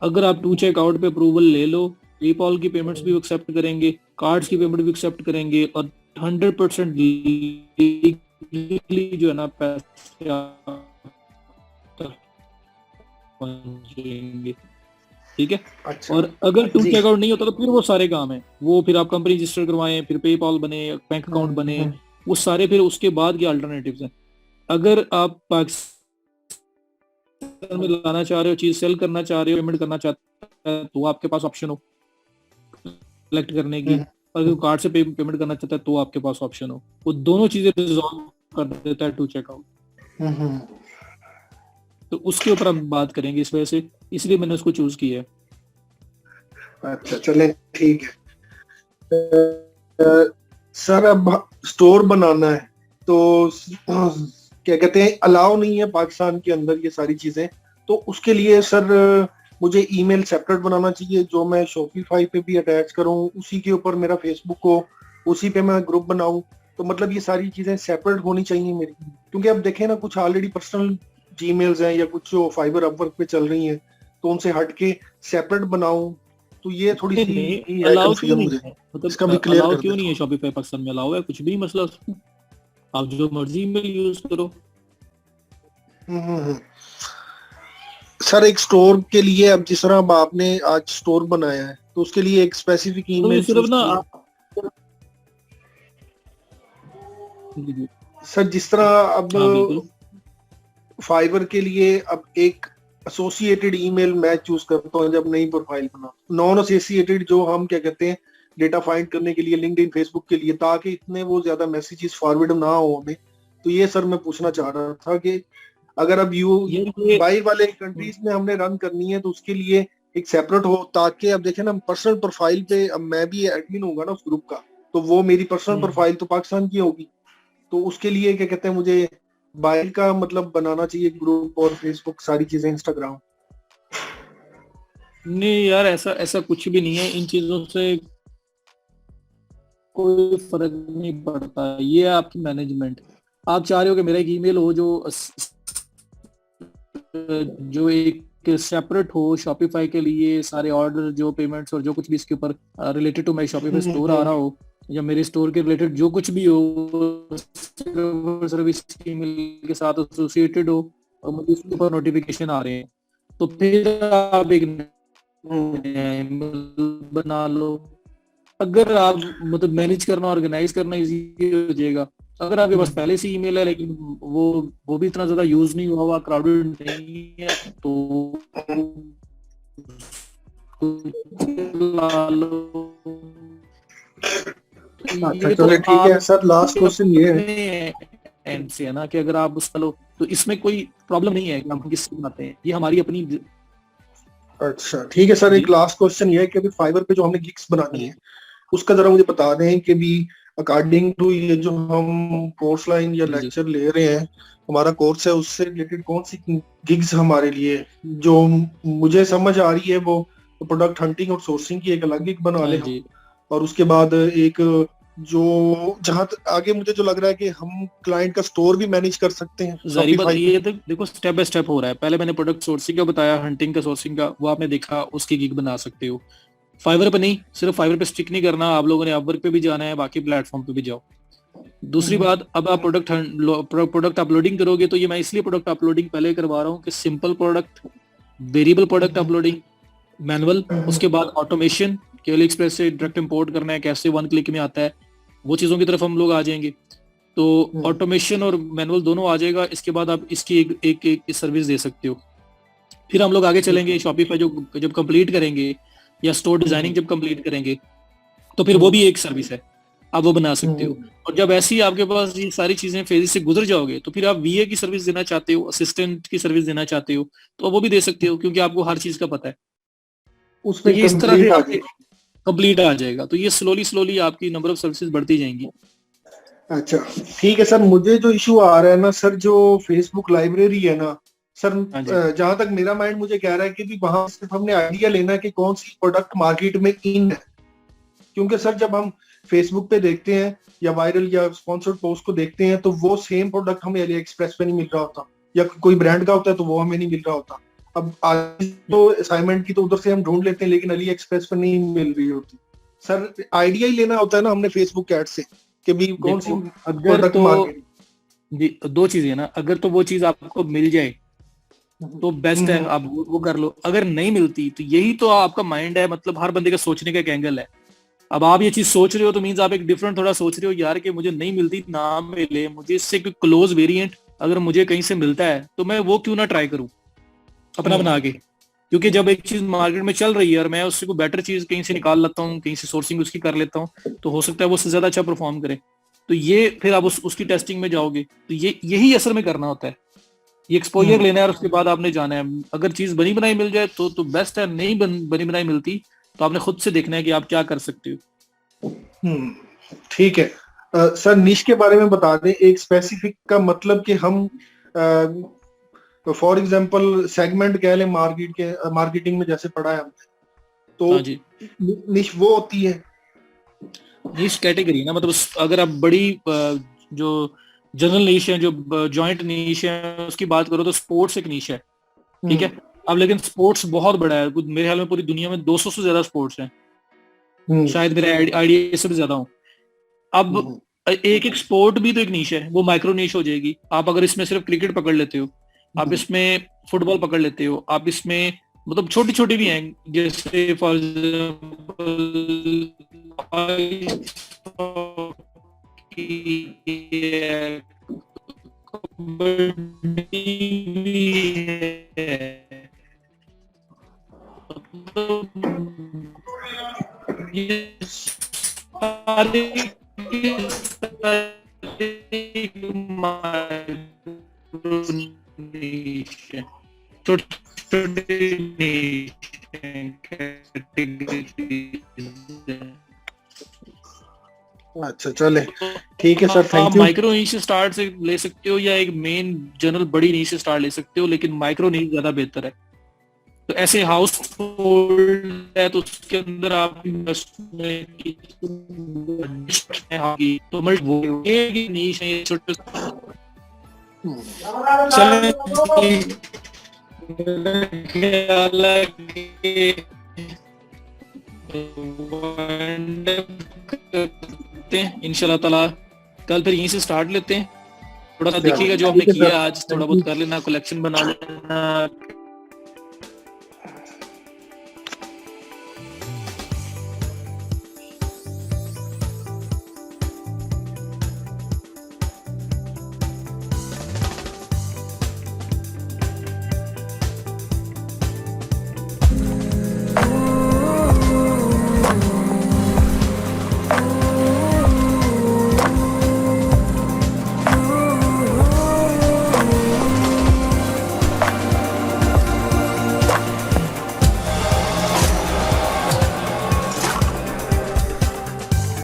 अगर आप टू चेकआउट पे अप्रूवल ले लो, पेपॉल की पेमेंट्स भी एक्सेप्ट करेंगे, कार्ड्स की पेमेंट भी एक्सेप्ट करेंगे, और 100% जो है ना पैसे आप तक पहुंचेंगे। ठीक है। अच्छा और अगर टू जी। चेकआउट नहीं होता तो फिर वो सारे काम है, वो फिर आप कंपनी रजिस्टर करवाएं, फिर पेपॉल बने, बैंक अकाउंट बने, वो सारे फिर उसके बाद के अल्टरनेटिव्स हैं। अगर आप पाकिस्तान में लाना चाह रहे हो, चीज सेल करना चाह रहे हो, पेमेंट करना चाहते हैं, तो आपके पास ऑप्शन हो कलेक्ट करने की। अगर कार्ड से पेमेंट करना चाहता है तो आपके पास ऑप्शन हो। वो दोनों चीजें रिजॉल्व कर देता है टू चेकआउट। तो उसके ऊपर हम बात करेंगे इस वजह से, इसलिए मैंने उसको चूज किया है। अच्छा चलें, ठीक है। सर अब स्टोर बनाना है तो क्या कहते हैं, अलाउ नहीं है पाकिस्तान के अंदर ये सारी चीजें। तो उसके लिए सर मुझे ईमेल सेपरेट बनाना चाहिए, जो मैं शॉपिफाई पे भी अटैच करूं, उसी के ऊपर मेरा फेसबुक हो, उसी पे मैं ग्रुप बनाऊं। तो मतलब ये सारी चीजें सेपरेट होनी चाहिए मेरी, क्योंकि अब देखें ना, कुछ ऑलरेडी पर्सनल जीमेल्स हैं या कुछ जो फाइबर अपवर्क पे चल रही हैं, तो उनसे हट के सेपरेट बनाऊं। तो ये थोड़ी सी ही है अलाउ क्यों कंफ्यूजन नहीं मुझे, है, इसका भी मतलब क्लियर अलाउ कर क्यों देता नहीं है? हूं। शॉपिफाई पाकिस्तान में अलाउ है, कुछ भी मसला उसमें, आप जो मर्जी में यूज करो। हम्म। सर एक स्टोर के लिए, अब जिस तरह अब आपने आज स्टोर बनाया है, तो उसके लिए एक स्पेसिफिक तो ईमेल सिर्फ चूज ना की। जी, सर जिस तरह अब हाँ बिल्कुल। फाइबर के लिए अब एक एसोसिएटेड ईमेल मैं चूज करता हूँ जब नई प्रोफाइल बना, नॉन एसोसिएटेड जो हम क्या कहते हैं डेटा फाइंड करने के लिए, लिंक्डइन फेसबुक के लिए, ताकि इतने वो ज्यादा मैसेजेस फॉरवर्ड ना हो हमें। तो ये सर मैं पूछना चाह रहा था कि अगर अब ये बाहर वाले कंट्रीज में हमने रन करनी है तो उसके लिए एक सेपरेट हो, ताकि अब देखें ना पर्सनल प्रोफाइल पे, अब मैं भी एडमिन होगा ना उस ग्रुप का, तो वो मेरी पर्सनल प्रोफाइल तो पाकिस्तान की होगी। तो उसके लिए क्या कहते हैं, मुझे बाहर का मतलब बनाना चाहिए ग्रुप, और फेसबुक सारी चीजें, इंस्टाग्राम। नहीं यार, ऐसा ऐसा कुछ भी नहीं है, इन चीजों से कोई फर्क नहीं पड़ता। ये आपकी मैनेजमेंट, आप चाह रहे हो कि मेरा एक ईमेल हो जो जो एक सेपरेट हो शॉपिफाई के लिए सारे ऑर्डर जो पेमेंट्स और जो कुछ भी इसके ऊपर related to my Shopify store आ रहा हो या मेरे स्टोर के रिलेटेड जो कुछ भी हो सर्विस ईमेल के साथ एसोसिएटेड हो और मुझे उसके ऊपर नोटिफिकेशन आ रहे हैं, तो फिर आप एक बना लो। अगर आप मतलब मैनेज करना ऑर्गेनाइज करना इजी हो जाएगा। अगर आपके पास पहले से ईमेल है लेकिन वो भी इतना ज्यादा यूज नहीं हुआ क्राउडेड नहीं है तो ला लो। अच्छा चलो ठीक है सर, लास्ट क्वेश्चन ये है एंड से है ना कि अगर आप उसका लो तो इसमें कोई प्रॉब्लम नहीं है कि हम किससे बनाते हैं, ये हमारी अपनी। अच्छा ठीक है सर, एक लास्ट क्वेश्चन ये है कि अभी फाइवर पे जो हमने गिग्स बनानी है उसका जरा मुझे बता दें कि भी अकॉर्डिंग टू ये जो हम कोर्स लाइन या लेक्चर ले रहे हैं, हमारा कोर्स है, उससे रिलेटेड कौन सी गिग्स हमारे लिए जो मुझे समझ आ रही है वो प्रोडक्ट हंटिंग और सोर्सिंग की एक अलग गिग बना ले हम, और उसके बाद एक जो जहां आगे मुझे जो लग रहा है कि हम क्लाइंट का स्टोर भी मैनेज कर सकते हैं। जारी बात ये तो देखो स्टेप बाय स्टेप हो रहा है। पहले मैंने प्रोडक्ट सोर्सिंग का बताया, हंटिंग का सोर्सिंग का वो आपने देखा, उसकी गिग बना सकते हो। फाइवर पे नहीं, सिर्फ फाइवर पे स्टिक नहीं करना, आप लोगों ने अपवर्क पे भी जाना है, बाकी प्लेटफॉर्म पे भी जाओ। दूसरी बात, अब आप प्रोडक्ट अपलोडिंग करोगे तो ये मैं इसलिए प्रोडक्ट अपलोडिंग पहले करवा रहा हूँ कि simple product, variable product uploading, manual, उसके बाद ऑटोमेशन कि अली एक्सप्रेस से डायरेक्ट इंपोर्ट करना है कैसे 1 क्लिक में आता है, वो चीजों की तरफ हम लोग आ जाएंगे। तो ऑटोमेशन और मैनुअल दोनों आ जाएगा। इसके बाद आप इसकी एक सर्विस दे सकते हो। फिर हम लोग आगे चलेंगे, शॉपिफाई जो जब कंप्लीट करेंगे या स्टोर डिजाइनिंग जब कंप्लीट करेंगे तो फिर वो भी एक सर्विस है, आप वो बना सकते हो। और जब ऐसे ही आपके पास ये सारी चीजें फेज से गुजर जाओगे तो फिर आप वीए की सर्विस देना चाहते हो, असिस्टेंट की सर्विस देना चाहते हो तो वो भी दे सकते हो, क्योंकि आपको हर चीज का पता है। उसमें तो ये इस तरह से कंप्लीट आ जाएगा। तो ये स्लोली आपकी नंबर ऑफ सर्विसेज बढ़ती जाएंगी। अच्छा ठीक है सर, मुझे जो इशू आ रहा है ना सर, जो फेसबुक लाइब्रेरी है ना सर, जहां तक मेरा माइंड मुझे कह रहा है कि भी वहां सिर्फ हमने आइडिया लेना है कि कौन सी प्रोडक्ट मार्केट में इन है। क्योंकि सर जब हम फेसबुक पे देखते हैं या वायरल या स्पॉन्सर्ड पोस्ट को देखते हैं तो वो सेम प्रोडक्ट हमें अली एक्सप्रेस पे नहीं मिल रहा होता, या कोई ब्रांड का होता है तो वो हमें नहीं मिल रहा होता। अब आज तो असाइनमेंट की तो उधर से हम ढूंढ लेते हैं लेकिन अली एक्सप्रेस पर नहीं मिल रही होती। सर आइडिया ही लेना होता है ना हमने फेसबुक एड से कि भी कौन सी अगर तो जी दो चीजें ना, अगर तो वो चीज आपको मिल जाए तो बेस्ट है, आप वो कर लो। अगर नहीं मिलती तो यही तो आपका माइंड है, मतलब हर बंदे का सोचने का एक एंगल है। अब आप ये चीज सोच रहे हो तो मींस आप एक डिफरेंट थोड़ा सोच रहे हो यार कि मुझे नहीं मिलती ना मिले, मुझे इससे कोई क्लोज वेरिएंट अगर मुझे कहीं से मिलता है तो मैं वो क्यों ना ट्राई करूं अपना बना के। क्योंकि जब एक चीज मार्केट में चल रही है और मैं उससे कोई बेटर चीज कहीं से निकाल लेता हूँ, कहीं से सोर्सिंग उसकी कर लेता हूँ, तो हो सकता है वो उससे ज्यादा अच्छा परफॉर्म करे। तो ये फिर आप उसकी टेस्टिंग में जाओगे तो यही असर में करना होता है। ये एक्सपोजर लेना है और उसके बाद आपने जाना है। अगर चीज बनी बनाई मिल जाए तो बेस्ट है, नहीं बनी बनाई मिलती तो आपने खुद से देखना है कि आप क्या कर सकते हो। ठीक है सर, निश के बारे में बता दें। एक स्पेसिफिक का मतलब कि हम फॉर एग्जांपल सेगमेंट कह लें मार्केटिंग में जैसे पढ़ा है हमने, तो निश वो होती है नीश कैटेगरी ना, मतलब अगर आप बड़ी जो जनरल नीश है, जो जॉइंट नीश है उसकी बात करो तो स्पोर्ट्स एक नीश है, ठीक है। अब लेकिन स्पोर्ट्स बहुत बड़ा है, मेरे ख्याल में पूरी दुनिया में 200 से ज्यादा स्पोर्ट्स हैं, शायद मेरे आइडिया से भी ज्यादा हो। अब एक स्पोर्ट भी तो एक नीश है, वो माइक्रो नीश हो जाएगी। आप अगर इसमें सिर्फ क्रिकेट पकड़ लेते हो, आप इसमें फुटबॉल पकड़ लेते हो, आप इसमें मतलब छोटी छोटी भी हैं, जैसे फॉर अच्छा चले ठीक है sir, thank you. Micro niche start से ले सकते हो या एक मेन जनरल बड़ी नीश से स्टार्ट ले सकते हो, लेकिन माइक्रो नीश ज्यादा बेहतर है। तो ऐसे हाउस होल्ड है तो उसके अंदर आप तो नीश है छोटे। ख्याल है कि इंशाल्लाह ताला कल फिर यहीं से स्टार्ट लेते हैं। थोड़ा सा देखिएगा जो हमने किया आज, थोड़ा बहुत कर लेना, कलेक्शन बना लेना,